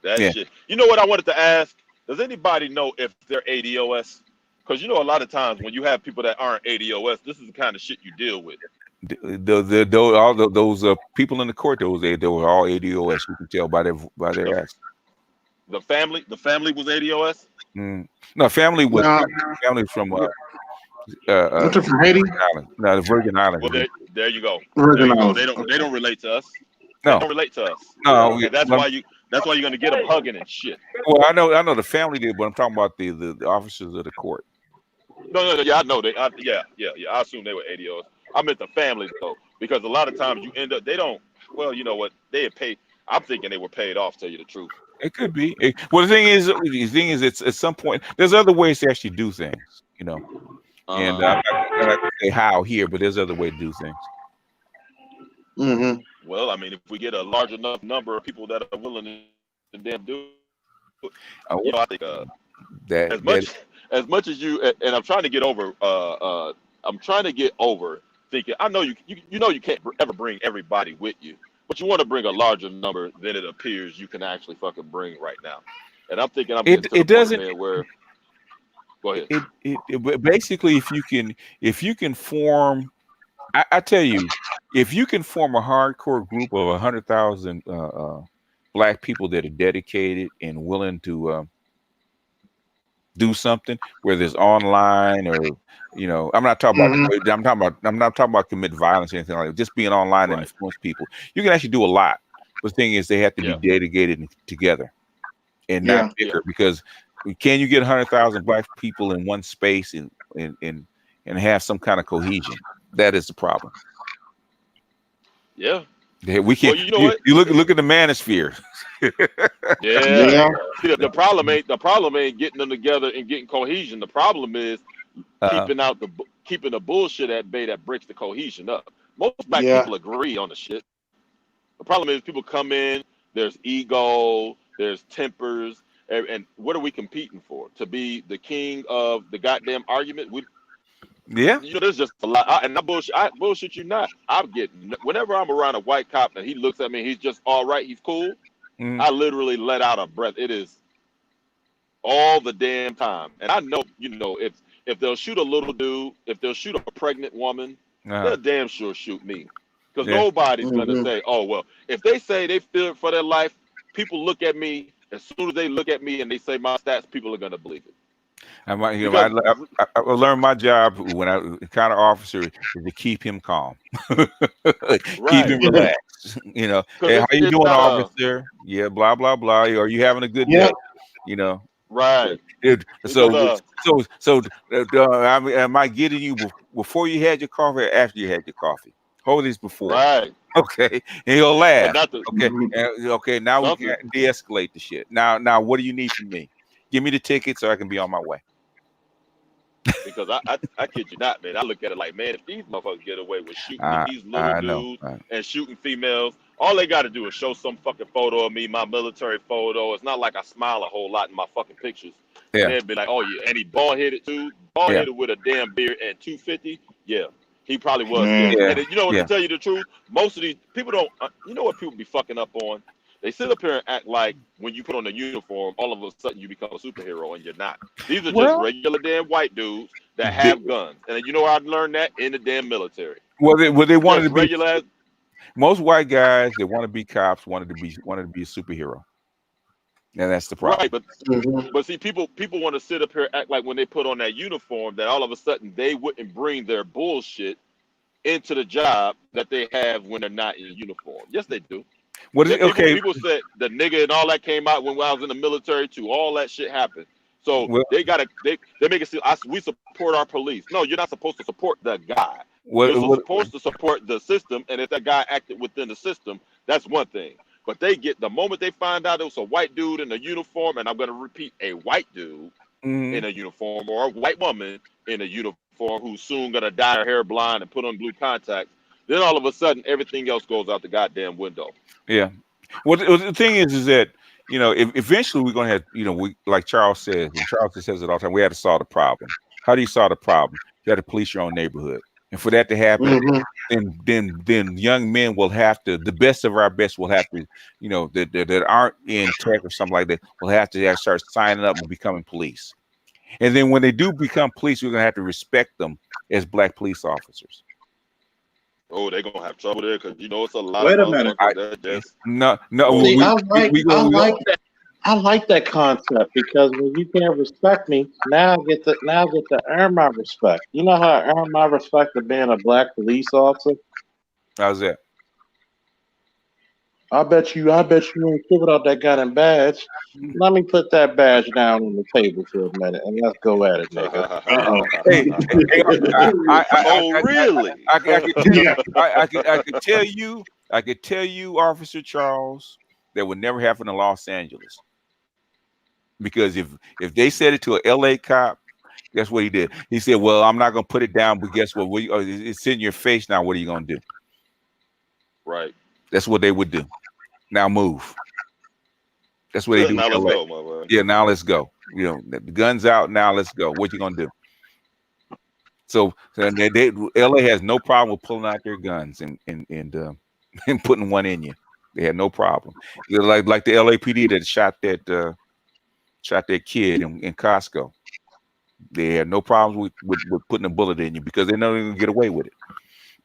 That Yeah. shit. You know what I wanted to ask? Does anybody know if they're ADOS? Because a lot of times when you have people that aren't ADOS, this is the kind of shit you deal with. Those people in the court, they were all ADOS. You can tell by The, their accent. the family was ADOS. No, family was No, family from what's it from Haiti? Virgin Islands. No, the Virgin Well, Islands. there you go. There Virgin you go. Islands. They don't relate to us. They No, don't relate to us, no. and that's why you're gonna get them hugging and shit. Well, I know the family did, but I'm talking about the officers of the court. No. Yeah, I know they. Yeah. I assume they were ADOs. I meant the families though, because a lot of times you end up they don't. Well, you know what? They had paid. I'm thinking they were paid off. Tell you the truth. It could be. Well, the thing is, it's at some point there's other ways to actually do things, And I'm not gonna say how here, but there's other way to do things. Mm-hmm. Well, I mean, if we get a large enough number of people that are willing to damn do it, Oh, I think that as that much as much as you and I'm trying to get over. I'm trying to get over thinking. I know you can't ever bring everybody with you, but you want to bring a larger number than it appears you can actually fucking bring right now. And I'm thinking I'm it getting to the it point, doesn't man, where go ahead. but basically if you can form I tell you, if you can form a hardcore group of 100,000 black people that are dedicated and willing to do something, whether it's online or I'm not talking about Mm-hmm. I'm not talking about commit violence or anything like that. Just being online and Right. influence people. You can actually do a lot. But the thing is, they have to be Yeah. dedicated and together and not Yeah. bicker because can you get 100,000 black people in one space and have some kind of cohesion? That is the problem. Yeah. We Well, can't. you know You, what? you look at the manosphere. Yeah. Yeah. See, the problem ain't getting them together and getting cohesion. The problem is Uh, keeping the bullshit at bay that breaks the cohesion up. Most black Yeah. people agree on the shit. The problem is people come in, there's ego, there's tempers, and what are we competing for? To be the king of the goddamn argument? yeah. There's just a lot. I bullshit you not. Whenever I'm around a white cop and he looks at me, he's just all right, he's cool. Mm, I literally let out a breath. It is all the damn time. And I know, if they'll shoot a little dude, if they'll shoot a pregnant woman, uh, they'll damn sure shoot me. Because yeah. nobody's going to Mm-hmm. say, oh, well, if they say they fear for their life, people look at me. As soon as they look at me and they say my stats, people are going to believe it. I Because, learned my job when I encounter officer is to keep him calm, keep right. him relaxed. Because Hey, how you it's doing, not officer? Yeah, blah blah blah. Are you having a good Yeah. day? You know. right. So Because, am I getting you before you had your coffee or after you had your coffee? Hold this before. right. Okay, and he'll And laugh. not the Okay, Mm-hmm. okay. Now we something. can de-escalate the shit. Now, what do you need from me? Give me the ticket so I can be on my way. Because I kid you not, man. I look at it like, man, if these motherfuckers get away with shooting I these little I know. dudes and shooting females, all they got to do is show some fucking photo of me, my military photo. It's not like I smile a whole lot in my fucking pictures. And Yeah, they'd be like, oh, yeah. And he bald headed too, bald yeah, headed with a damn beard and 250. Yeah, he probably was Mm. scared. yeah, And you know what, to yeah. tell you the truth, most of these people don't, you know what people be fucking up on? They sit up here and act like when you put on a uniform, all of a sudden you become a superhero and you're not. These are just Well, regular damn white dudes that they, have guns. And you know where I learned that? In the damn military. they wanted Just to be regular ass, most white guys that want to be cops wanted to be a superhero, and that's the problem. right. Mm-hmm. But see, people want to sit up here and act like when they put on that uniform that all of a sudden they wouldn't bring their bullshit into the job that they have when they're not in uniform. Yes, they do. What is That it? Okay, people said the nigga and all that came out when I was in the military too. All that shit happened. So well, they make it seem we support our police. No, you're not supposed to support the guy. You're what supposed to support the system. And if that guy acted within the system, that's one thing. But the moment they find out it was a white dude in a uniform, and I'm gonna repeat, a white dude mm, in a uniform or a white woman in a uniform who's soon gonna dye her hair blind and put on blue contacts, then all of a sudden everything else goes out the goddamn window. yeah. Well, the thing is that if eventually we're gonna have we like Charles says, and Charles says it all the time. We had to solve the problem. How do you solve the problem? You got to police your own neighborhood, and for that to happen, Mm-hmm. then young men will have to. The best of our best will have to, that aren't in tech or something like that, will have to start signing up and becoming police. And then when they do become police, we're gonna have to respect them as black police officers. Oh, they're gonna have trouble there because it's a lot of Wait a minute. motherfuckers that just No, go. See, we I go. like that. I like that concept because when you can't respect me, now I get to earn my respect. You know how I earn my respect of being a black police officer? How's that? I bet you ain't shit without that gun and badge. Let me put that badge down on the table for a minute and let's go at it, nigga. Hey, Oh, really? I could tell Yeah. I could tell you, Officer Charles, that would never happen in Los Angeles. Because if they said it to an LA cop, guess what he did? He said, "Well, I'm not gonna put it down, but guess what? It's in your face now. What are you gonna do?" Right. That's what they would do. Now move. That's what they do Now in let's LA. go, my boy. Yeah, now let's go. You know, the gun's out. Now let's go. What you gonna do? So LA has no problem with pulling out their guns and and putting one in you. They had no problem. They're like the LAPD that shot that kid in Costco. They had no problems with putting a bullet in you because they know they're gonna get away with it.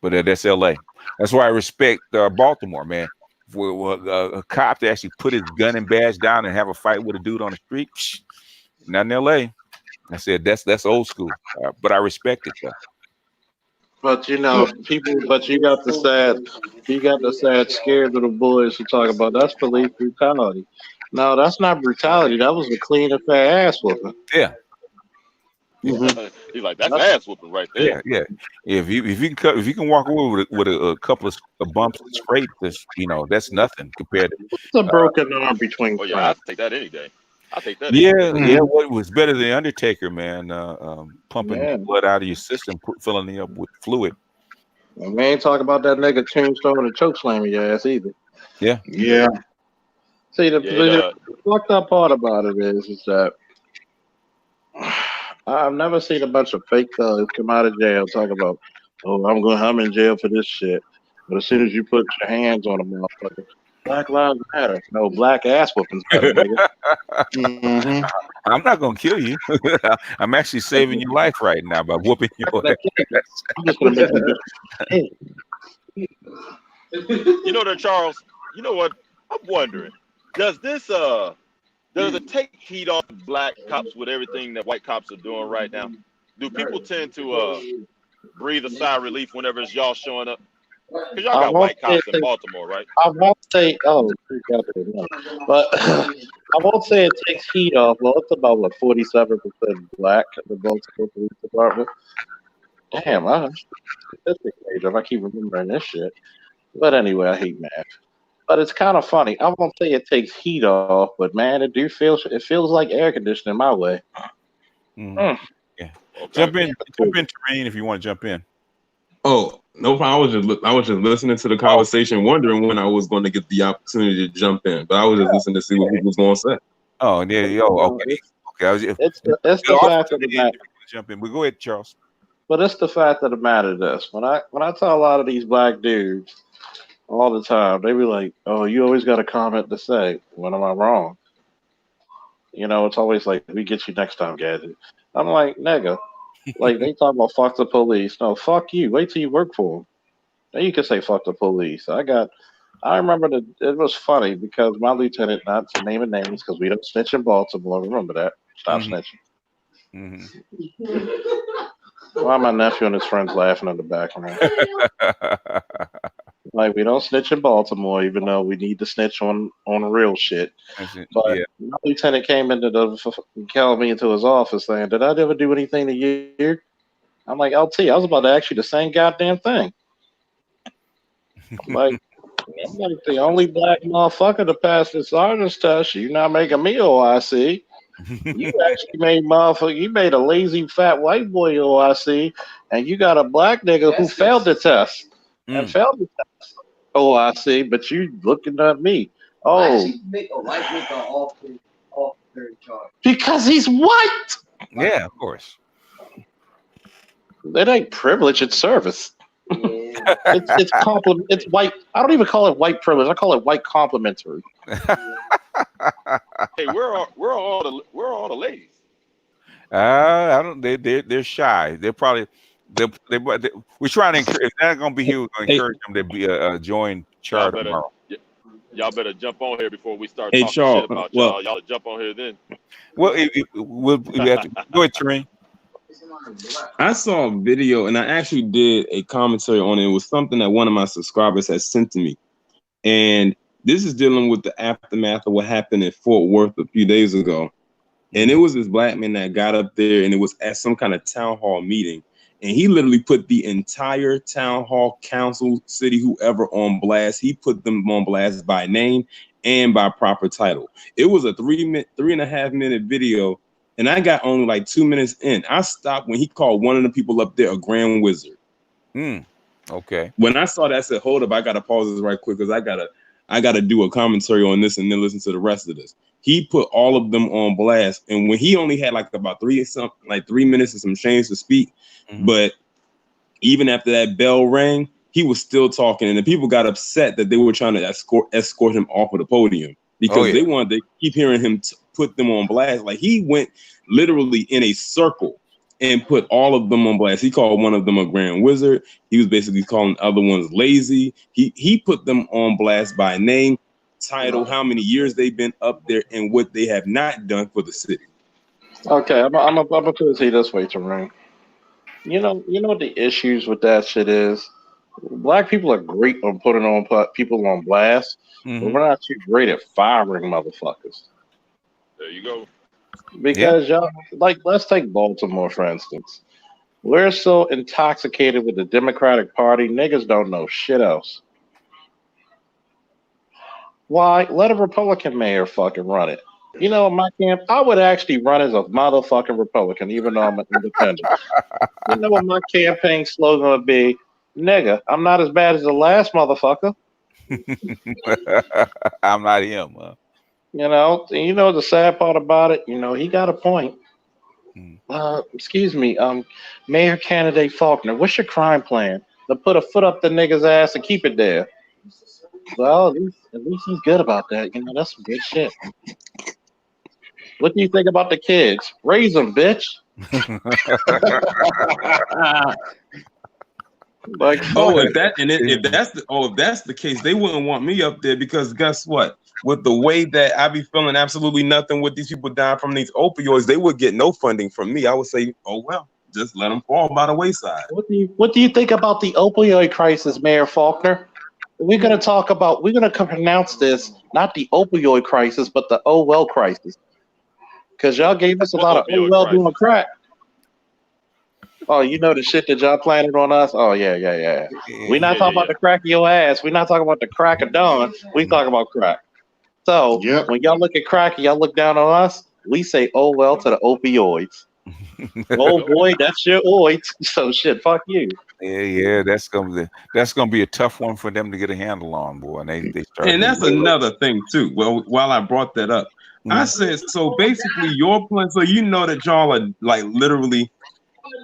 But that's LA. That's why I respect Baltimore, man. For a cop to actually put his gun and badge down and have a fight with a dude on the street, not in LA. I said that's old school, but I respect it though. But you know, but you got the sad, scared little boys who talk about that's police brutality. No, that's not brutality. That was a clean and fair ass whooping. Yeah, He's like, that's ass whooping right there. yeah. If you can walk away with a couple of bumps and scrapes, that's nothing compared to. It's a broken arm between Oh yeah, friends. I'll take that any day. I'll take that. Yeah. What was better than Undertaker, man? Pumping Yeah. blood out of your system, filling it up with fluid. And we ain't talking about that nigga tombstone and choke slamming your ass either. Yeah. Yeah. See, the fucked up part about it is that I've never seen a bunch of fake thugs come out of jail talk about, oh, I'm in jail for this shit. But as soon as you put your hands on a motherfucker, Black Lives Matter. No, black ass whoopings better, nigga. Mm-hmm. I'm not gonna kill you. I'm actually saving your life right now by whooping your ass. I'm just gonna make you You know that, Charles. You know what? I'm wondering, does it take heat off black cops with everything that white cops are doing right now? Do people tend to breathe a sigh of relief whenever it's y'all showing up? Because y'all got white cops in Baltimore, right? I won't say, but I won't say it takes heat off. Well, it's about 47% black in the Baltimore Police Department. Damn, I'm if I keep remembering this shit. But anyway, I hate math. But it's kind of funny. I won't say it takes heat off, but man, it feels like air conditioning my way. Yeah. Okay. Jump in, Terrain, if you want to jump in. Oh, no problem. I was just listening to the conversation, wondering when I was going to get the opportunity to jump in. But I was just listening to see what people was going to say. Oh, yeah. Okay. It's the fact of the matter. Jump in. But go ahead, Charles. But it's the fact of the matter. This when I tell a lot of these black dudes all the time, they be like, "Oh, you always got a comment to say. When am I wrong?" You know, it's always like, "We get you next time, Gadget." I'm like, "Nigga." Like they talk about fuck the police. No, fuck you. Wait till you work for them. Then you can say fuck the police. I remember that it was funny because my lieutenant, not to name names because we don't snitch in Baltimore. Remember that. Stop snitching. Why my nephew and his friends laughing in the background? Like we don't snitch in Baltimore, even though we need to snitch on real shit. But my lieutenant came called me into his office saying, "Did I ever do anything to you?" I'm like, "LT, I was about to ask you the same goddamn thing." I'm like the only black motherfucker to pass the sergeant's test. You not making me OIC. You actually made a lazy fat white boy OIC, and you got a black nigga who failed the test and failed the test OIC, but you looking at me. Oh, because he's white. Yeah, of course. It ain't privilege; it's service. Yeah. It's compliment. It's white. I don't even call it white privilege. I call it white complimentary. Hey, where are all the ladies? I don't. They're shy. They're probably we're trying to encourage. If they're not gonna be here, we're gonna encourage them to be join Charter tomorrow. Y'all better jump on here before we start talking shit about y'all. Y'all jump on here then. Well, we'll have to go ahead, Terrain. I saw a video and I actually did a commentary on it. It was something that one of my subscribers had sent to me. And This is dealing with the aftermath of what happened in Fort Worth a few days ago. And it was this black man that got up there, and it was at some kind of town hall meeting. And he literally put the entire town hall, council, city, whoever on blast. He put them on blast by name and by proper title. It was a 3.5 minute video, and I got only like 2 minutes in. I stopped when he called one of the people up there a grand wizard. Okay. When I saw that, I said, "Hold up, I gotta pause this right quick because I gotta do a commentary on this and then listen to the rest of this." He put all of them on blast, and when he only had like about 3 minutes and some change to speak, but even after that bell rang, he was still talking, and the people got upset that they were trying to escort him off of the podium because they wanted to keep hearing him put them on blast. Like he went literally in a circle and put all of them on blast. He called one of them a grand wizard. He was basically calling other ones lazy. He put them on blast by name, title, how many years they've been up there, and what they have not done for the city. Okay, I'm gonna put it to you this way, Terrain. You know what the issues with that shit is? Black people are great on putting on people on blast, but we're not too great at firing motherfuckers. There you go. Because y'all, like, let's take Baltimore for instance. We're so intoxicated with the Democratic Party, niggas don't know shit else. Why? Let a Republican mayor fucking run it. You know, my camp, I would actually run as a motherfucking Republican, even though I'm an independent. You know what my campaign slogan would be? Nigga, I'm not as bad as the last motherfucker. I'm not him. You know the sad part about it. You know, he got a point. Excuse me, Mayor candidate Faulkner, what's your crime plan? To put a foot up the nigga's ass and keep it there. Well, at least he's good about that. You know, that's some good shit. What do you think about the kids? Raise them, bitch. Like, if that's the case, they wouldn't want me up there because guess what? With the way that I be feeling absolutely nothing with these people dying from these opioids, they would get no funding from me. I would say, oh well, just let them fall by the wayside. What do you think about the opioid crisis, Mayor Faulkner? We're gonna pronounce this not the opioid crisis, but the oh well crisis. Because y'all gave us a lot of oh well doing crack. Oh, you know the shit that y'all planted on us? Oh, yeah. We're not talking about the crack of your ass. We're not talking about the crack of dawn. We talking about crack. So when y'all look at crack and y'all look down on us, we say, oh, well, to the opioids. Oh, boy, that's your oids. So, shit, fuck you. Yeah, that's gonna be a tough one for them to get a handle on, boy. And they start. And that's another thing, too. Well, while I brought that up, I said, so basically your plan, so you know that y'all are like literally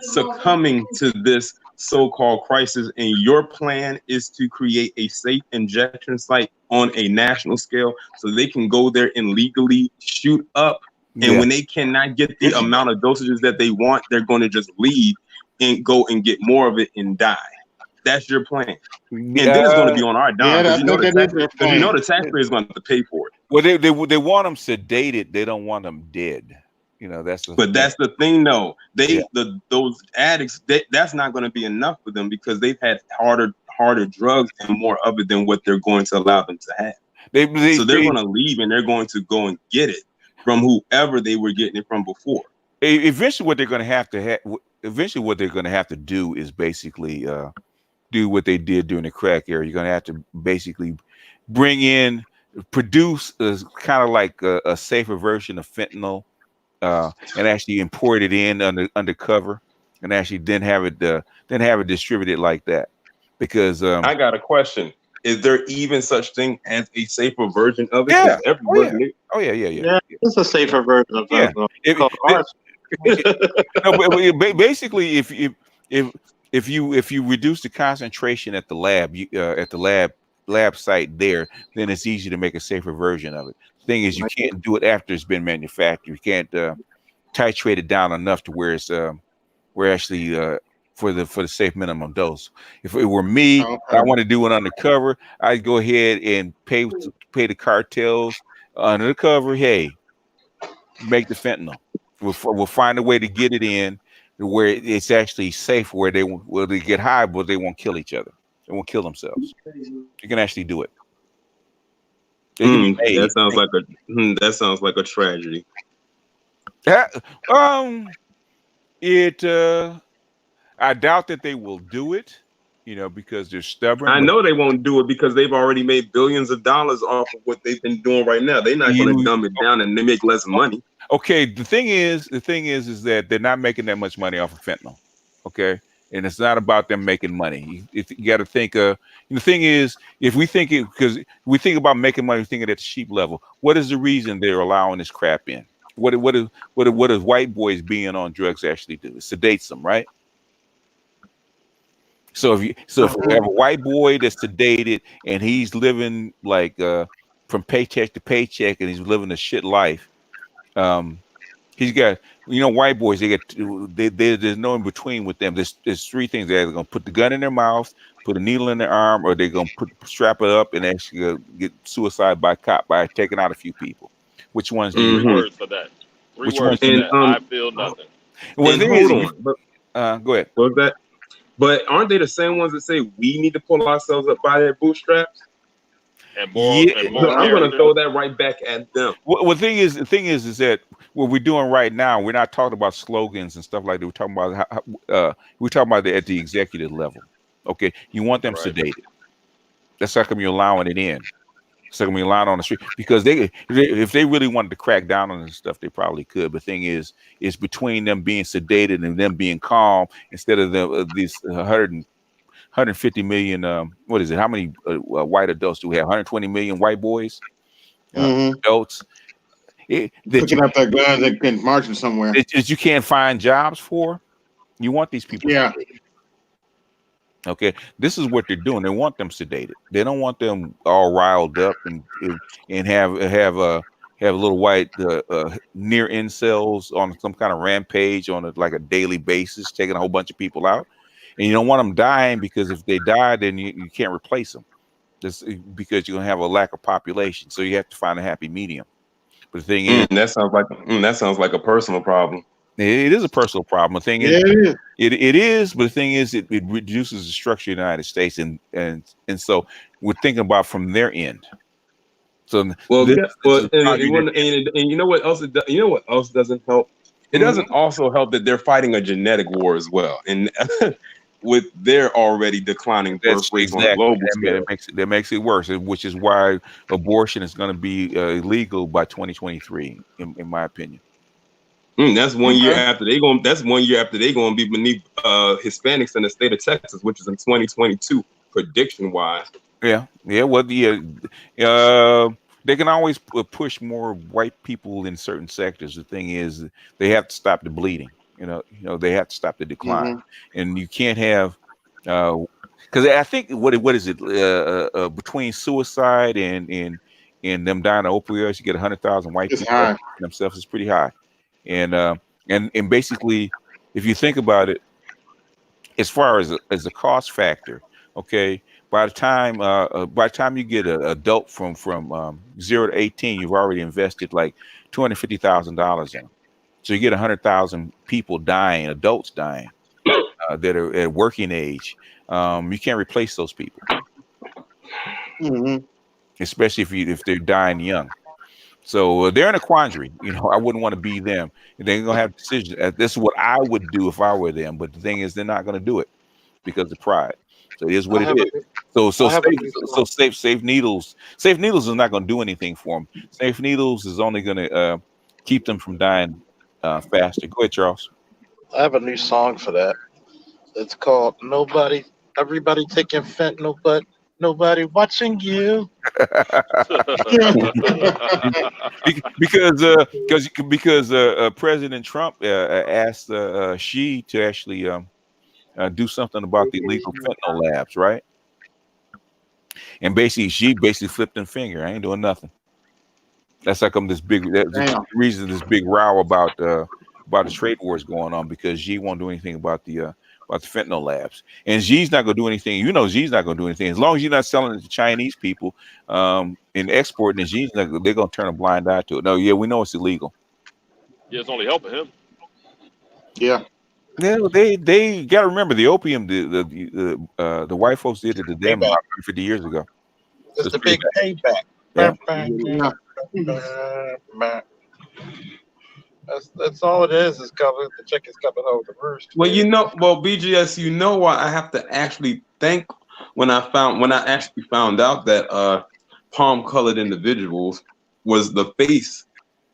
succumbing to this so-called crisis, and your plan is to create a safe injection site on a national scale so they can go there and legally shoot up, and when they cannot get the amount of dosages that they want, they're going to just leave and go and get more of it and die. That's your plan. And then it's going to be on our dime because you know the taxpayer is going to have to pay for it. Well, they want them sedated. They don't want them dead. You know, that's the thing though. Those addicts, that's not going to be enough for them because they've had harder drugs and more of it than what they're going to allow them to have. So they're going to leave and they're going to go and get it from whoever they were getting it from before. Eventually, what they're going to have to do is basically do what they did during the crack era. You're going to have to basically produce kind of like a safer version of fentanyl. And actually import it in undercover, and actually then have it distributed like that. Because I got a question: is there even such thing as a safer version of it? Yeah. Yeah, it's a safer version of it. Basically, if you reduce the concentration at the lab site there, then it's easy to make a safer version of it. Thing is, you can't do it after it's been manufactured. You can't titrate it down enough to where we're actually for the safe minimum dose. If it were me, I want to do it undercover, I'd go ahead and pay the cartels undercover. Hey, make the fentanyl. We'll find a way to get it in where it's actually safe, where they get high, but they won't kill each other. They won't kill themselves. You can actually do it. They can be made. That sounds like a tragedy. It I doubt that they will do it, because they're stubborn. I But know they won't do it because they've already made billions of dollars off of what they've been doing right now. They're not going to dumb it down and they make less money. Okay, the thing is that they're not making that much money off of fentanyl. Okay, and it's not about them making money. You got to think. The thing is, if we think it, because we think about making money, we think it at the sheep level. What is the reason they're allowing this crap in? What does white boys being on drugs actually do? It sedates them, right? So if you have a white boy that's sedated and he's living like from paycheck to paycheck and he's living a shit life, he's got white boys. There's no in between with them. There's three things. They're either gonna put the gun in their mouth, put a needle in their arm, or they're gonna strap it up and actually get suicide by cop by taking out a few people. Which ones do you? 3 words for that. 3 Which words ones? for that. I feel nothing. Well, And hold on. Go ahead. What was that? But aren't they the same ones that say we need to pull ourselves up by their bootstraps? And more. So I'm going to throw that right back at them. Well, the thing is that what we're doing right now, we're not talking about slogans and stuff like that. We're talking about it at the executive level. Okay, you want them sedated. That's how come you're allowing it in. So when we line on the street, because if they really wanted to crack down on this stuff, they probably could. But the thing is, it's between them being sedated and them being calm instead of these 150 million. What is it? How many white adults do we have? 120 million white boys, adults. Picking up that gun that been marching somewhere. That you can't find jobs for. You want these people. Yeah. Okay, this is what they're doing. They want them sedated. They don't want them all riled up and have little white near incels on some kind of rampage on a daily basis, taking a whole bunch of people out. And you don't want them dying because if they die, then you can't replace them. Just because you're gonna have a lack of population. So you have to find a happy medium. But the thing is, that sounds like a personal problem. It is a personal problem. The thing is, it is, but the thing is, it reduces the structure of the United States, and so we're thinking about from their end. So, and you know what else? You know what else doesn't help? It doesn't also help that they're fighting a genetic war as well, and with their already declining birth rates on a global scale, that makes it worse. Which is why abortion is going to be illegal by 2023, in my opinion. That's 1 year after they're going to be beneath Hispanics in the state of Texas, which is in 2022, prediction wise. Yeah. Well, they can always push more white people in certain sectors. The thing is, they have to stop the bleeding. They have to stop the decline, and you can't have because I think what is it between suicide and them dying of opioids, you get 100,000 white people themselves is pretty high. And basically, if you think about it, as far as the cost factor, okay, by the time you get an adult from 0 to 18, you've already invested like $250,000 in them. So you get 100,000 people dying, adults dying that are at working age. You can't replace those people, especially if they're dying young. So they're in a quandary. I wouldn't want to be them. They're gonna have decisions. This is what I would do if I were them. But the thing is, they're not gonna do it because of pride. So it is what it is. So safe needles. Safe needles is not gonna do anything for them. Safe needles is only gonna keep them from dying faster. Go ahead, Charles. I have a new song for that. It's called "Nobody." Everybody taking fentanyl, but nobody watching you. because President Trump asked Xi to actually do something about the illegal fentanyl labs, right? And basically, Xi flipped his finger. I ain't doing nothing. That's how come that's the reason this big row about the trade wars going on, because Xi won't do anything about the fentanyl labs, and Xi's not going to do anything. Xi's not going to do anything as long as you're not selling it to Chinese people and exporting. And Xi's they're going to turn a blind eye to it. No, we know it's illegal. Yeah, it's only helping him. Yeah. They got to remember the opium. The white folks did it to them about 50 years ago. It's the big payback. Yeah. Yeah. That's all it is coming. The chickens coming home to roost. Well, BGS, why I have to actually thank when I actually found out that palm colored individuals was the face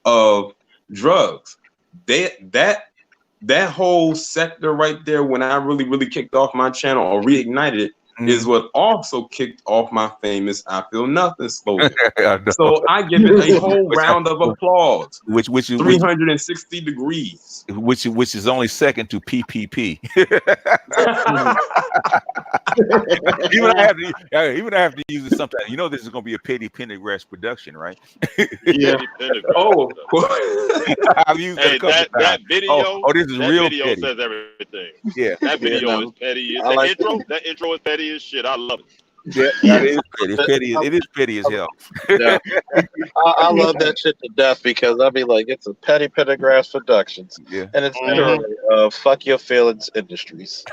of drugs. That whole sector right there, when I really kicked off my channel or reignited it, is what also kicked off my famous "I Feel Nothing" slogan. I know. So I give it a whole round of applause. Which 360 degrees. which is only second to PPP. Even I have to use it sometimes. You know, this is going to be a Petty Pendergrass production, right? Yeah. Oh, I've used Hey, that video. This is that real video petty. says everything. Yeah, That video is petty. I like That intro is petty as shit. I love it. yeah, that is petty. It's petty. It is petty as hell. Yeah. I love that shit to death because I'll be like, it's a Petty Pendergrass Productions, Yeah. and it's literally fuck your feelings industries.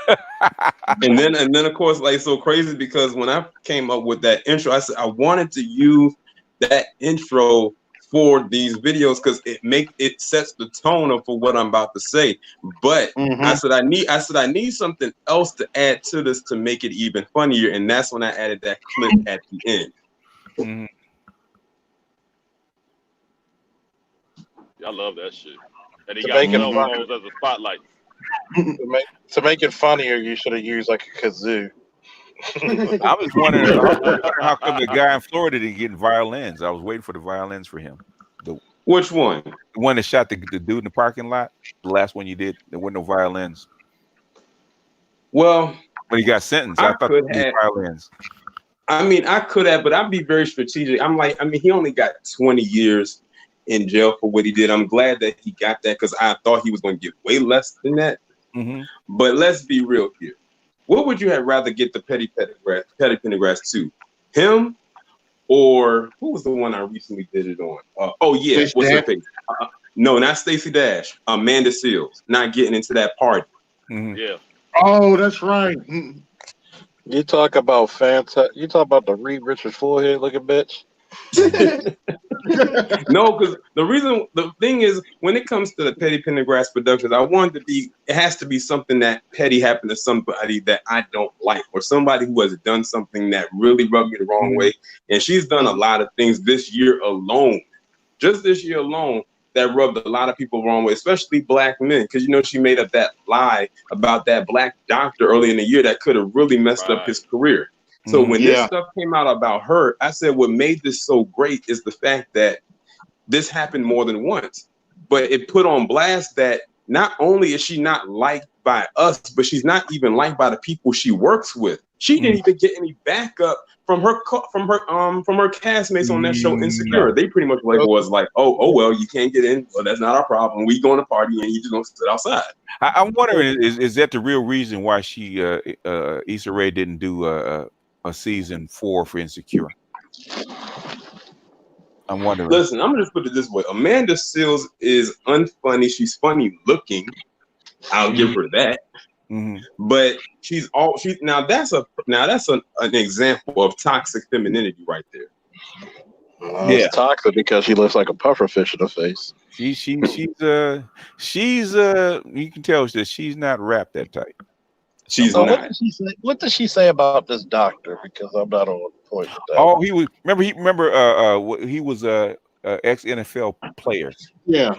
and then of course, like, so crazy because when I came up with that intro, I said I wanted to use that intro for these videos because it sets the tone for what I'm about to say. But I said I need something else to add to this to make it even funnier, and that's when I added that clip at the end. Mhm. I love that shit. And he To got make it cell fun. phones as a spotlight. To make it funnier, you should have used like a kazoo. I was wondering how come the guy in Florida didn't get violins. I was waiting for the violins for him. Which one? The one that shot the dude in the parking lot. The last one you did. There were no violins. Well, But he got sentenced. I I thought could there have. was violins. I mean, I could have, but I'd be very strategic. He only got 20 years in jail for what he did. I'm glad that he got that because I thought he was going to get way less than that. Mm-hmm. But let's be real here. What would you have rather get the Petty Pendergrass to? Him or who was the one I recently did it on? Stacey what's her Dash? face? No, not Stacey Dash. Amanda Seals. Not getting into that party. Mm-hmm. Yeah. Oh, that's right. You talk about you talk about the Reed Richards forehead looking bitch. No, because the thing is, when it comes to the Petty Pendergrass Productions, it has to be something that petty happened to somebody that I don't like, or somebody who has done something that really rubbed me the wrong way. And she's done a lot of things this year alone, just this year alone, that rubbed a lot of people the wrong way, especially black men. Because she made up that lie about that black doctor early in the year that could have really messed up his career. So when this stuff came out about her, I said what made this so great is the fact that this happened more than once. But it put on blast that not only is she not liked by us, but she's not even liked by the people she works with. She didn't even get any backup from her castmates on that show Insecure. They pretty much was like, oh well, you can't get in. Well, that's not our problem. We going to party and you just gonna sit outside. I'm wondering, is that the real reason why she Issa Rae didn't do a season 4 for Insecure? I'm wondering. Listen, I'm gonna just put it this way: Amanda Seals is unfunny. She's funny looking. I'll give her that. Mm-hmm. But that's an example of toxic femininity right there. It's toxic because she looks like a puffer fish in the face. She's you can tell that she's not wrapped that tight. She's So not. what does she say about this doctor? Because I'm not on point with that. Oh, he was he was a ex NFL player. Yeah.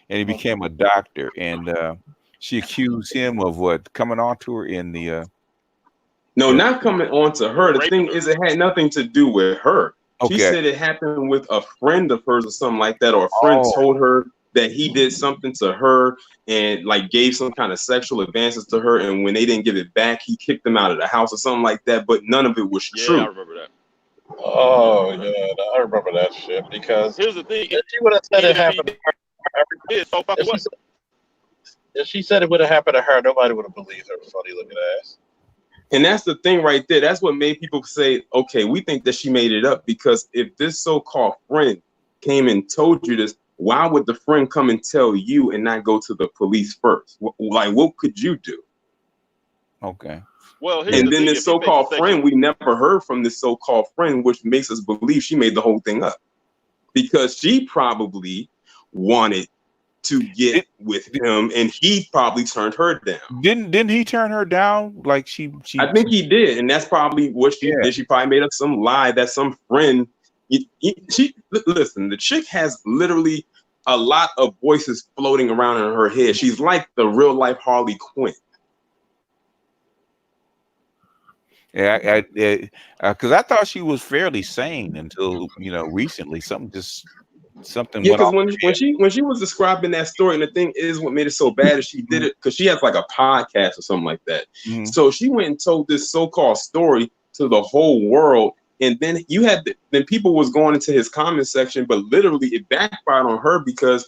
And he became a doctor, and she accused him of coming on to her in the No, not coming on to her. The thing is, it had nothing to do with her. Okay. She said it happened with a friend of hers or something like that, or a friend told her that he did something to her and like gave some kind of sexual advances to her, and when they didn't give it back, he kicked them out of the house or something like that. But none of it was true. Yeah, I remember that. Oh yeah, I remember that shit. Because here's the thing: if she would have said it happened to her, if she said it would have happened to her, nobody would have believed her funny looking ass. And that's the thing right there. That's what made people say, okay, we think that she made it up, because if this so-called friend came and told you this, why would the friend come and tell you and not go to the police first? Like, what could you do? Okay. Well, here's Yeah. And the then thing: this if he makes a so-called section, friend, we never heard from this so-called friend, which makes us believe she made the whole thing up because she probably wanted to get Did, with him, and he probably turned her down. didn't he turn her down? Like I think he did, and that's probably what she yeah. did. She probably made up some lie that some friend. Listen, the chick has literally a lot of voices floating around in her head. She's like the real life Harley Quinn. Yeah, because I thought she was fairly sane until recently. Something Yeah, went because off. when she was describing that story, and the thing is, what made it so bad is she did it because she has like a podcast or something like that. Mm-hmm. So she went and told this so-called story to the whole world, and then then people was going into his comment section, but literally it backfired on her because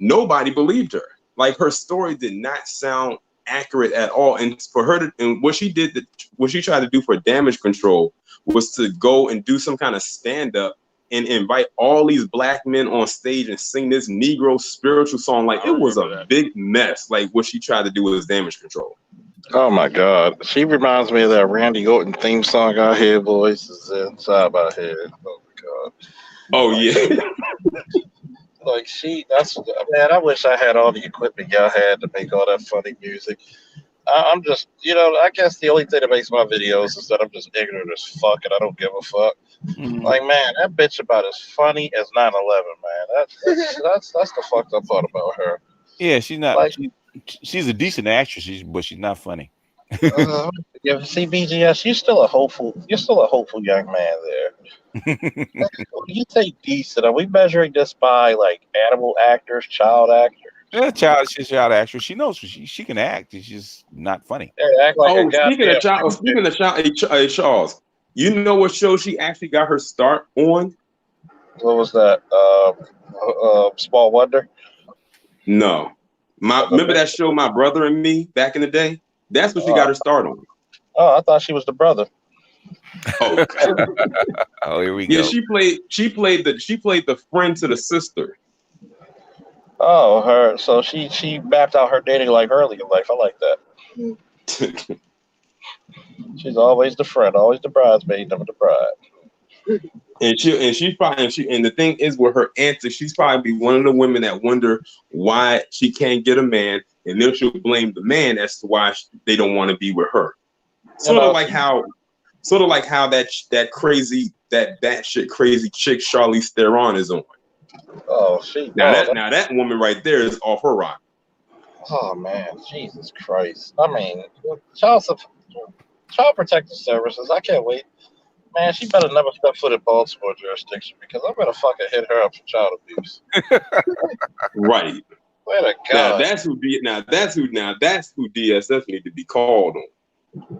nobody believed her. Like her story did not sound accurate at all, and for her to, and what she tried to do for damage control was to go and do some kind of stand-up and invite all these black men on stage and sing this Negro spiritual song. Like it was a big mess. Like what she tried to do was damage control. Oh my God, she reminds me of that Randy Orton theme song. I hear voices inside my head. Oh my God. Oh yeah. Like that's man. I wish I had all the equipment y'all had to make all that funny music. I'm just, I guess the only thing that makes my videos is that I'm just ignorant as fuck and I don't give a fuck. Mm-hmm. Like, man, that bitch about as funny as 9/11, man. That's the fucked up part about her. Yeah, she's not. Like, she's a decent actress, but she's not funny. yeah, see, BGS, you're still a hopeful young man there. When you say decent, are we measuring this by like animal actors, child actors? Yeah, she's a child actress. She knows she can act. She's just not funny. They act like a goddamn. Speaking of child, Charles, you know what show she actually got her start on? What was that? Small Wonder. No, remember that show, My Brother and Me, back in the day? That's what she got her start on. Oh, I thought she was the brother. Oh, oh, here we go. Yeah, she played the friend to the sister. Oh, her. So she mapped out her dating life early in life. I like that. She's always the friend, always the bridesmaid, never the bride. And the thing is with her answer, she's probably one of the women that wonder why she can't get a man, and then she'll blame the man as to why they don't want to be with her. Sort of like how that crazy, that batshit crazy chick Charlize Theron is on. Oh, that woman right there is off her rock. Oh man, Jesus Christ! I mean, child protective services. I can't wait. Man, she better never step foot in Baltimore jurisdiction because I'm gonna fucking hit her up for child abuse. Right. Where to God? That's who DSS need to be called on.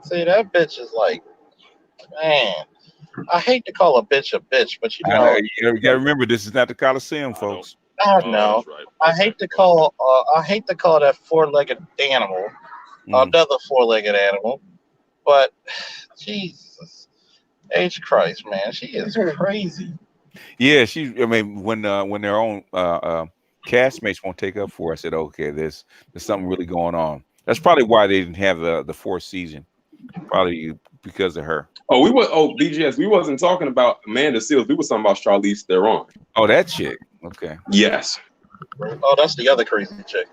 See, that bitch is like, man. I hate to call a bitch, but you know, you gotta remember this is not the Coliseum, folks. I know. Right. I hate to call that four-legged animal another four-legged animal, but Jesus H Christ, man, she is crazy. Yeah, I mean, when their own castmates won't take up for her, I said, okay, there's something really going on. That's probably why they didn't have the fourth season. Probably because of her. BGS, we wasn't talking about Amanda Seals. We were talking about Charlize Theron. Oh, that chick. Okay. Yes. Oh, that's the other crazy chick.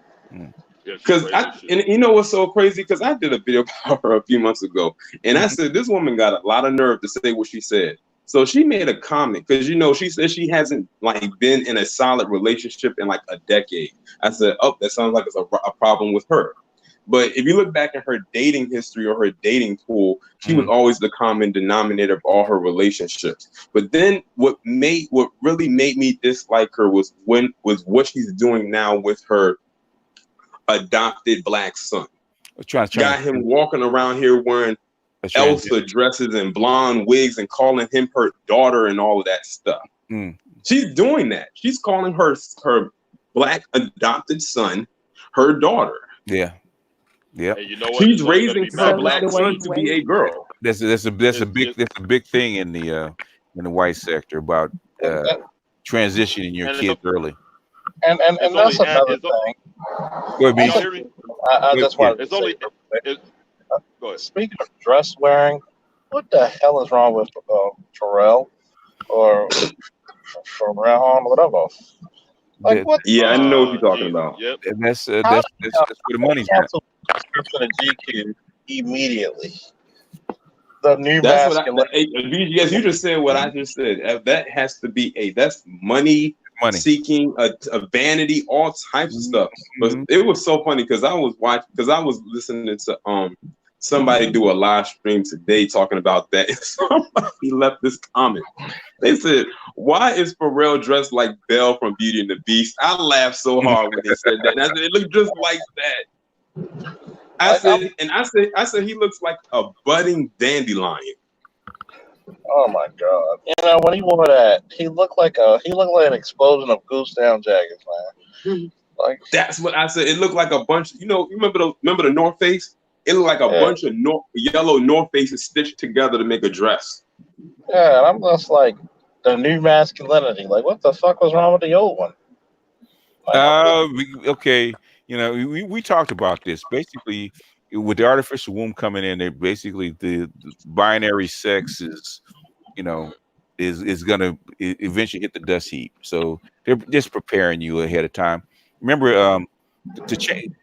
Because and you know what's so crazy? Because I did a video about her a few months ago, and I said this woman got a lot of nerve to say what she said. So she made a comment because she said she hasn't been in a solid relationship in like a decade. I said, oh, that sounds like it's a problem with her. But if you look back at her dating history or her dating pool, she was always the common denominator of all her relationships. But then what really made me dislike her was what she's doing now with her adopted black son. Got him walking around here wearing Elsa dresses and blonde wigs and calling him her daughter and all of that stuff. She's doing that. She's calling her black adopted son her daughter. Yeah. Yeah, you know what? She's raising her black son to be a girl. That's a big thing in the white sector about transitioning your kids early. And that's another thing. Go ahead, I just want to Go ahead. Speaking of dress wearing, what the hell is wrong with Pharrell or Pharrell, whatever? Like, That, what? Yeah, I know what you're talking Jesus. about. Yep. that's How that's do that's that's where the money's at. cancel subscription to GQ immediately? The new That's what masculinity. BGS, you just said what I just said. That has to be that's money Money. seeking, a vanity, all types of stuff. But Mhm. it was so funny because I was listening to somebody do a live stream today talking about that. And somebody left this comment. They said, "Why is Pharrell dressed like Belle from Beauty and the Beast?" I laughed so hard when they said that. And I said, "It looked just like that." Like, I said he looks like a budding dandelion. oh my god! You know when he wore that, he looked like an explosion of goose down jackets, man. Like, That's what I said. It looked like a bunch. You remember the North Face? It looked like a yeah, bunch of yellow North Faces stitched together to make a dress. yeah. And I'm just like the new masculinity. Like, what the fuck was wrong with the old one? Like, Okay, we talked about this. Basically, with the artificial womb coming in, they basically the binary sex is, is gonna eventually hit the dust heap. So they're just preparing you ahead of time. Remember, to change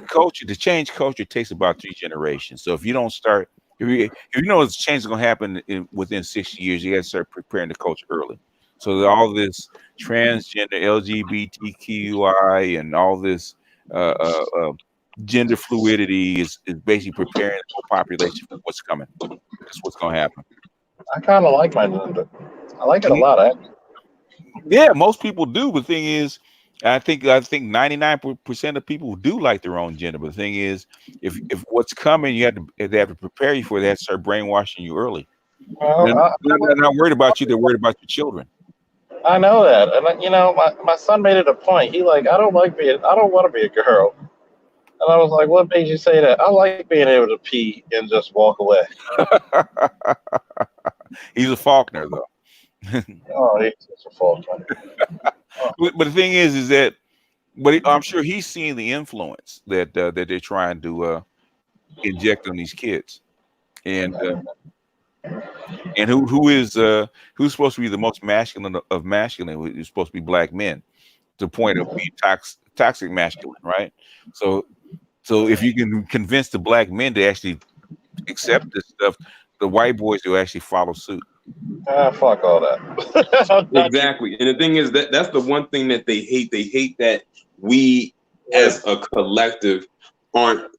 culture takes about 3 generations. So if you don't start, if you know this change is gonna happen within 6 years, you got to start preparing the culture early. So that all this transgender, LGBTQI, and all this uh, uh, uh, gender fluidity is basically preparing the whole population for what's coming. That's what's gonna happen. I kind of like my gender. I like it a lot. Yeah, most people do. But the thing is, I think 99% of people do like their own gender. But the thing is, if what's coming, they have to prepare you for that. Start brainwashing you early. Well, They're not worried about you. They're worried about your children. I know that, and you know, my son made it a point. He like, I don't want to be a girl. And I was like, what made you say that? I like being able to pee and just walk away. He's a Faulkner, though. Oh, he's such a false one. Oh, But the thing is that, I'm sure he's seeing the influence that they're trying to inject on these kids, and who's supposed to be the most masculine of masculine? Who's supposed to be black men, to the point of being toxic masculine, right? So if you can convince the black men to actually accept this stuff, the white boys will actually follow suit. fuck all that. Exactly. And the thing is that's the one thing that they hate. They hate that we as a collective aren't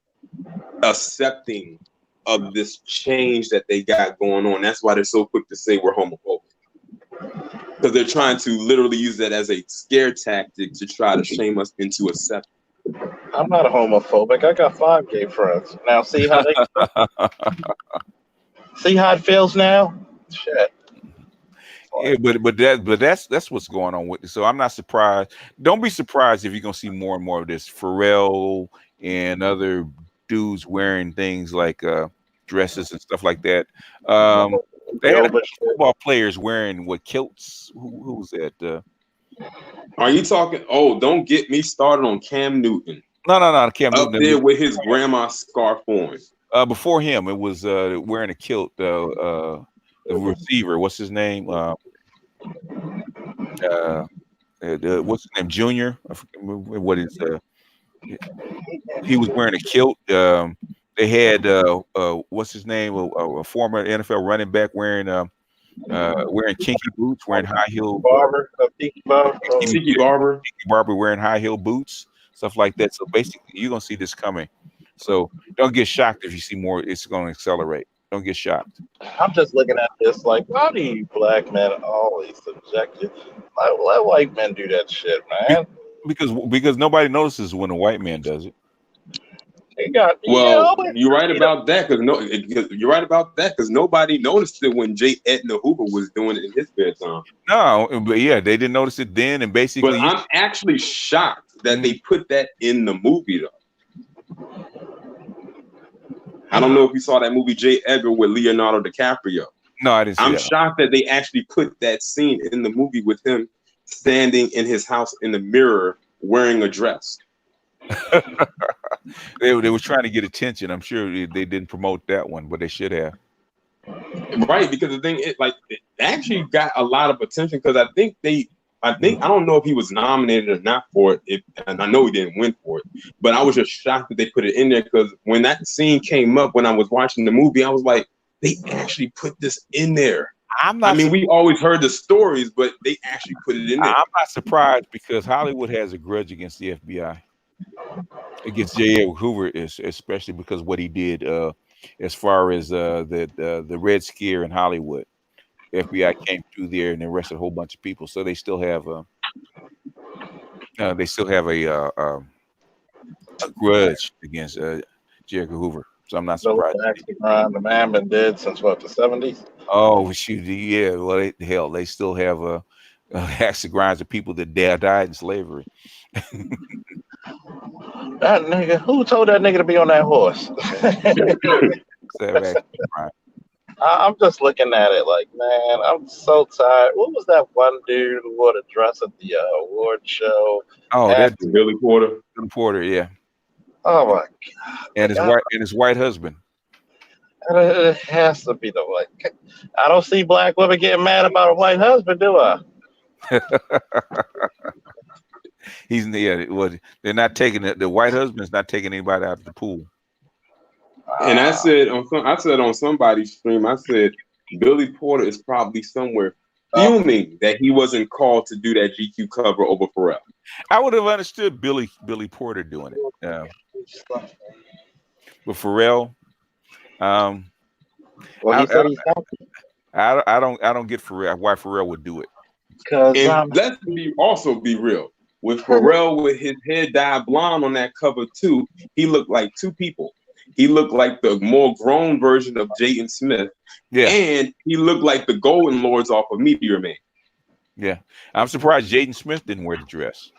accepting of this change that they got going on. That's why they're so quick to say we're homophobic. Because they're trying to literally use that as a scare tactic to try to shame us into accepting. I'm not a homophobic. I got 5 gay friends. Now see how it feels now? Shit. Yeah, but that's what's going on with it. So I'm not surprised. Don't be surprised if you're gonna see more and more of this. Pharrell and other dudes wearing things like dresses and stuff like that. They had a couple football players wearing kilts. Who was that? Are you talking? Oh, don't get me started on Cam Newton. No, Cam Newton up there with his grandma's scarf on. Before him, it was wearing a kilt. The receiver, what's his name? What's his name? Junior. I forget what is. He was wearing a kilt. They had what's his name? A former NFL running back wearing kinky boots, wearing high heel. Tiki Barber wearing high heel boots, stuff like that. So basically, you're gonna see this coming. So don't get shocked if you see more. It's going to accelerate. Don't get shocked. I'm just looking at this like, why do you black men always subjected? Let white men do that shit, man. Because nobody notices when a white man does it. You're right about that because nobody noticed it when J. Edna Hoover was doing it in his bedtime. No, but yeah, they didn't notice it then, and basically. But I'm actually shocked that they put that in the movie, though. I don't know if you saw that movie J. Edgar with Leonardo DiCaprio. No, I didn't see that. I'm shocked that they actually put that scene in the movie with him standing in his house in the mirror wearing a dress. They were trying to get attention. I'm sure they didn't promote that one, but they should have. Right, because the thing it actually got a lot of attention because I don't know if he was nominated or not for it, and I know he didn't win for it, but I was just shocked that they put it in there because when that scene came up when I was watching the movie, I was like, they actually put this in there. I mean, we always heard the stories, but they actually put it in there. I'm not surprised because Hollywood has a grudge against the FBI, against J. Edward Hoover, especially because what he did as far as the Red Scare in Hollywood. The FBI came through there and arrested a whole bunch of people, so they still have a grudge against J. Edgar Hoover. So I'm not surprised. The man been dead since what, the 70s? Oh shoot, yeah. Well, they still have axe to grinds of people that died in slavery. That nigga, who told that nigga to be on that horse? I'm just looking at it like, man, I'm so tired. What was that one dude who wore the dress at the award show? Oh, that's Billy Porter. Billy Porter, yeah. Oh my god! And his white husband. It has to be the white. I don't see black women getting mad about a white husband, do I? They're not taking it. The white husband's not taking anybody out of the pool. And I said on somebody's stream, I said Billy Porter is probably somewhere fuming that he wasn't called to do that GQ cover over Pharrell. I would have understood Billy Porter doing it. But Pharrell, I don't get Pharrell why Pharrell would do it. And let's be real. With Pharrell with his hair dyed blonde on that cover too, he looked like two people. He looked like the more grown version of Jaden Smith. Yeah. And he looked like the Golden Lords off of Meteor Man. Yeah. I'm surprised Jaden Smith didn't wear the dress.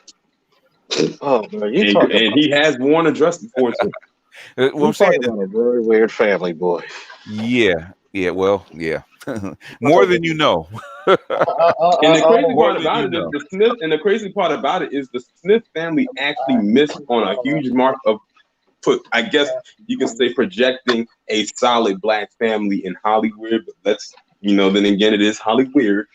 Oh, man, and he has worn a dress before too. What I'm saying about a very weird family, boy. Yeah. Yeah. Well, yeah. More than you know. And the crazy part about it is the crazy part about it is the Smith family actually missed on a huge mark of I guess you can say projecting a solid black family in Hollywood, but then again, it is Hollywood.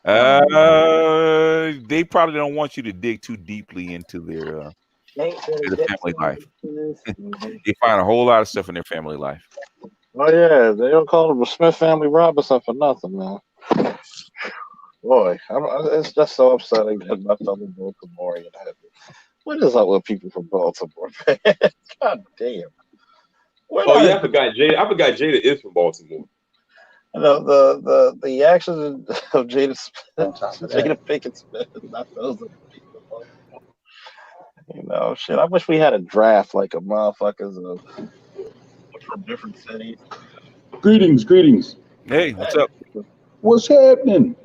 They probably don't want you to dig too deeply into their family life. They find a whole lot of stuff in their family life. Oh yeah, they don't call them the Smith Family Robinson for nothing, man. Boy, it's just so upsetting that my fellow Baltimorean had it. What is up with people from Baltimore, man? God damn. I forgot Jada is from Baltimore. The actions of Jada Pinkett Smith, not those of people from Baltimore. Shit. I wish we had a draft like a motherfuckers from different cities. Greetings. Hey, what's up? What's happening?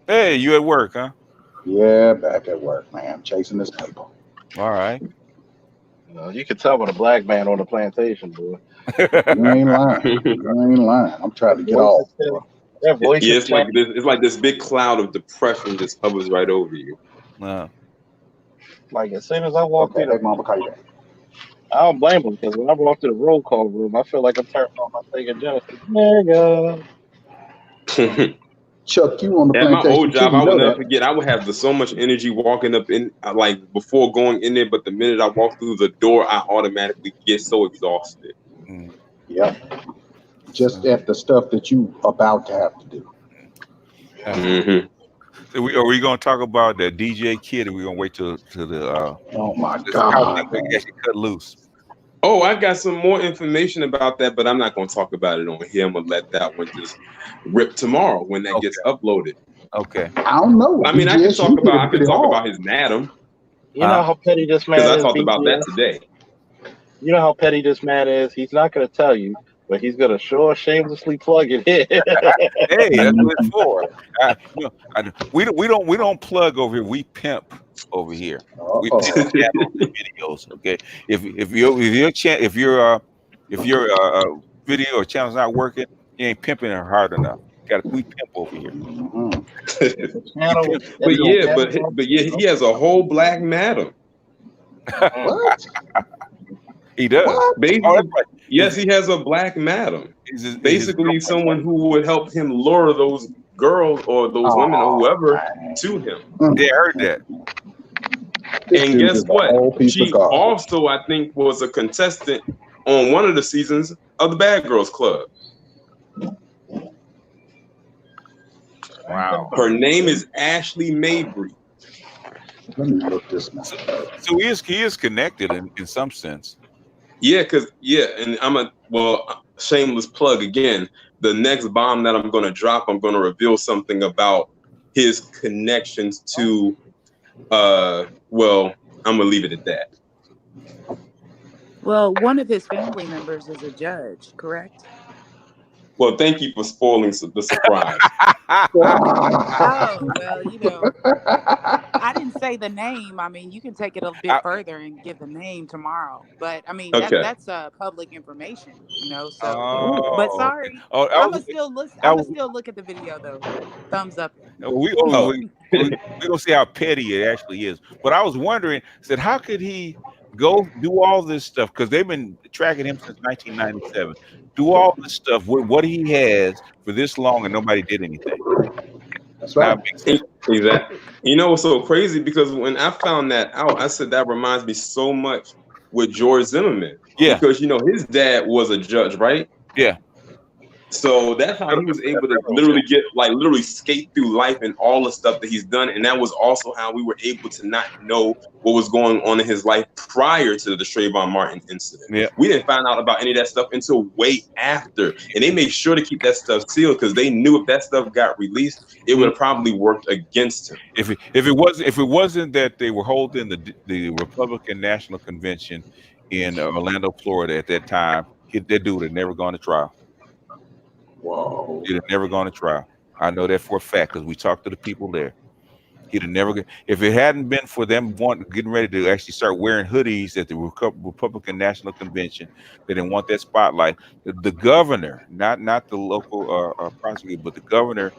Hey, you at work, huh? Yeah, back at work, man. Chasing this paper. All right. You can tell when a black man on the plantation, boy. You ain't lying. I'm trying to get off. It's like this big cloud of depression just hovers right over you. Like as soon as I walk in, I don't blame him because when I walk to the roll call room, I feel like I'm turning on my Sega Genesis. Nigga. Chuck, you on the at plantation. My old job, I would never forget. I would have so much energy walking up in, like before going in there, but the minute I walk through the door, I automatically get so exhausted. Yeah, just at the stuff that you about to have to do. So are we going to talk about the DJ Kid, or we going to wait till the? Oh my God! Cut loose. Oh, I got some more information about that, but I'm not going to talk about it on here. I'm going to let that one just rip tomorrow when that gets uploaded. Okay. I don't know. I mean, I can talk about his madam. You know how petty this man is. Because I talked about that today. You know how petty this man is. He's not going to tell you, but he's going to sure shamelessly plug it in. Hey, that's what it's for. We don't plug over here. We pimp over here. We pimp videos. Okay. If your video or channel's not working, you ain't pimping it hard enough. We pimp over here. But he has a whole black madam. What? He does. What? Oh, Basically, that's right. yes, he has a black madam. His Basically, girlfriend's someone white. who would help him lure those girls or those women or Oh, whoever man. to him. Yeah, I heard that. This And dude guess is a what? whole piece of She garbage. also, I think, was a contestant on one of the seasons of the Bad Girls Club. Wow. Her name is Ashley Mabry. Let me look this man. So he is connected in some sense. Yeah, and shameless plug again. The next bomb that I'm gonna drop, I'm gonna reveal something about his connections to I'm gonna leave it at that. Well, one of his family members is a judge, correct? Well, thank you for spoiling the surprise. Oh, well, I didn't say the name. I mean, you can take it a bit further and give the name tomorrow. But I mean, Okay. that's public information, So, Oh, but sorry, oh, I'm gonna still listen. I'm gonna still look at the video though. Thumbs up. we gonna see how petty it actually is. But I was wondering, said, how could he go do all this stuff? Because they've been tracking him since 1997. Do all this stuff with what he has for this long, and nobody did anything. That's right. Exactly. You know what's so crazy? Because when I found that out, I said that reminds me so much with George Zimmerman. Yeah. Because his dad was a judge, right? Yeah. So that's how he was able to literally skate through life and all the stuff that he's done. And that was also how we were able to not know what was going on in his life prior to the Trayvon Martin incident. Yeah. We didn't find out about any of that stuff until way after. And they made sure to keep that stuff sealed because they knew if that stuff got released, it would have probably worked against him. If it wasn't that they were holding the Republican National Convention in Orlando, Florida at that time, that dude had never gone to trial. Whoa. He'd have never gone to trial. I know that for a fact because we talked to the people there. He'd have never. If it hadn't been for them getting ready to actually start wearing hoodies at the Republican National Convention, they didn't want that spotlight. The governor, not the local prosecutor, but the governor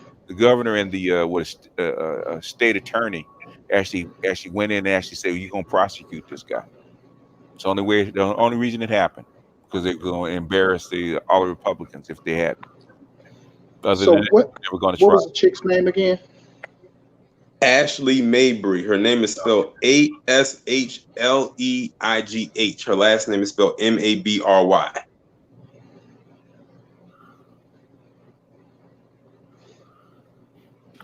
and the state attorney actually went in and actually said, "You're gonna prosecute this guy." It's the only reason it happened because they're going to embarrass all the Republicans if they hadn't. So what was the chick's name again? Ashley Mabry. Her name is spelled Ashleigh. Her last name is spelled Mabry.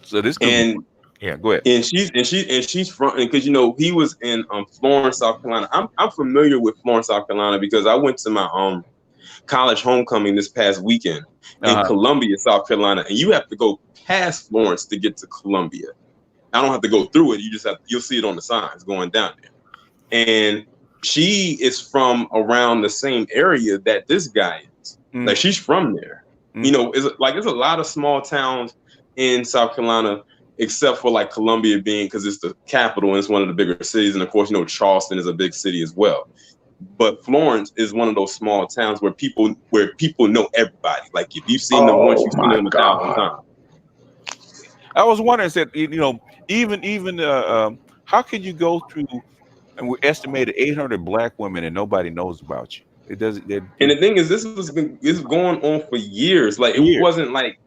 So this yeah, go ahead. And she's from, because he was in Florence, South Carolina. I'm familiar with Florence, South Carolina because I went to my college homecoming this past weekend in Columbia, South Carolina, and you have to go past Florence to get to Columbia. I don't have to go through it. You'll see it on the signs going down there. And she is from around the same area that this guy is. Like she's from there. It's a lot of small towns in South Carolina, except for like Columbia being, because it's the capital and it's one of the bigger cities. And of course, Charleston is a big city as well. But Florence is one of those small towns where people know everybody. Like if you've seen them once, you've seen them 1,000 times. I was wondering, even how could you go through, and we estimated 800 black women and nobody knows about you? It doesn't. And the thing is, this is going on for years. Like it wasn't like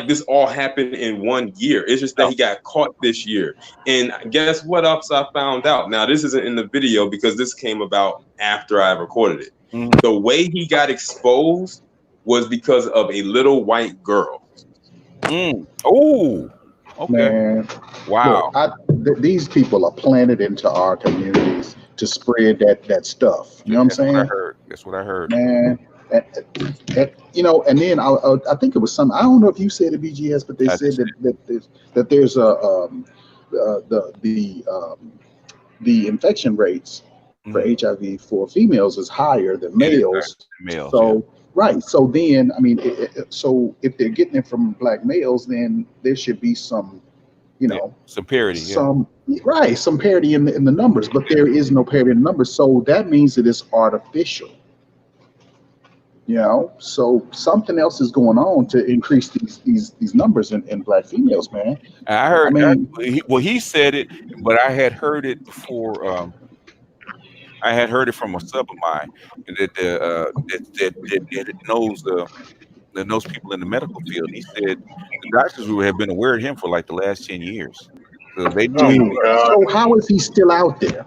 this all happened in 1 year. It's just that he got caught this year. And guess what else I found out? Now, this isn't in the video because this came about after I recorded it. Mm-hmm. The way he got exposed was because of a little white girl. Oh, okay. Man, wow. Look, these people are planted into our communities to spread that stuff. You know what I'm saying? That's what I heard. Man, and then I think it was some. I don't know if you said it, BGS, but they said that there's the infection rates for HIV for females is higher than males. Right. So then, I mean, so if they're getting it from black males, then there should be some, some parity. Some parity in the numbers, but there is no parity in the numbers. So that means that it's artificial. So something else is going on to increase these numbers in black females, man. I heard. He said it, but I had heard it before. I had heard it from a sub of mine that knows people in the medical field. He said the doctors who have been aware of him for like the last 10 years. So they know him. So how is he still out there?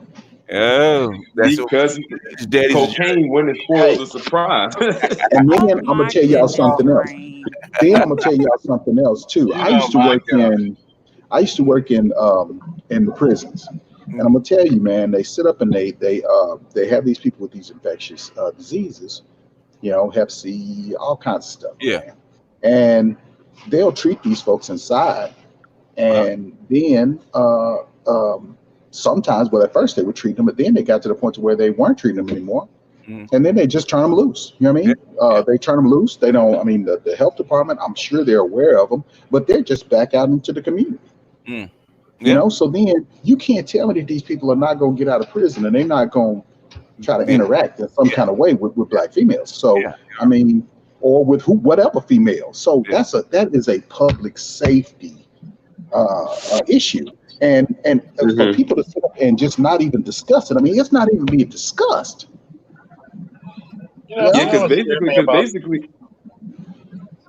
Oh, that's because his daddy's cocaine when it spoils a surprise. And then I'm gonna tell y'all something else. Then I'm gonna tell y'all something else too. I used to work in the prisons, and I'm gonna tell you, man, they sit up and they have these people with these infectious diseases, Hep C, all kinds of stuff. Yeah. Man. And they'll treat these folks inside, and then sometimes, well, at first they would treat them, but then they got to the point to where they weren't treating them anymore. And then they just turn them loose. You know what I mean? They turn them loose. They don't. I mean, the health department, I'm sure they're aware of them, but they're just back out into the community. So then you can't tell me that these people are not going to get out of prison and they're not going to try to interact in some kind of way with black females. So I mean, or with whatever female. So that is a public safety issue. And for people to sit up and just not even discuss it, I mean, it's not even being discussed. Because basically,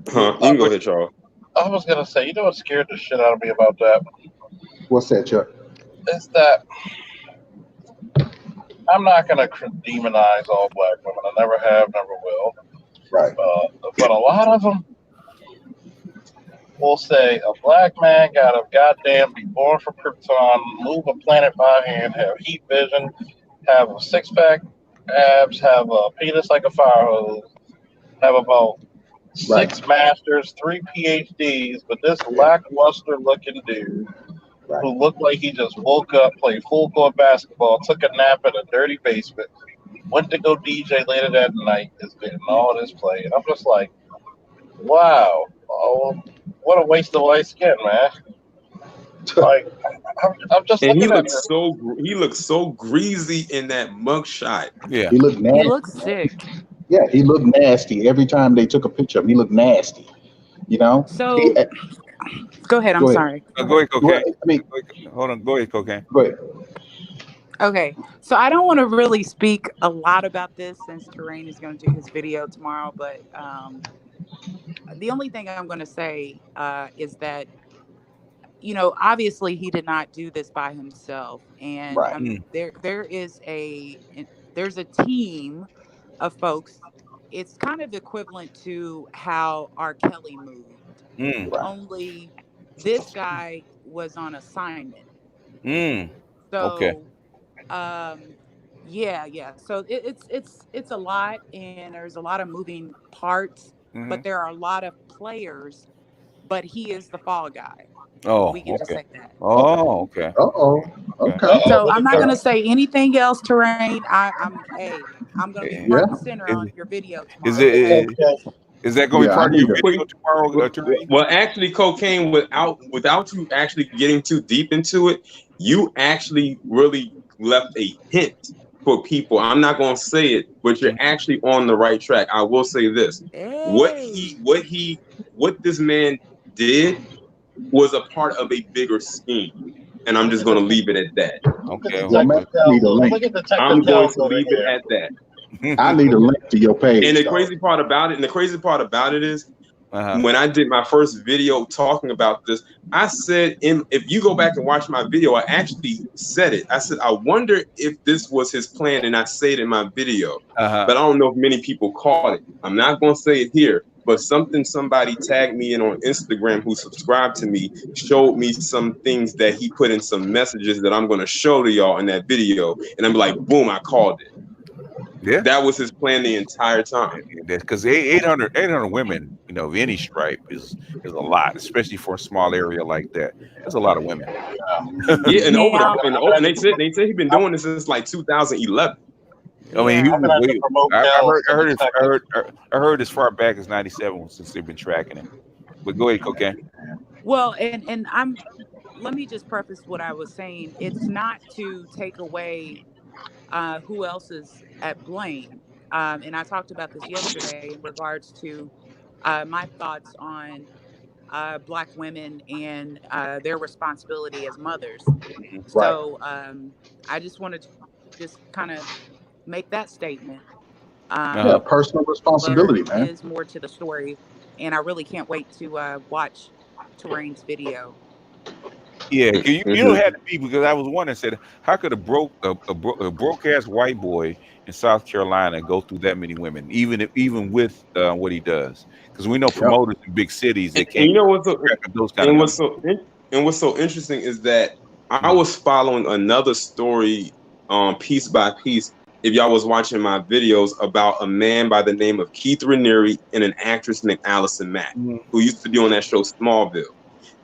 you can go ahead, Charles. I was gonna say, you know what scared the shit out of me about that? What's that, Chuck? It's that I'm not gonna demonize all black women. I never have, never will. Right. But a lot of them will say a black man gotta goddamn be born from Krypton, move a planet by hand, have heat vision, have a six-pack abs, have a penis like a fire hose, have about 6 masters, 3 PhDs, but this lackluster looking dude who looked like he just woke up, played full court basketball, took a nap in a dirty basement, went to go DJ later that night, is getting all this play. And I'm just like, wow, what a waste of white skin, man. Like, I'm just and looking at this. he looks so greasy in that mugshot. Yeah, he looked nasty. He looks sick. Yeah, he looked nasty every time they took a picture of him. He looked nasty. So go ahead. I'm sorry. Go ahead, Cocaine. Well, I mean, hold on. Go ahead, Cocaine. Go ahead. Okay, so I don't want to really speak a lot about this since Terrain is going to do his video tomorrow, but the only thing I'm going to say is that obviously he did not do this by himself, and there's a team of folks. It's kind of equivalent to how R. Kelly moved, only this guy was on assignment. So, yeah. So it's a lot, and there's a lot of moving parts, but there are a lot of players. But he is the fall guy. Oh, we can just say that. Oh, okay. Okay. So I'm not gonna say anything else, Terrain. I'm gonna be front and center on your video tomorrow. Is that going to be part of your video tomorrow, Terrain? Well, actually, Cocaine, without you actually getting too deep into it, you actually really left a hint for people. I'm not going to say it, but you're actually on the right track. I will say this: what this man did was a part of a bigger scheme, and I'm just going to leave it at that. Okay. I'm going to leave it at that. I need a link to your page. And the crazy part about it is, when I did my first video talking about this, I said, if you go back and watch my video, I actually said it. I said, I wonder if this was his plan, and I say it in my video. But I don't know if many people caught it. I'm not going to say it here, but somebody tagged me in on Instagram who subscribed to me, showed me some things that he put in some messages that I'm going to show to y'all in that video. And I'm like, boom, I called it. Yeah, that was his plan the entire time. Because 800 women, of any stripe is a lot, especially for a small area like that. That's a lot of women. Yeah, and they said he's been doing this since like 2011. I mean, I heard as far back as 97 since they've been tracking him. But go ahead, Cocaine. Well, and let me just preface what I was saying. It's not to take away who else is at blame. And I talked about this yesterday in regards to my thoughts on Black women and their responsibility as mothers. So I just wanted to just kind of make that statement. Yeah, personal responsibility, There man. is more to the story, and I really can't wait to watch Terrain's video. Yeah, 'cause you don't have to be, because I was wondering, said, how could a broke ass white boy in South Carolina go through that many women, even with what he does? Because we know promoters in big cities that And can't you know what's track of those kind of and numbers. what's so interesting is that I was following another story, piece by piece. If y'all was watching my videos about a man by the name of Keith Raniere and an actress named Allison Mack, who used to be on that show Smallville.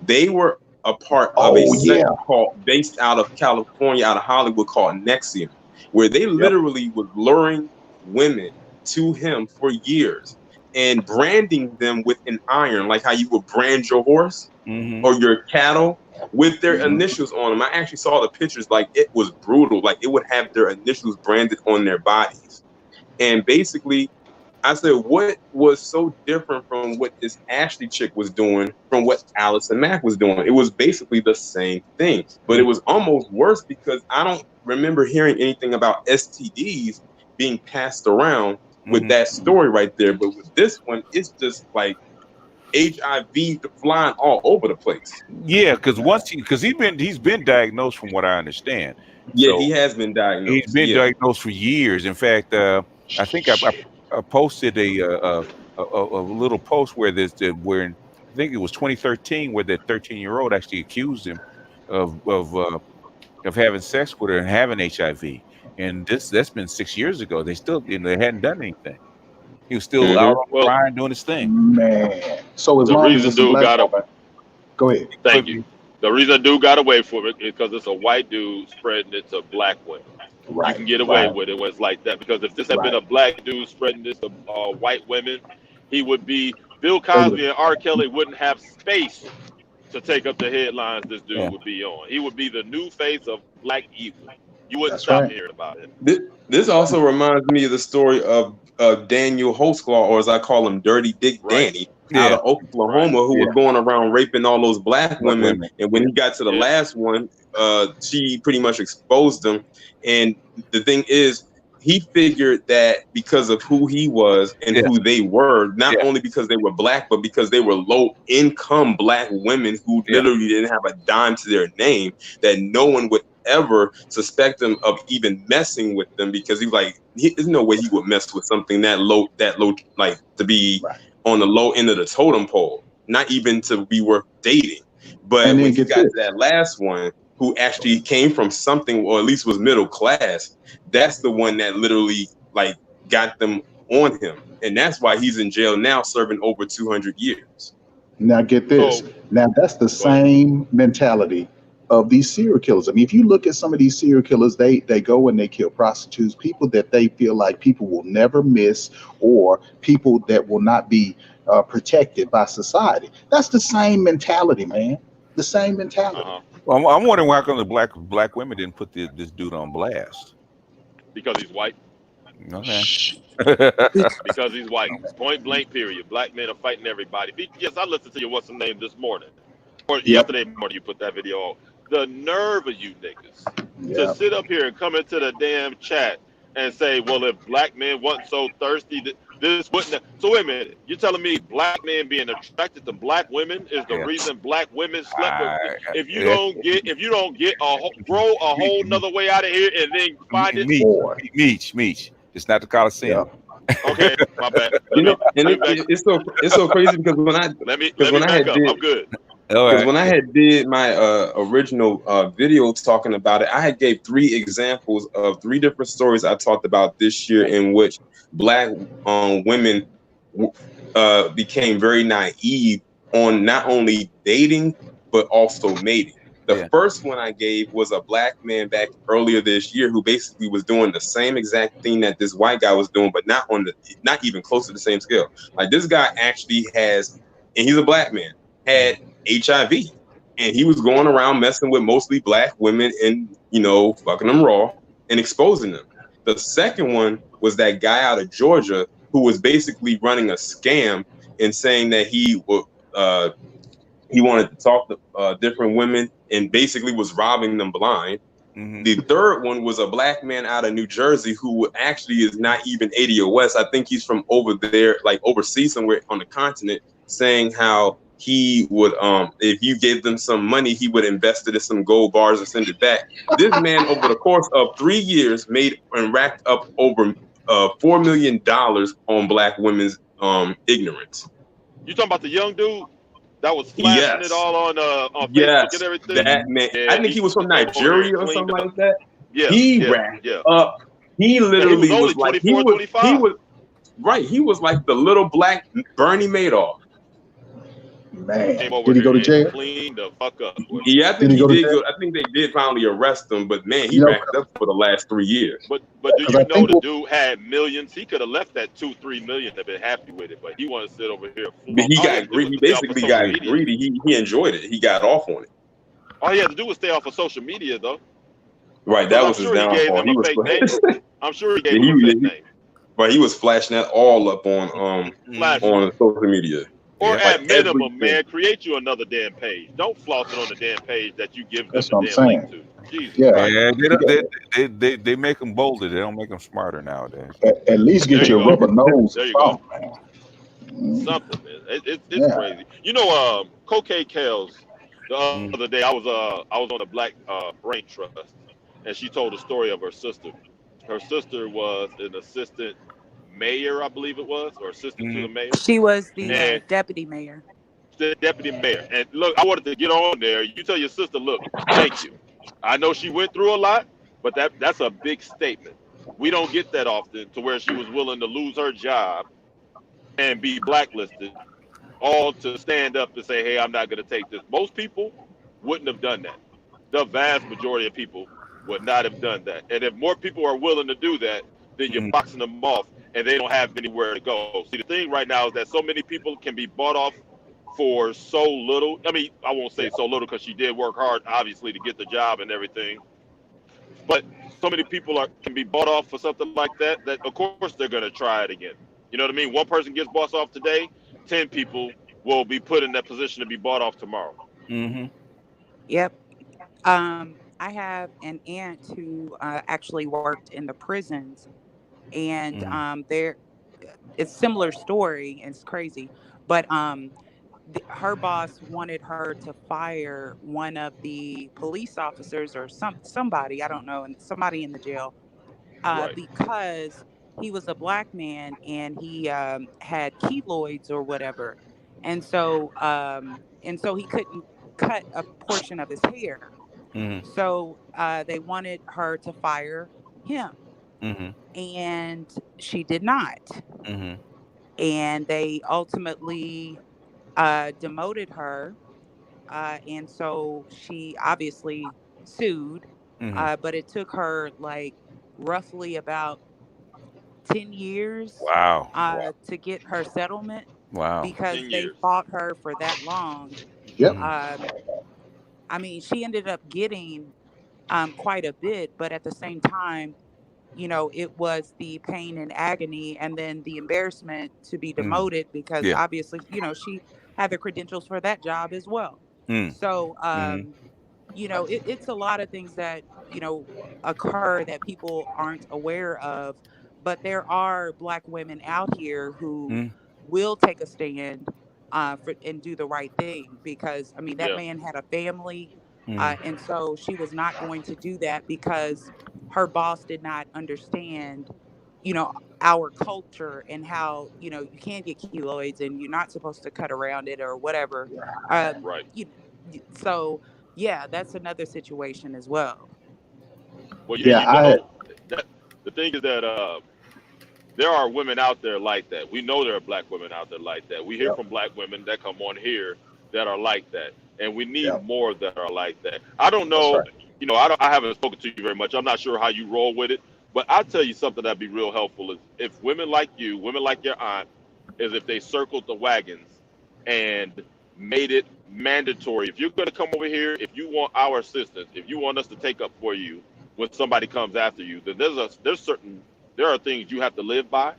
They were a part of a Oh sex yeah. cult based out of California, out of Hollywood, called Nexium, where they literally was luring women to him for years and branding them with an iron, like how you would brand your horse or your cattle with their initials on them. I actually saw the pictures, like it was brutal. Like it would have their initials branded on their bodies. And basically, I said, what was so different from what this Ashley chick was doing from what Allison Mack was doing? It was basically the same thing, but it was almost worse because I don't remember hearing anything about STDs being passed around with that story right there. But with this one, it's just like HIV flying all over the place. Yeah, because he's been diagnosed, from what I understand. Yeah, So he has been he's diagnosed. been Yeah. diagnosed for years. In fact, I think I posted a little post where where I think it was 2013, where that 13-year-old actually accused him of having sex with her and having HIV. And that's been 6 years ago. They still, they hadn't done anything. He was still out on the Well, grind doing his thing. Man. So as the long as reason it's a dude black got woman, go ahead. thank you. The reason dude got away from it is because it's a white dude spreading it to black women. You Right, can get away right, with it when it's like that, because if this had been right. a black dude spreading this to white women, he would be Bill They would Cosby, and R. Kelly wouldn't have space to take up the headlines this dude Yeah. would be on. He would be the new face of black evil. You wouldn't that's stop right. hearing about it. This also reminds me of the story of Daniel Holzclaw, or as I call him, Dirty Dick Right. Danny, out Yeah. of Oklahoma, who Yeah. was going around raping all those black Black women. women. And when he got to the Yeah. last one, she pretty much exposed them. And the thing is, he figured that because of who he was and Yeah. who they were, not Yeah. only because they were black, but because they were low income black women who Yeah. literally didn't have a dime to their name, that no one would ever suspect him of even messing with them, because he's like, there's no way he would mess with something that low, like to be Right. on the low end of the totem pole, not even to be worth dating. But And when then he get got to this. that last one, who actually came from something, or at least was middle class, that's the one that literally like got them on him. And that's why he's in jail now, serving over 200 years. Now get this. So Now that's the go ahead. same mentality of these serial killers. I mean, if you look at some of these serial killers, they go and they kill prostitutes, people that they feel like people will never miss, or people that will not be protected by society. That's the same mentality, man. The same mentality. Uh-huh. Well, I'm wondering why come the black women didn't put this dude on blast. Because he's white. Okay. Because he's white. Point blank, period. Black men are fighting everybody. Yes, I listened to your what's the name this morning. Or Yep. yesterday morning you put that video on. The nerve of you niggas to Yep. sit up here and come into the damn chat and say, well, if black men wasn't so thirsty, this wouldn't. So wait a minute, you're telling me black men being attracted to black women is the Yeah. reason black women slept with? If you Yeah. don't get grow a whole nother way out of here and then find it. Boy. Meech. It's not the Coliseum. Yep. Okay, my bad. You know, and Let me back. it's so crazy because Let me when I back had up. did, I'm good. All because right. when I had did my original video talking about it, I had gave 3 examples of 3 different stories I talked about this year in which black women became very naive on not only dating but also mating. The first one I gave was a black man back earlier this year who basically was doing the same exact thing that this white guy was doing, but not even close to the same scale. Like this guy actually has, and he's a black man, had HIV, and he was going around messing with mostly black women and, fucking them raw and exposing them. The second one was that guy out of Georgia who was basically running a scam and saying that he wanted to talk to different women and basically was robbing them blind. The third one was a black man out of New Jersey who actually is not even ADOS. I think he's from over there, like overseas somewhere on the continent, saying how he would, if you gave them some money, he would invest it in some gold bars and send it back. This man, over the course of 3 years, made and racked up over $4 million on black women's ignorance. You talking about the young dude that was flashing it all on Facebook and everything? That man. Yeah, I think he was from Nigeria or something like that. Yeah, he racked up. He literally he was was like 24, 25. He was right. He was like the little black Bernie Madoff. Man, did he go to jail? Clean the fuck up. Yeah, I think he did go. I think they did finally arrest him, but man, he racked up for the last 3 years. But do you know the dude had millions? He could have left that 2-3 million and been happy with it, but he wanted to sit over here. But he got greedy. He basically got greedy. He enjoyed it. He got off on it. All he had to do was stay off of social media, though. Right, that was his downfall. He was I'm sure he gave him a fake name. But he was flashing that all up on social media. Or at minimum, man, create you another damn page. Don't floss it on the damn page that you give them the damn link to. Jesus. Yeah, they make them bolder. They don't make them smarter nowadays. At least get your rubber nose. There you go. Something, man. It's crazy. You know, Cocaine Kales. The other day, I was on a Black Brain Trust, and she told a story of her sister. Her sister was an assistant mayor, I believe it was, or assistant to the mayor. She was the deputy mayor. The deputy mayor. And look, I wanted to get on there. You tell your sister, look, thank you. I know she went through a lot, but that's a big statement. We don't get that often to where she was willing to lose her job and be blacklisted, all to stand up and say, hey, I'm not going to take this. Most people wouldn't have done that. The vast majority of people would not have done that. And if more people are willing to do that, then you're boxing them off and they don't have anywhere to go. See, the thing right now is that so many people can be bought off for so little. I mean, I won't say so little because she did work hard, obviously, to get the job and everything. But so many people can be bought off for something like that, that of course they're going to try it again. You know what I mean? One person gets bought off today, 10 people will be put in that position to be bought off tomorrow. Yep. I have an aunt who actually worked in the prisons, and it's similar story. And it's crazy, but her boss wanted her to fire one of the police officers or somebody, I don't know, and somebody in the jail, because he was a black man and he had keloids or whatever, and so he couldn't cut a portion of his hair. So they wanted her to fire him, and she did not. And they ultimately demoted her, and so she obviously sued, but it took her like roughly about 10 years to get her settlement. Because they fought her for that long. I mean, she ended up getting quite a bit, but at the same time, you know, it was the pain and agony and then the embarrassment to be demoted because obviously, you know, she had the credentials for that job as well. So, you know, it's a lot of things that, you know, occur that people aren't aware of, but there are Black women out here who will take a stand and do the right thing, because I mean that man had a family, and so she was not going to do that because her boss did not understand, you know, our culture and how, you know, you can't get keloids and you're not supposed to cut around it or whatever. So yeah, that's another situation as well. Well, you know, the thing is that there are women out there like that. We know there are Black women out there like that. We hear from Black women that come on here that are like that, and we need more that are like that. I don't know, you know, I haven't spoken to you very much. I'm not sure how you roll with it, but I'll tell you something that'd be real helpful is if women like you, women like your aunt, is if they circled the wagons and made it mandatory. If you're going to come over here, if you want our assistance, if you want us to take up for you when somebody comes after you, then there are things you have to live by.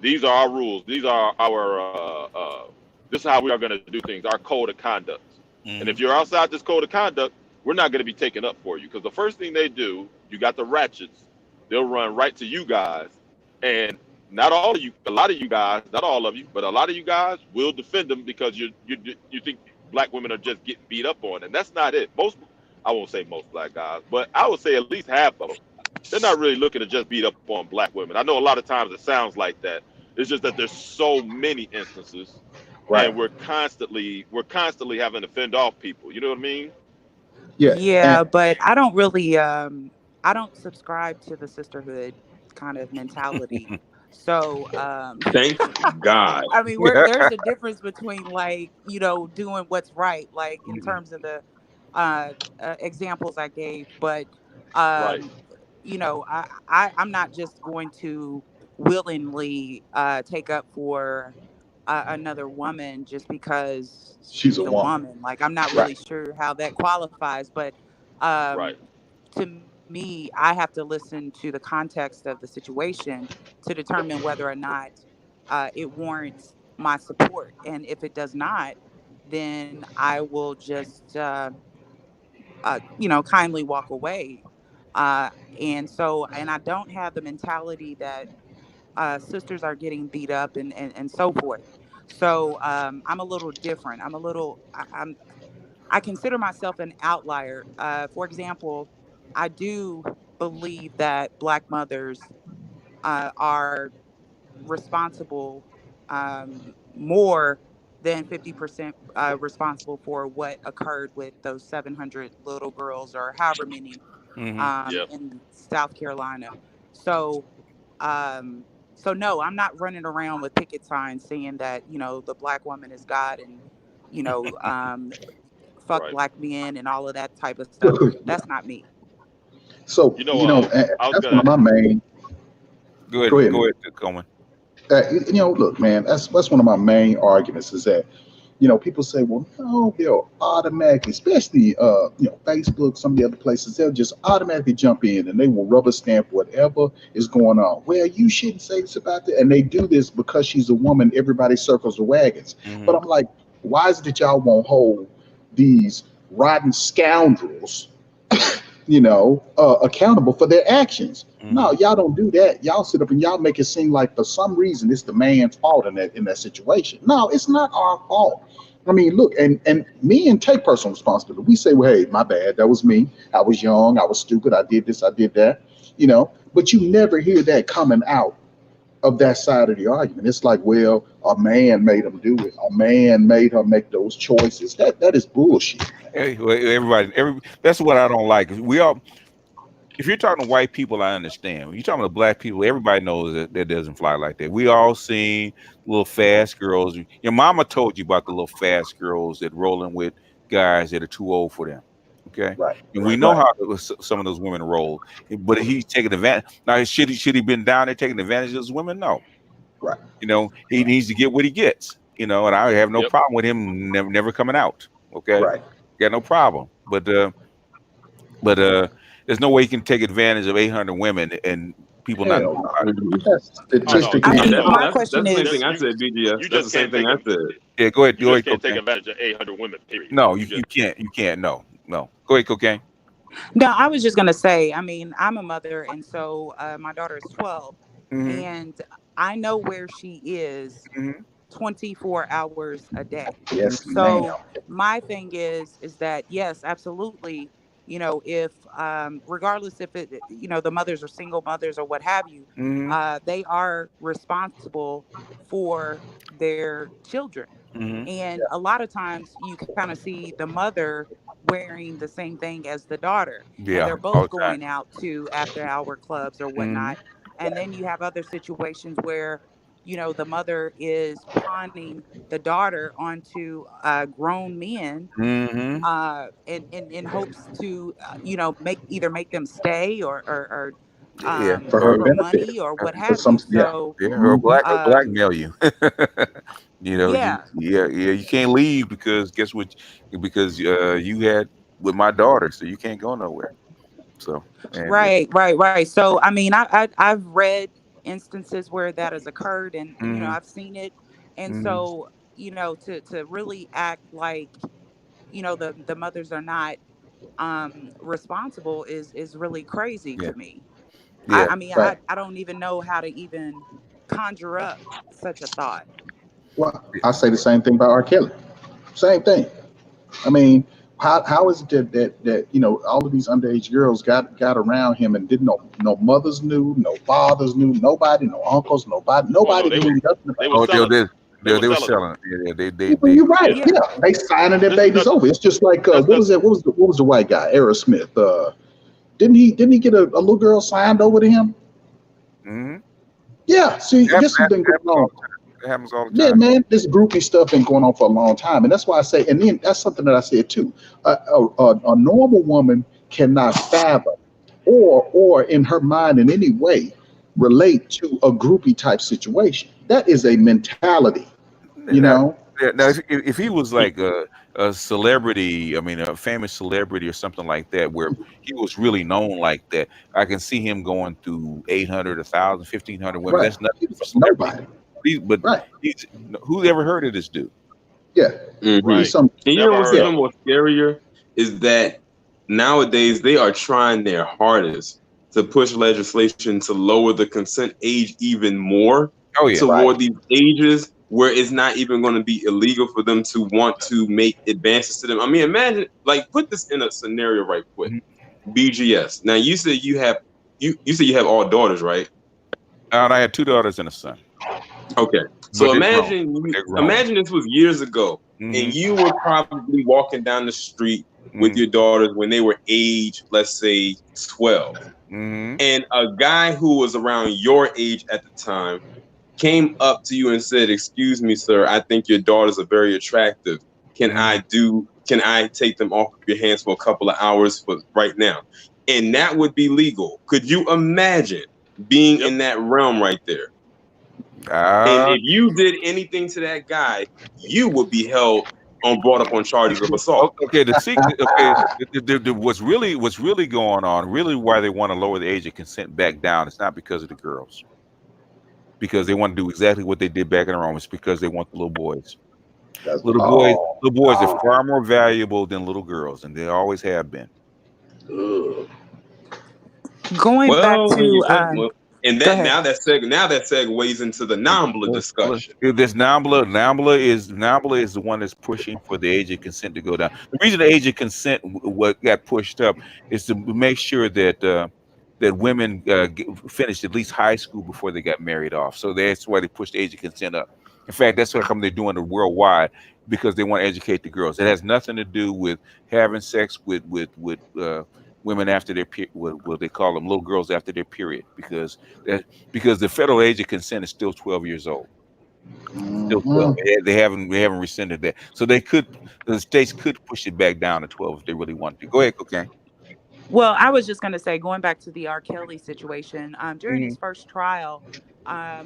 These are our rules. These are our, this is how we are going to do things, our code of conduct. And if you're outside this code of conduct, we're not going to be taken up for you. Because the first thing they do, you got the ratchets, they'll run right to you guys. And not all of you, a lot of you guys, not all of you, but a lot of you guys will defend them because you think black women are just getting beat up on. And that's not it. Most, I won't say most black guys, but I would say at least half of them, they're not really looking to just beat up on black women. I know a lot of times it sounds like that. It's just that there's so many instances, Right. and we're constantly having to fend off people. You know what I mean? Yeah. Yeah, And but I don't really I don't subscribe to the sisterhood kind of mentality. So Thank God. I mean, there's a difference between like, doing what's right, like in terms of the examples I gave, but Right. um I'm not just going to willingly take up for another woman just because she's a she's a woman. woman. Like, I'm not Right. really sure how that qualifies, but um, Right. to me, I have to listen to the context of the situation to determine whether or not it warrants my support. And if it does not, then I will just, kindly walk away. Uh, and I don't have the mentality that sisters are getting beat up and so forth. So I'm a little different. I consider myself an outlier. For example, I do believe that Black mothers are responsible, more than 50% responsible for what occurred with those 700 little girls or however many Mm-hmm. Yep. in South Carolina. So, um, so no, I'm not running around with picket signs saying that, the Black woman is God and, you know, um, fuck Right. Black men and all of that type of stuff. That's not me. So You know, I was that's one gonna. of my main. Go ahead. Go ahead, Go man. ahead, Coleman. Look, man, that's one of my main arguments is that people say, well, no, they'll automatically, especially Facebook, some of the other places, they'll just automatically jump in and they will rubber stamp whatever is going on. Well, you shouldn't say this about that, and they do this because she's a woman. Everybody circles the wagons, but Mm-hmm. I'm like, why is it that y'all won't hold these rotten scoundrels accountable for their actions? No, Mm-hmm. y'all don't do that. Y'all sit up and y'all make it seem like for some reason it's the man's fault in that situation. No, it's not our fault. I mean, look, and men take personal responsibility. We say, well, hey, my bad. That was me. I was young. I was stupid. I did this. I did that. But you never hear that coming out of that side of the argument. It's like, well, a man made them do it. A man made her make those choices. That is bullshit. Hey, well, every that's what I don't like. We all, if you're talking to white people, I understand. When you're talking to black people, everybody knows that that doesn't fly like that. We all seen little fast girls. Your mama told you about the little fast girls that rolling with guys that are too old for them. Okay, Right, and we Right. know right, how some of those women roll. But he's taking advantage. Now, should he been down there taking advantage of those women? No. right. He needs to get what he gets. And I have no Yep. problem with him never coming out. Okay, Right. got no problem. But there's no way you can take advantage of 800 women and people not Hell know no. about it. That's Oh no, you I statistically Yeah, can't. mean, that's No, my that's question that's the same is, thing I you said, BGS. you That's just the same can't thing take I a said. Yeah, go ahead. you Go just ahead, can't take cocaine. advantage of 800 women. Period. No, You you just can't. You can't. No, no. Go ahead, cocaine. no, I was just going to say, I mean, I'm a mother, and so my daughter is 12, Mm-hmm. and I know where she is Mm-hmm. 24 hours a day. yes, ma'am. So my thing is that yes, absolutely, if regardless if the mothers are single mothers or what have you, Mm-hmm. they are responsible for their children. Mm-hmm. And a lot of times you kind of see the mother wearing the same thing as the daughter, and Yeah, they're all both the time. going out to after hour clubs or Mm-hmm. whatnot. And then you have other situations where the mother is pawning the daughter onto grown men, Mm-hmm. in hopes to make them stay or Yeah. For her for Or benefit. money or what For have some, you. yeah. So yeah, Mhm. or um blackmail you. yeah, You can't leave because guess what? Because you had with my daughter, so you can't go nowhere. So and right. So I mean, I've read instances where that has occurred, and mm-hmm. I've seen it. And Mm-hmm. so to really act like the mothers are not responsible is really crazy Yeah. to me. Yeah. I mean, Right. I don't even know how to even conjure up such a thought. Well, I say the same thing about R. Kelly. Same thing. I mean, how is it that all of these underage girls got around him and didn't know, no mothers knew, no fathers knew, nobody, no uncles, Oh no, nobody knew nothing they about were Oh, selling them. They were they were selling them. selling. Yeah, it. Well, you're right. Yeah. Yeah, they signing their This is babies nothing. over. It's just like That's what was nothing. that? What was the white guy, Aerosmith? Didn't he get a little girl signed over to him? Mm-hmm. Yeah. See, That, this has been going on. happens all the Yeah, time. man, this groupie stuff been going on for a long time, and that's why I say. And then that's something that I said too. A normal woman cannot fathom, or in her mind in any way, relate to a groupie type situation. That is a mentality, you Now, know. now if he was like a celebrity, I mean, a famous celebrity or something like that, where he was really known like that, I can see him going through 800, 1,000, 1,500 women. Right. That's nothing for celebrities. Nobody. But Right. who's ever heard of this dude? Yeah. Mhm. It's some. And you know Never what's heard Yeah. even of them. more scarier is that nowadays they are trying their hardest to push legislation to lower the consent age even more Oh yeah. Right. toward these ages where it's not even going to be illegal for them to want to make advances to them. I mean, imagine, like, put this in a scenario right quick. Mhm. BGS. Now you said you said you have all daughters, right? And I had 2 daughters and a son, Okay. but So they're grown. They're grown. imagine this was years ago, Hmm. and you were probably walking down the street with Hmm. your daughters when they were age, let's say 12. Hmm. And a guy who was around your age at the time came up to you and said, "Excuse me, sir, I think your daughters are very attractive. Hmm. Can I take them off of your hands for a couple of hours for right now?" And that would be legal. Could you imagine being Yep. in that realm right there? And Uh, if you did anything to that guy, you would be held on brought up on charges of assault. okay. The secret. Okay. What's really going on? Really, why they want to lower the age of consent back down? It's not because of the girls, because they want to do exactly what they did back in Rome. It's because they want the little boys. That's Little boys are far more valuable than little girls, and they always have been. ugh. Going back Well, when you to talk, well, and go that ahead. now that segues into the NAMBLA discussion. This NAMBLA is the one that's pushing for the age of consent to go down. The reason the age of consent what got pushed up is to make sure that that women finished at least high school before they got married off. So that's why they pushed the age of consent up. In fact, that's what come they're doing it worldwide, because they want to educate the girls. It has nothing to do with having sex with women after their what they call them little girls after their period, because the federal age of consent is still 12 years old. Still 12. Mhm. They haven't rescinded that. So the states could push it back down to 12 if they really want to. Go ahead, cocaine. Well, I was just going to say, going back to the R. Kelly situation, during Hmm. his first trial, I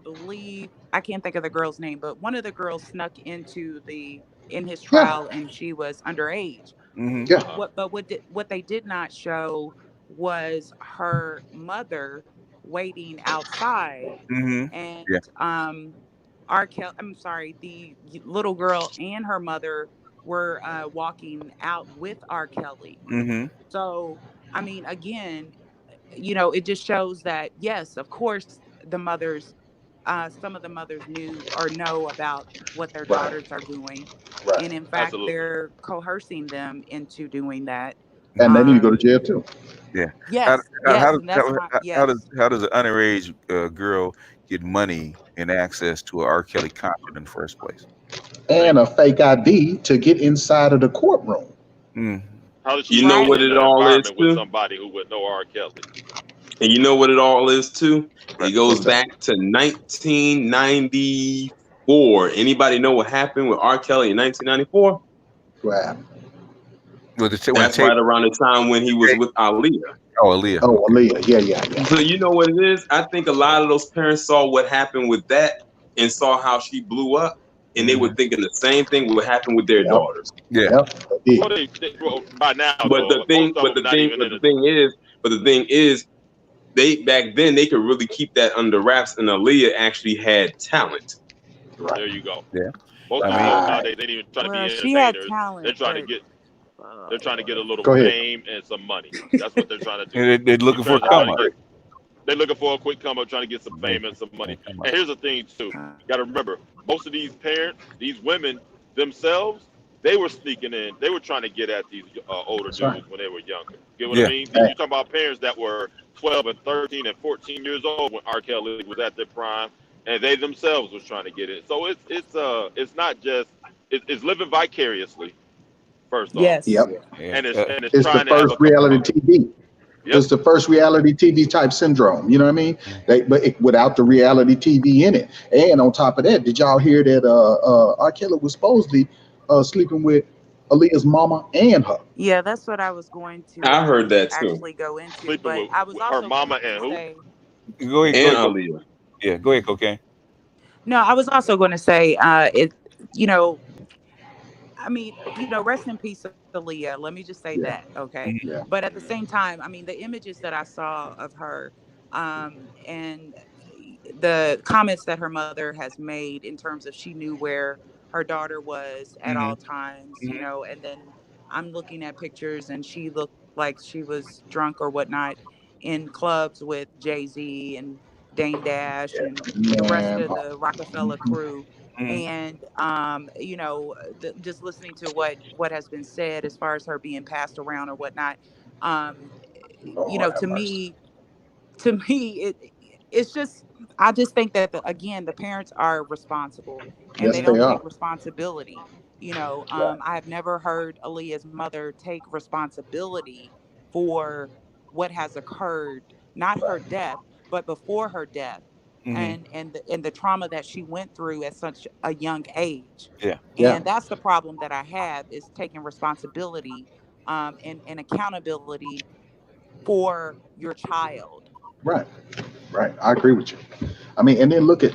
believe, I can't think of the girl's name, but one of the girls snuck in his Yeah. trial, and she was underage. Hmm. Yeah. Uh-huh. What they did not show was her mother waiting outside, Hmm. and Yeah. R. Kelly, I'm sorry, the little girl and her mother were walking out with R. Kelly. Hmm. So, I mean, again, it just shows that, yes, of course, some of the mothers knew or know about what their Right. daughters are doing. Right. And in fact, Absolutely. they're coercing them into doing that. And they need to Hmm. go to Um, jail too. Yeah. How, yes, how, yes. And that's my, yes. how does an underage girl get money and access to an R. Kelly concert in the first place? And a fake ID to get inside of the courtroom. Mm. How did she You know get what Right. in it an all is environment with too? somebody who would know R. Kelly? And you know what it all is too? It Right. goes What's that? back to 1994. Anybody know what happened with R. Kelly in 1994? Wow. When the That's tape. right around the time when he was with Aaliyah. Oh, Aaliyah. Oh, Okay. Aaliyah. Yeah, yeah, yeah. So you know what it is? I think a lot of those parents saw what happened with that and saw how she blew up, and they were Hmm. thinking the same thing would happen with their Yep. daughters. Yeah. Yep. They Well, did. well, by now But though, most of them not even in the. the thing is, they back then they could really keep that under wraps, and Aaliyah actually had talent. Right. There you go. Yeah. Most I of these mean, girls Right. nowadays, they ain't even trying to be Well, she had entertainers. They're talent, trying to but get. They're trying to get a little Go ahead. fame and some money. That's what they're trying to do. And they're looking for a Parents are trying come to up. they're looking for a quick come up, trying to get some fame and some money. And here's the thing too, you got to remember, most of these parents, these women themselves, they were sneaking in. They were trying to get at these older That's dudes right. when they were younger. Get what Yeah. I mean? You're talking about parents that were 12 and 13 and 14 years old when R. Kelly was at their prime, and they themselves was trying to get it. So it's not just it's living vicariously. First off, Yes. Yep. and it's It's the trying to have first a come up. reality TV. Yep. It's the first reality TV type syndrome. You know what I mean? Without the reality TV in it. And on top of that, did y'all hear that R. Kelly was supposedly sleeping with Aaliyah's mama and her? Yeah, that's what I was going to I heard that too. actually go into. Sleeping But with I was her also mama going and to who? say, Go ahead. And Go ahead. Aaliyah. Yeah. Go ahead, Cocaine. no, I was also going to say, you know, I mean, rest in peace, Aaliyah. Let me just say Yeah. that, okay? Yeah. But at the same time, I mean, the images that I saw of her, and the comments that her mother has made in terms of she knew where her daughter was at all times, and then I'm looking at pictures and she looked like she was drunk or whatnot in clubs with Jay-Z and Dame Dash and the rest Man. of the Rockefeller crew. And just listening to what has been said as far as her being passed around or whatnot, um Lord have to mercy. me it's just, I just think that again, the parents are responsible and Yes, they they don't are. take responsibility. Right. I have never heard Aaliyah's mother take responsibility for what has occurred, not her death, but before her death, and the trauma that she went through at such a young age. Yeah. Yeah. And that's the problem that I have, is taking responsibility, and accountability for your child. Right. Right. I agree with you. I mean, and then look at.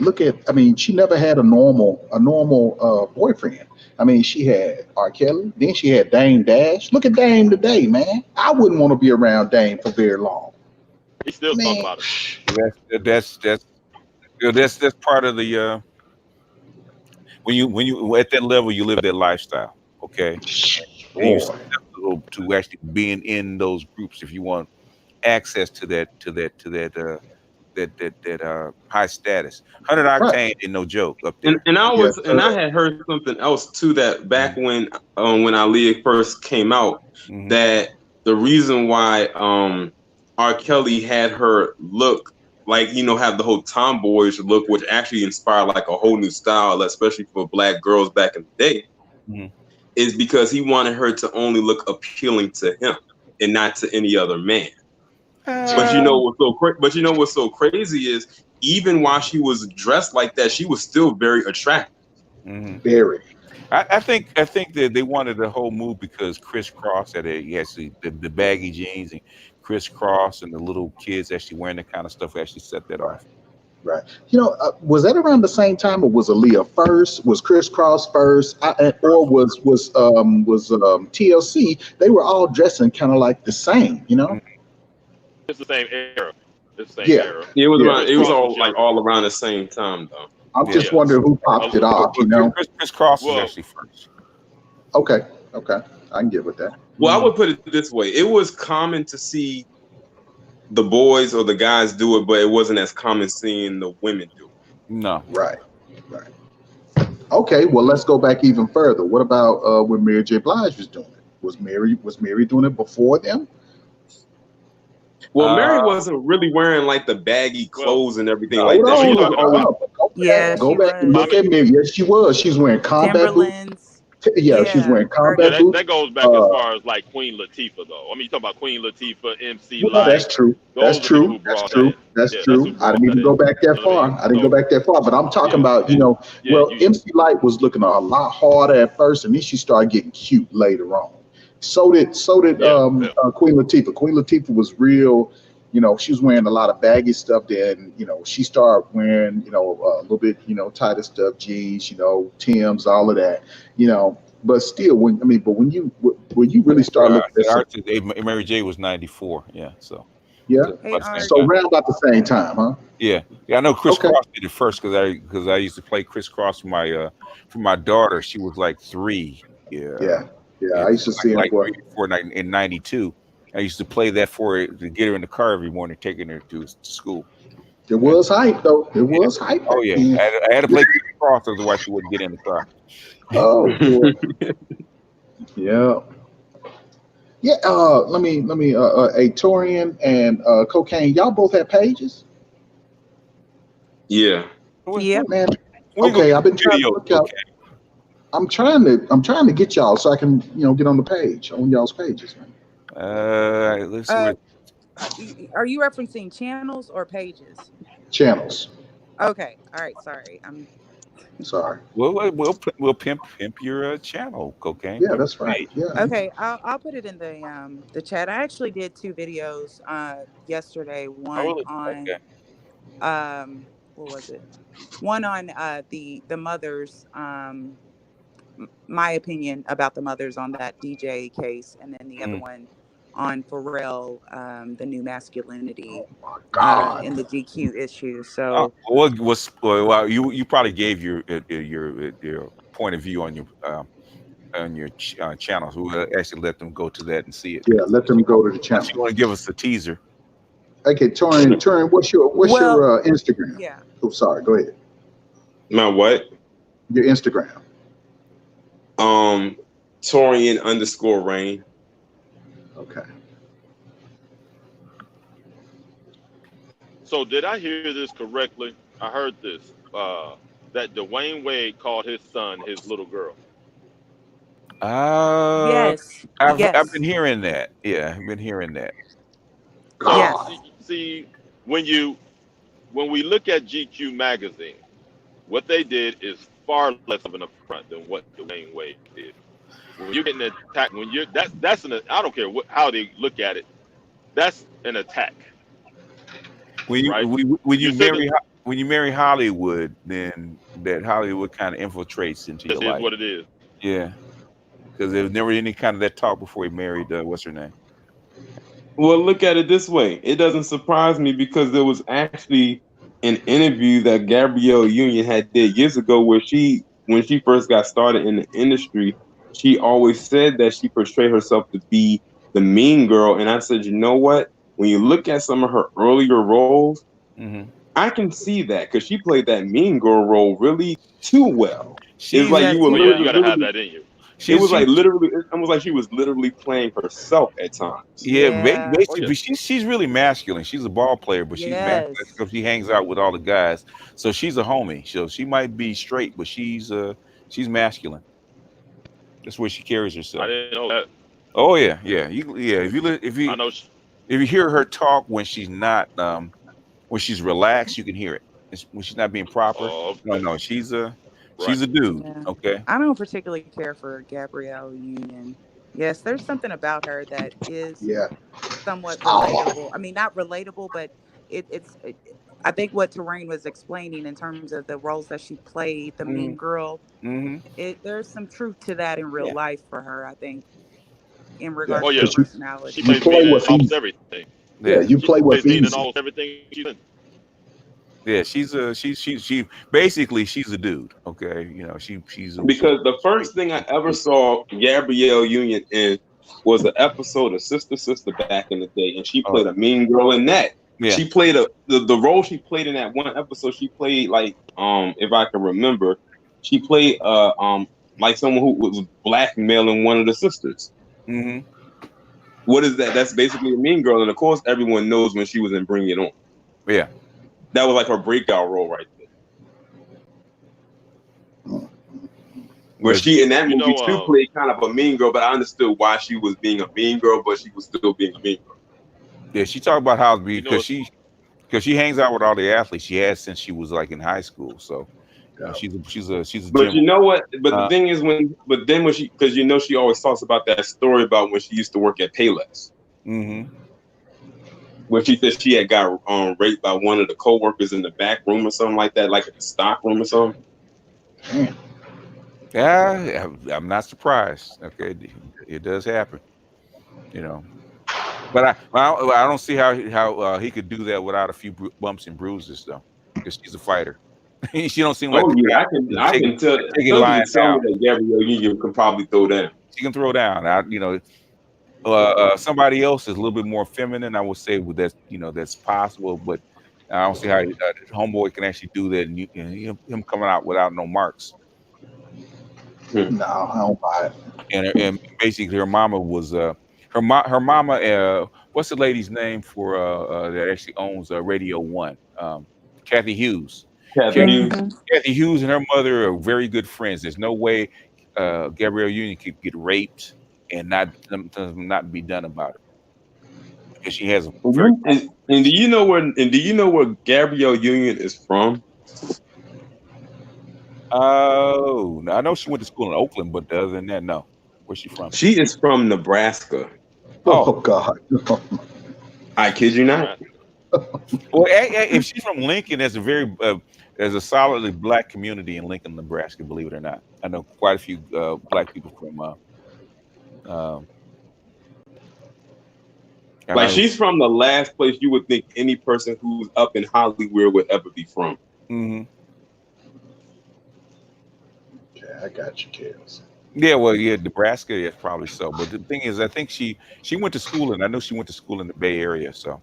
I mean, she never had a normal boyfriend. I mean, she had R. Kelly, then she had Dame Dash. Look at Dame today, man. I wouldn't want to be around Dame for very long. He still talk Man, about it. That's part of the when you at that level, you live that lifestyle. Okay. And you're boy. susceptible to actually being in those groups if you want access to that high status. 100 Right. octane ain't no joke up And there. and I Yes, was and I sir. had heard something else too, that back when Aaliyah first came out, that the reason why R. Kelly had her look like, have the whole tomboyish look, which actually inspired like a whole new style, especially for black girls back in the day, is because he wanted her to only look appealing to him and not to any other man. But what's so crazy is, even while she was dressed like that, she was still very attractive. Very. I think that they wanted the whole move because Chris Cross the baggy jeans, and Chris Cross and the little kids actually wearing that kind of stuff actually set that Right. off. Right. Was that around the same time, or was Aaliyah first? Was Chris Cross first? Or was TLC? They were all dressing kind of like the same, you know? It's the same era. It's the same Yeah. era. It was Yeah. around. Chris It was Cross was all like younger. all around the same time, though. I'm Yeah. just wondering who popped it off, you know? Chris Cross is Well, actually first. Okay. Okay. I can get with that. Well, I would put it this way: it was common to see the boys or the guys do it, but it wasn't as common seeing the women do it. No. Right. Right. Okay. Well, let's go back even further. What about when Mary J. Blige was doing it? Was Mary doing it before them? Well, Mary wasn't really wearing like the baggy clothes and everything like Hold that. She on. was always Yeah, Go she back and look was. at Mary. Yes, she was. She's wearing combat boots. Timberlands. Yeah, she's wearing yeah, combat boots. that goes back as far as like Queen Latifah, though. I mean, you talk about Queen Latifah, MC Well, Light. that's true. Those That's are people true. who That's brought true. that in. That's Yeah, that's true. who I brought didn't that even in. go back that You know what I far. mean? I didn't go So, back that far. But I'm talking about, yeah, well, MC Light was looking a lot harder at first, and then she started getting cute later on. So did Queen Latifah. Queen Latifah was real. She was wearing a lot of baggy stuff. Then, she started wearing, a little bit, tighter stuff, jeans, Timbs, all of that, But still, when you really start looking at some, Mary J was 94. Yeah. So yeah. Hey, about the same Art. So time. around about the same time, huh? Yeah. I know Chris Okay. Cross did it first because I used to play Chris Cross for my daughter. She was like 3. Yeah. Yeah. Yeah, I used to see him. Like 3 or 4 in '92. I used to play that for her to get her in the car every morning, taking her to school. It was hype though. It was hype. Oh yeah, I had to play Cross, otherwise she wouldn't get in the car. Oh boy. Yeah. Yeah. Let me. A Torian and Cocaine. Y'all both have pages. Yeah. Yep. Man. Okay. I've been trying to look out. I'm trying to get y'all so I can get on the page on y'all's pages, man. Let's see. Are you referencing channels or pages? Channels. Okay. All right. Sorry. I'm sorry. We'll pimp your channel, Cocaine. Yeah, that's right. Yeah. Okay. I'll put it in the chat. I actually did 2 videos yesterday. One on what was it? One on the mothers, my opinion about the mothers on that DJ case, and then the other one on Pharrell, the new masculinity in the GQ issue. So well, you probably gave your point of view on your channels. We'll actually let them go to that and see it. Yeah, let them go to the channel. You want to give us a teaser? Okay, Torian, what's your Instagram? Yeah. Oh, sorry. Go ahead. My what? Your Instagram. Torian_Rain. Okay. So did I hear this correctly? I heard this that Dwayne Wade called his son his little girl. Yes. I've been hearing that. Yeah, I've been hearing that. Yes. See, when we look at GQ magazine, what they did is far less of an affront than what Dwayne Wade did. When you're getting attacked, that's I don't care how they look at it, that's an attack. When you marry Hollywood, then that Hollywood kind of infiltrates into your life. That is what it is. Yeah, because there was never any kind of that talk before he married what's her name. Well, look at it this way. It doesn't surprise me because there was actually an interview that Gabrielle Union had did years ago where when she first got started in the industry, she always said that she portrayed herself to be the mean girl. And I said, you know what? When you look at some of her earlier roles, I can see that because she played that mean girl role really too well. It's like you were you gotta have that in you. It was like literally, it almost like she was literally playing herself at times. Yeah, basically, she's really masculine. She's a ball player, but she's masculine because she hangs out with all the guys. So she's a homie. So she might be straight, but she's masculine. That's where she carries herself. I didn't know that. Oh yeah. If you hear her talk when she's not when she's relaxed, you can hear it. When she's not being proper. No, she's a dude. Yeah. Okay. I don't particularly care for Gabrielle Union. Yes, there's something about her that is somewhat relatable. I mean, not relatable, but I think what Terrain was explaining in terms of the roles that she played, the mean girl, there's some truth to that in real life for her, I think, in regards to her personality. She plays mean in almost everything. Yeah, you play with mean in almost everything she's in. Yeah, she basically she's a dude. Okay, she's because the first thing I ever saw Gabrielle Union in was an episode of Sister back in the day, and she played a mean girl in that. Yeah. She played the role she played in that one episode. She played like if I can remember, she played like someone who was blackmailing one of the sisters. What is that? That's basically a mean girl, and of course everyone knows when she was in Bring It On. Yeah. That was like her breakout role right there. Where she in that movie too played kind of a mean girl, but I understood why she was being a mean girl, but she was still being a mean girl. Yeah, she talked about how because she hangs out with all the athletes she has since she was like in high school. So she's a But you know what? But the thing is when she because she always talks about that story about when she used to work at Payless. Where she said she had got raped by one of the co-workers in the back room or something like that, like at the stock room or something. Yeah, I'm not surprised. Okay, it does happen, But I don't see how he could do that without a few bumps and bruises though, because she's a fighter. She don't seem like. I can tell that Gabrielle Union could probably throw down. She can throw down. Somebody else is a little bit more feminine. I would say that's that's possible, but I don't see how homeboy can actually do that, and, him coming out without no marks. No, I don't buy it. And basically, her mama was her mama. What's the lady's name for that actually owns Radio One? Kathy Hughes. Catherine Kathy, Hughes. Kathy Hughes and her mother are very good friends. There's no way Gabrielle Union could get raped and not be done about it, because she has a very. And do you know where Gabrielle Union is from? Oh, I know she went to school in Oakland, but other than that, no. Where's she from? She is from Nebraska. Oh God. I kid you not. Well, if she's from Lincoln, there's a solidly black community in Lincoln, Nebraska. Believe it or not, I know quite a few black people from. Like, she's from the last place you would think any person who's up in Hollywood would ever be from. Mm-hmm. Okay, I got you, Kels. Yeah, well, yeah, Nebraska, yeah, probably so. But the thing is, I think she went to school, and I know she went to school in the Bay Area, so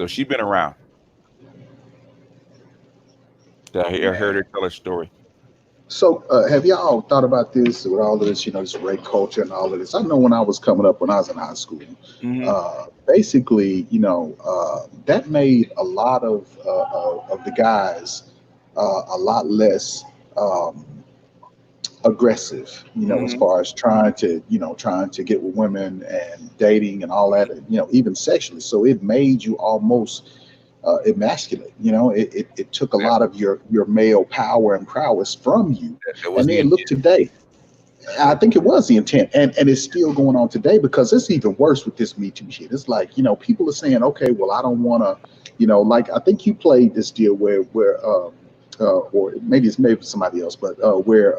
she's been around. I heard her tell her story. So, have y'all thought about this with all of this, this rape culture and all of this? I know when I was coming up, when I was in high school, basically, that made a lot of the guys a lot less aggressive, as far as trying to get with women and dating and all that, even sexually. So it made you almost emasculate. It took a lot of your male power and prowess from you. And then look today. I think it was the intent, and it's still going on today, because it's even worse with this Me Too shit. It's like, people are saying, okay, well, I don't want to, like, I think you played this deal where or maybe somebody else, but where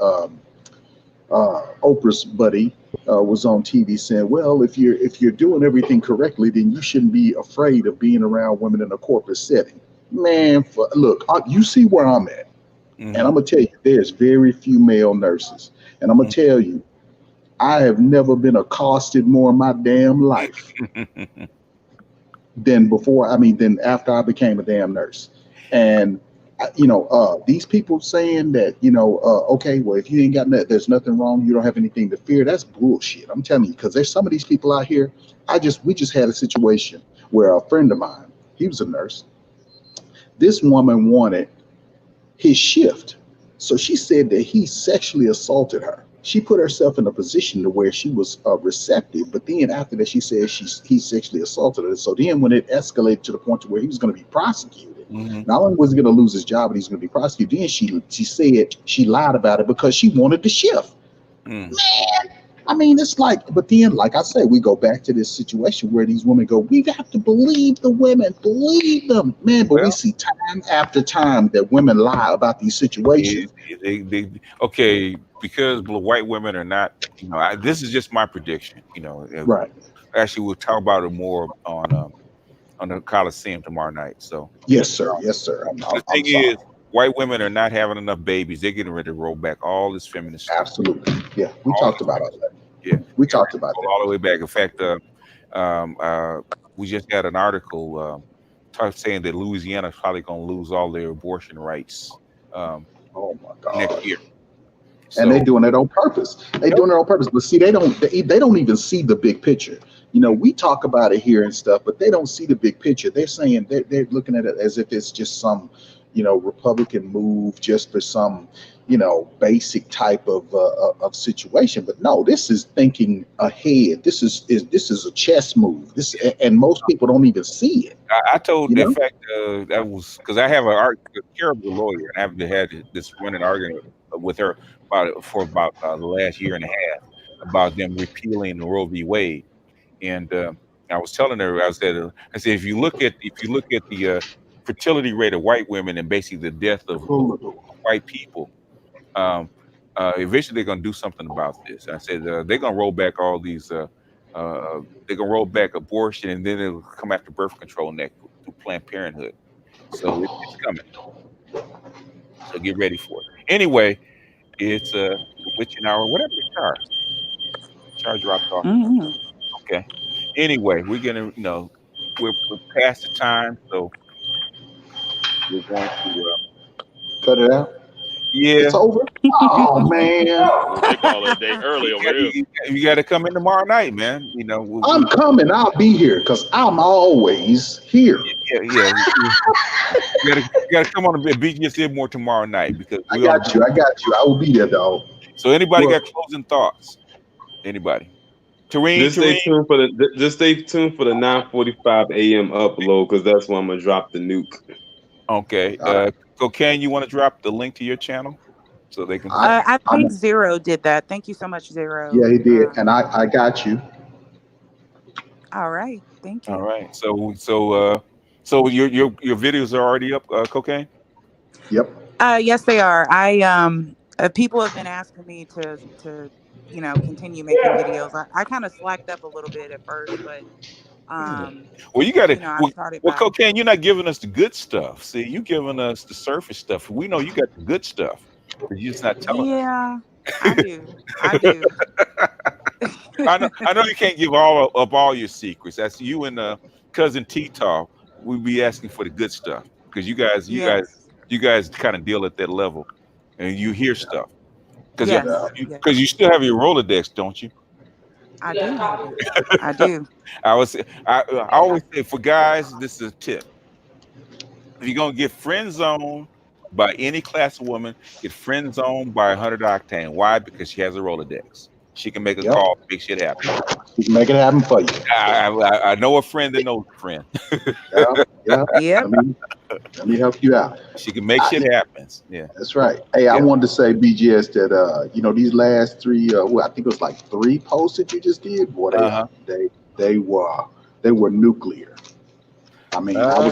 Oprah's buddy was on TV saying, well, if you're doing everything correctly, then you shouldn't be afraid of being around women in a corporate setting. Man, look, you see where I'm at. And I'm going to tell you, there's very few male nurses. And I'm going to tell you, I have never been accosted more in my damn life than after I became a damn nurse. And these people saying that, okay, well, if you ain't got that, there's nothing wrong, you don't have anything to fear. That's bullshit. I'm telling you, because there's some of these people out here. We just had a situation where a friend of mine, he was a nurse. This woman wanted his shift. So she said that he sexually assaulted her. She put herself in a position to where she was receptive, but then after that, she said he sexually assaulted her. So then when it escalated to the point to where he was going to be prosecuted, not only was he going to lose his job, but he's going to be prosecuted. Then she said she lied about it because she wanted the shift. Man, it's like, but then, like I said, we go back to this situation where these women go, we have to believe the women, believe them, man. But we see time after time that women lie about these situations. Okay, because white women are not, this is just my prediction, Right. Actually, we'll talk about it more on the Coliseum tomorrow night. So yes, sir. The thing is, white women are not having enough babies. They're getting ready to roll back all this feminist stuff. Absolutely. Yeah, we talked about all that. Yeah, we talked about that all the way back. In fact, we just had an article saying that Louisiana is probably going to lose all their abortion rights. Oh my God! Next year. And they're doing it on purpose. Doing it on purpose. But see, they don't even see the big picture. We talk about it here and stuff, but they don't see the big picture. They're saying they're looking at it as if it's just some, Republican move just for some, basic type of situation. But no, this is thinking ahead. This is a chess move. And most people don't even see it. I told, in fact, that was because I have a terrible lawyer, and I've had this running argument with her for about the last year and a half about them repealing the Roe v. Wade. And I was telling her, I said, if you look at the fertility rate of white women and basically the death of white people, eventually they're going to do something about this. I said they're going to roll back all these. They're going to roll back abortion, and then it'll come after birth control next through Planned Parenthood. So it's coming. So get ready for it. Anyway, it's witching hour, whatever it's Charge dropped off. Mm-hmm. Okay. Anyway, we're gonna, we're past the time, so we're going to. Cut it out. Yeah. It's over. Oh man, They call it a day early You over got, here. you got to come in tomorrow night, man. I'm coming. I'll be here because I'm always here. Yeah. You gotta come on and be just here more tomorrow night because I got you. I will be there, dog. So anybody Look. got closing thoughts? Anybody? Tareen, Just stay tuned for the 9:45 a.m. upload because that's when I'm gonna drop the nuke. Okay. Cocaine, you want to drop the link to your channel so they can? I think Zero did that. Thank you so much, Zero. Yeah, he did, and I got you. All right. Thank you. All right. So your videos are already up, Cocaine? Yep. Yes, they are. People have been asking me to continue making videos. I kind of slacked up a little bit at first, but well, you got to. I started Well, back. Cocaine, you're not giving us the good stuff. See, you giving us the surface stuff. We know you got the good stuff, but you're just not telling us. Yeah, I do. I do. I know you can't give all your secrets. That's you and cousin T Talk. We be asking for the good stuff because you guys kind of deal at that level, and you hear stuff because you still have your Rolodex, don't you? I do have it. I do. I always say for guys, this is a tip. If you're gonna get friend zoned by any class of woman, get friend zoned by 100 Octane. Why? Because she has a Rolodex. She can make a call, make shit happen. She can make it happen for you. I know a friend that knows a friend. Yeah. Let me help you out. She can make shit happen. Yeah, that's right. Hey, I wanted to say, BGS, that these last three, I think it was like 3 posts that you just did. Boy, they were nuclear. I mean, I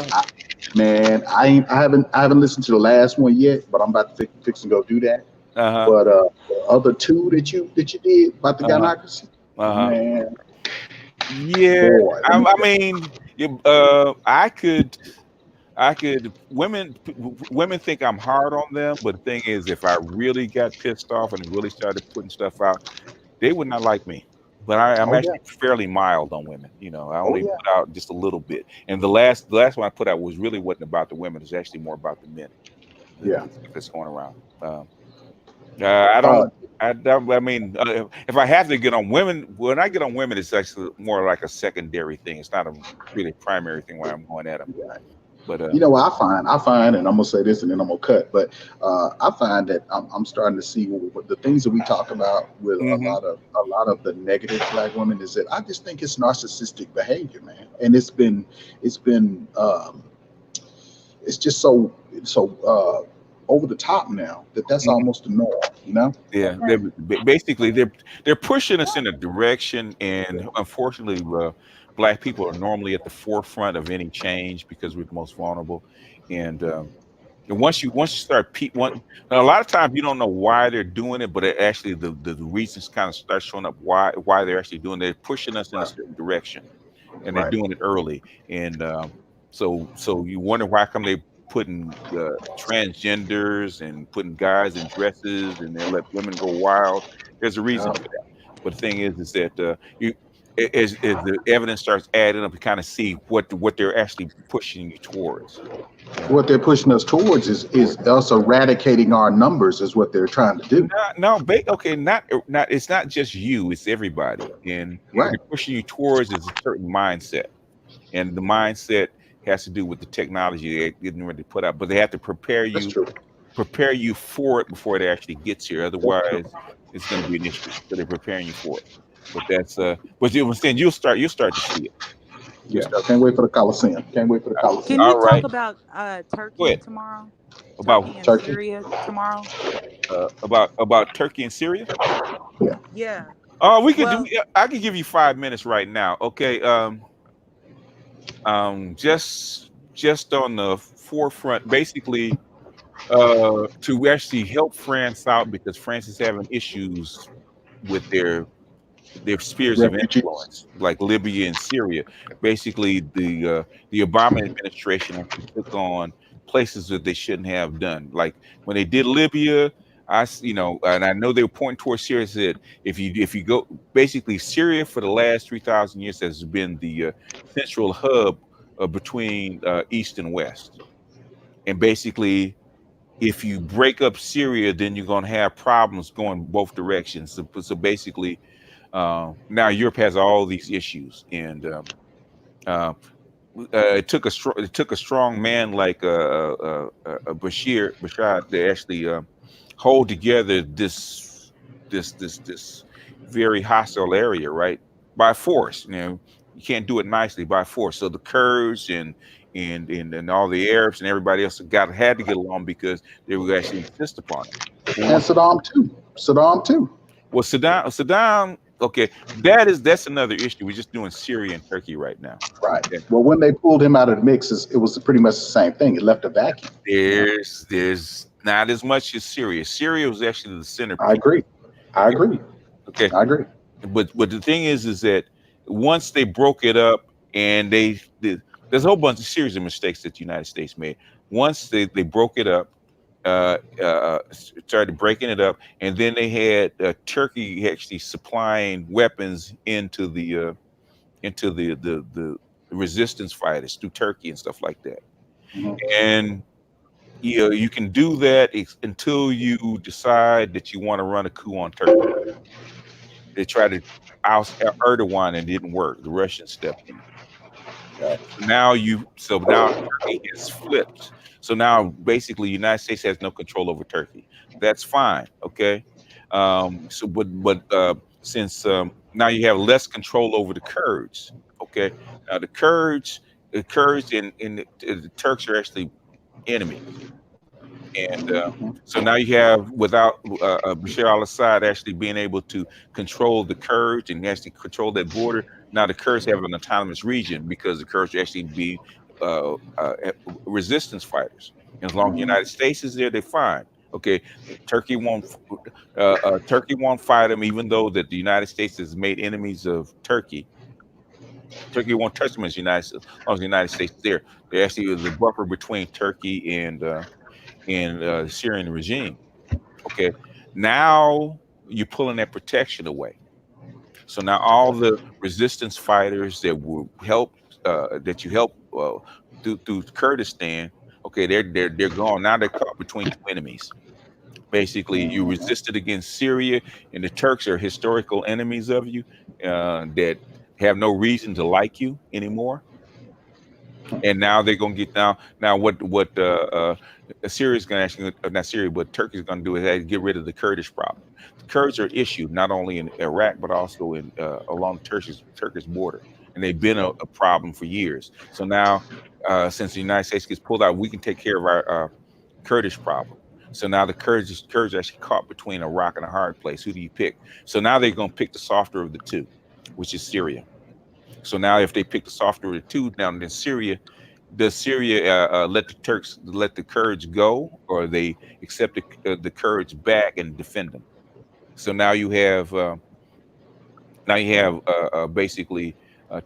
haven't listened to the last one yet, but I'm about to fix and go do that. But the other 2 that you did about the gynocracy, man. Yeah, boy, I could. Women think I'm hard on them, but the thing is, if I really got pissed off and really started putting stuff out, they would not like me. But I'm actually fairly mild on women. I only put out just a little bit. And the last one I put out wasn't about the women. It's actually more about the men. That's going around. I mean, if I have to get on women, when I get on women, it's actually more like a secondary thing. It's not a really primary thing where I'm going at them. But I find, and I'm gonna say this, and then I'm gonna cut. But I find that I'm starting to see the things that we talk about with a lot of the negative Black women is that I just think it's narcissistic behavior, man, and it's just so over the top now that's almost the norm, Yeah, they're pushing us in a direction, and unfortunately, Black people are normally at the forefront of any change because we're the most vulnerable. And once you start a lot of times you don't know why they're doing it, but actually the reasons kind of start showing up why they're actually doing it. They're pushing us in a certain direction, and they're doing it early. And so you wonder why come they putting transgenders and putting guys in dresses and they let women go wild. There's a reason for that. But the thing is that as the evidence starts adding up, you kind of see what they're actually pushing you towards. What they're pushing us towards is us eradicating our numbers is what they're trying to do. It's not just you, it's everybody. And what they're pushing you towards is a certain mindset. And the mindset has to do with the technology they're getting ready to put out, but they have to prepare you for it before it actually gets here. Otherwise, it's going to be an issue. So they're preparing you for it. But but you'll start to see it. Can't wait for the Coliseum. Can we talk about Turkey tomorrow? About Turkey and Syria tomorrow? About Turkey and Syria? Yeah. Oh, we could I could give you 5 minutes right now. Okay. Just on the forefront, basically, to actually help France out because France is having issues with their spheres of influence, like Libya and Syria. Basically, the Obama administration actually took on places that they shouldn't have done. Like when they did Libya, and I know they were pointing towards Syria. Said if you go, basically Syria for the last 3,000 years has been the central hub between East and West, and basically if you break up Syria, then you're going to have problems going both directions. So basically, now Europe has all these issues, and uh, it took a strong man like Bashar to actually hold together this very hostile area, right? By force. You can't do it nicely by force. So the Kurds and all the Arabs and everybody else had to get along because they would actually insist upon it. And Saddam too. Saddam too. Well, Saddam. Okay, that's another issue. We're just doing Syria and Turkey right now. Right. Okay. Well, when they pulled him out of the mix, it was pretty much the same thing. It left a vacuum. There's not as much as Syria. Syria was actually the centerpiece. I agree. Okay. I agree. But the thing is that once they broke it up, and there's a whole bunch of series of mistakes that the United States made. Once they broke it up, started breaking it up, and then they had Turkey actually supplying weapons into the resistance fighters through Turkey and stuff like that. Mm-hmm. And you can do that until you decide that you want to run a coup on Turkey. They tried to oust Erdogan and it didn't work. The Russians stepped in. Now Turkey has flipped. So now basically the United States has no control over Turkey. That's fine, okay? Since now you have less control over the Kurds, okay? Now the Kurds and the Turks are actually enemies. And so now you have, without Bashar al-Assad actually being able to control the Kurds and actually control that border, now the Kurds have an autonomous region because the Kurds are actually being resistance fighters. And as long as the United States is there, they're fine. Okay, Turkey won't fight them, even though that the United States has made enemies of Turkey. Turkey won't touch them as the United States, as long as the United States is there. They're actually the buffer between Turkey and the Syrian regime. Okay, now you're pulling that protection away. So now all the resistance fighters that will help that you help through Kurdistan, okay, they're gone. Now they're caught between two enemies. Basically, you resisted against Syria, and the Turks are historical enemies of you that have no reason to like you anymore. And now they're gonna get now what Syria's gonna actually, not Syria, but Turkey's gonna do is get rid of the Kurdish problem. The Kurds are an issue not only in Iraq but also in along the Turkish border, and they've been a problem for years. So now, since the United States gets pulled out, we can take care of our Kurdish problem. So now the Kurds are actually caught between a rock and a hard place. Who do you pick? So now they're gonna pick the softer of the two, which is Syria. So now, if they pick the softer of the two, now then does Syria let the Kurds go, or they accept the Kurds back and defend them? So now you have basically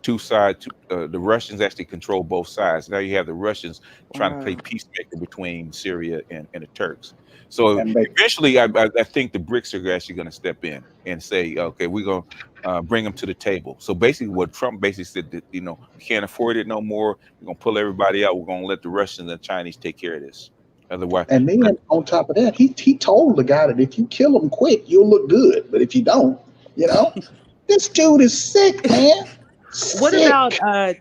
two sides. The Russians actually control both sides. Now you have the Russians trying to play peacemaker between Syria and the Turks. So eventually, I think the BRICS are actually going to step in and say, okay, we're going to bring them to the table. So basically, what Trump basically said, that we can't afford it no more. We're going to pull everybody out. We're going to let the Russians and Chinese take care of this. Otherwise, and then on top of that, he told the guy that if you kill him quick, you'll look good. But if you don't, this dude is sick, man. What about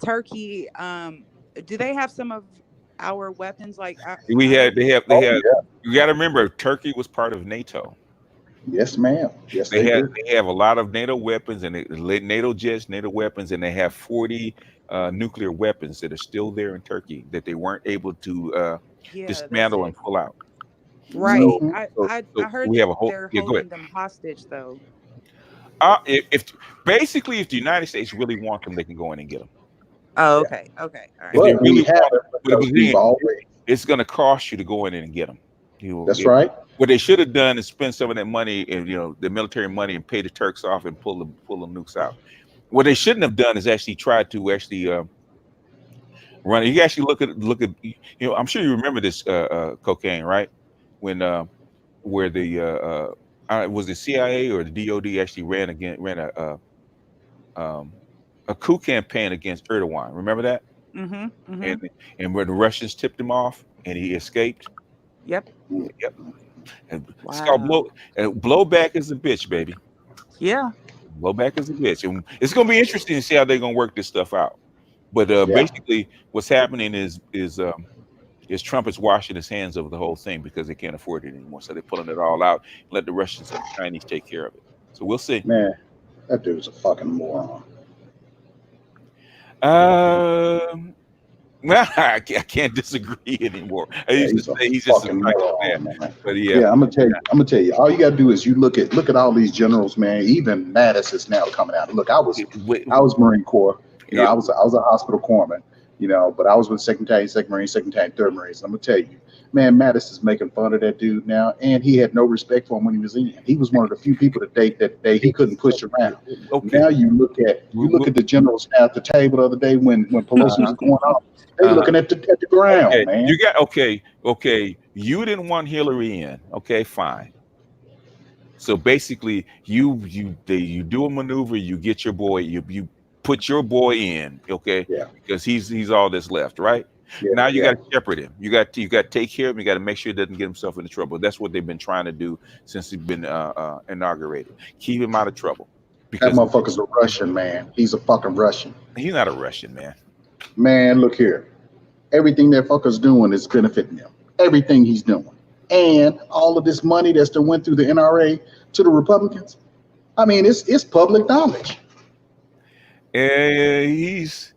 Turkey? Do they have some of our weapons? Like they have. You got to remember, Turkey was part of NATO. Yes, ma'am. Yes, they have a lot of NATO weapons and NATO jets, NATO weapons, and they have 40 nuclear weapons that are still there in Turkey that they weren't able to dismantle and pull out. Right. So, I heard we have a whole, they're holding them hostage, though. If the United States really want them, they can go in and get them. Oh, okay. Okay. All right. If they really it's going to cost you to go in and get them. That's right. What they should have done is spend some of that money, and the military money, and pay the Turks off and pull the nukes out. What they shouldn't have done is actually try to run. You actually look at. I'm sure you remember this cocaine, right? When where the was the CIA or the DOD actually ran a coup campaign against Erdogan. Remember that? Mm-hmm. And where the Russians tipped him off and he escaped. Yep. Yep. And it's called Wow. blowback is a bitch, baby. Yeah. Blowback is a bitch, and it's going to be interesting to see how they're going to work this stuff out. But basically, what's happening is Trump is washing his hands of the whole thing because they can't afford it anymore. So they're pulling it all out, let the Russians and the Chinese take care of it. So we'll see. Man, that dude's a fucking moron. Well, I can't disagree anymore. He's just a moron, man. But yeah, I'm gonna tell you. All you gotta do is you look at all these generals, man. Even Mattis is now coming out. Look, I was Marine Corps. You know, I was a hospital corpsman. You know, but I was with Second Battalion, Second Marine, Second Battalion, Third Marines. I'm gonna tell you, man, Mattis is making fun of that dude now, and he had no respect for him when he was in. He was one of the few people that he couldn't push around. Okay. Now you look at the generals now at the table the other day when Pelosi was going off. They looking at the ground, man. You got okay. You didn't want Hillary in. Okay, fine. So basically, you do a maneuver. You get your boy. You put your boy in. Okay. Yeah. Because he's all that's left, right? Yeah, now you got to shepherd him. You got to take care of him. You got to make sure he doesn't get himself into trouble. That's what they've been trying to do since he's been inaugurated. Keep him out of trouble. Because that motherfucker's a Russian, man. He's a fucking Russian. He's not a Russian, man. Man, look here. Everything that fucker's doing is benefiting him. Everything he's doing. And all of this money that's that went through the NRA to the Republicans. I mean, it's public knowledge. He's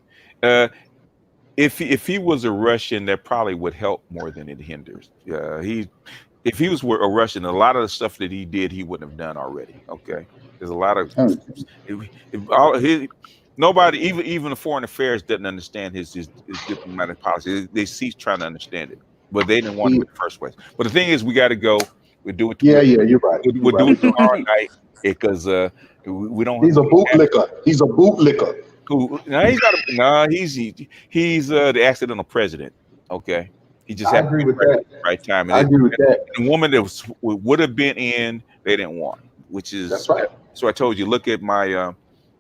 if he was a Russian, that probably would help more than it hinders. If he was a Russian, a lot of the stuff that he did, he wouldn't have done already. Okay, there's a lot of nobody, even the foreign affairs, doesn't understand his diplomatic policy. They cease trying to understand it, but they didn't want to in the first place. But the thing is, we got to go. We're doing you're right. We're doing tomorrow night because we don't. He's a bootlicker. He's a bootlicker. Who? No, he's not. No, he's the accidental president. Okay, he just had to be at the right time. I agree with that. The woman that would have been in, they didn't want, which is that's right. So I told you, look at my.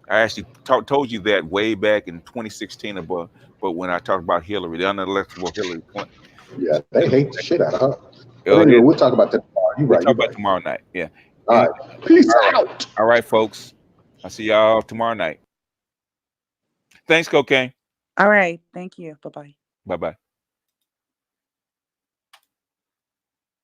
I actually told you that way back in 2016, but when I talked about Hillary, the unelectable Hillary Clinton. Yeah, they hate the shit out of her. But anyway, we'll talk about that tomorrow. We'll talk about tomorrow night. Yeah. All right. Peace out. All right, folks. I'll see y'all tomorrow night. Thanks, Cocaine. All right. Thank you. Bye-bye. Bye-bye.